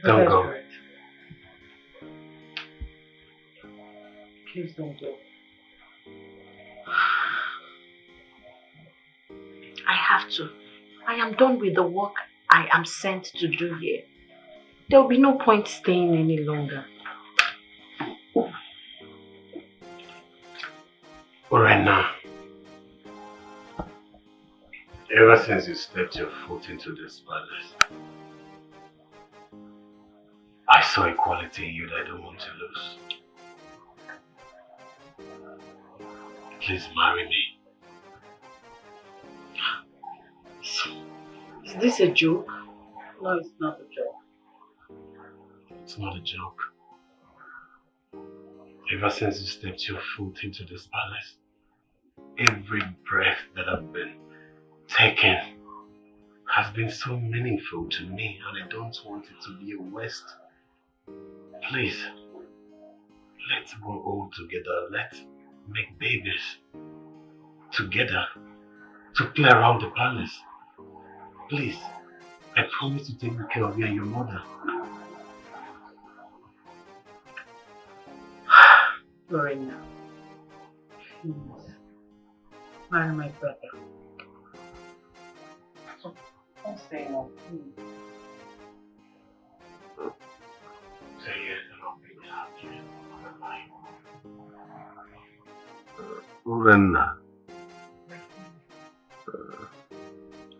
Don't go. Please don't go. I have to. I am done with the work I am sent to do here. There will be no point staying any longer. Urena, ever since you stepped your foot into this palace, I saw a quality in you that I don't want to lose. Please marry me. Is this a joke? No, it's not a joke. It's not a joke. Ever since you stepped your foot into this palace, every breath that I've been taking has been so meaningful to me, and I don't want it to be a waste. Please, let's grow old together. Let's make babies together to play around the palace. Please, I promise to take good care of you and your mother. Urena, please, marry my brother. Don't say no, please. Say yes and I'll be happy. Urena,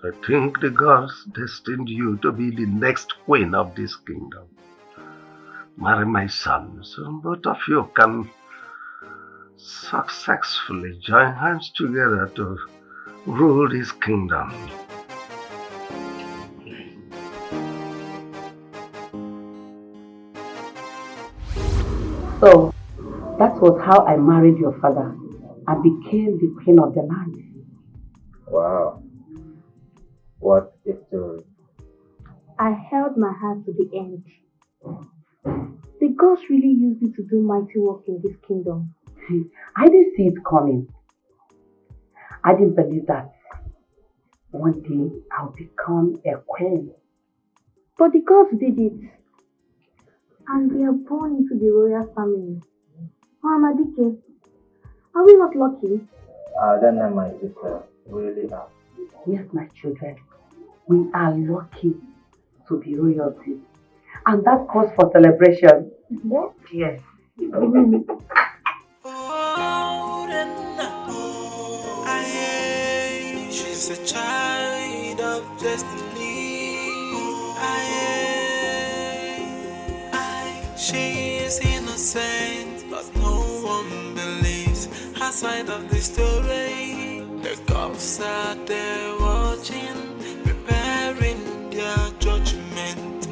I think the gods destined you to be the next queen of this kingdom. Marry my son, so both of you can successfully join hands together to rule this kingdom. So, that was how I married your father and became the queen of the land. Wow. What a story. I held my heart to the end. The gods really used me to do mighty work in this kingdom. I didn't see it coming. I didn't believe that one day I'll become a queen. But the gods did it. And we are born into the royal family. Amadike, are we not lucky? Then my sister really are. Yes, my children. We are lucky to be royalty. And that calls for celebration. What? Yes. She's a child of destiny. She is innocent, but no one believes her side of the story. The cops are there watching, preparing their judgment.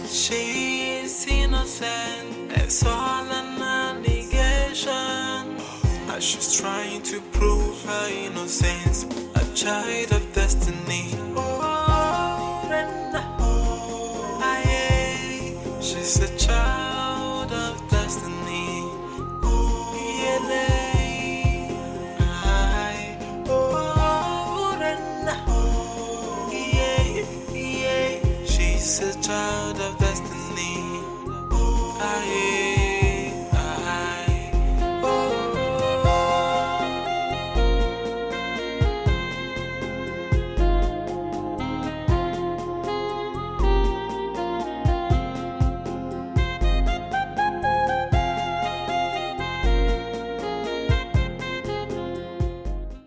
She is innocent, it's all an allegation. As she's trying to prove her innocence, a child of destiny. She's a child of destiny. She's a child of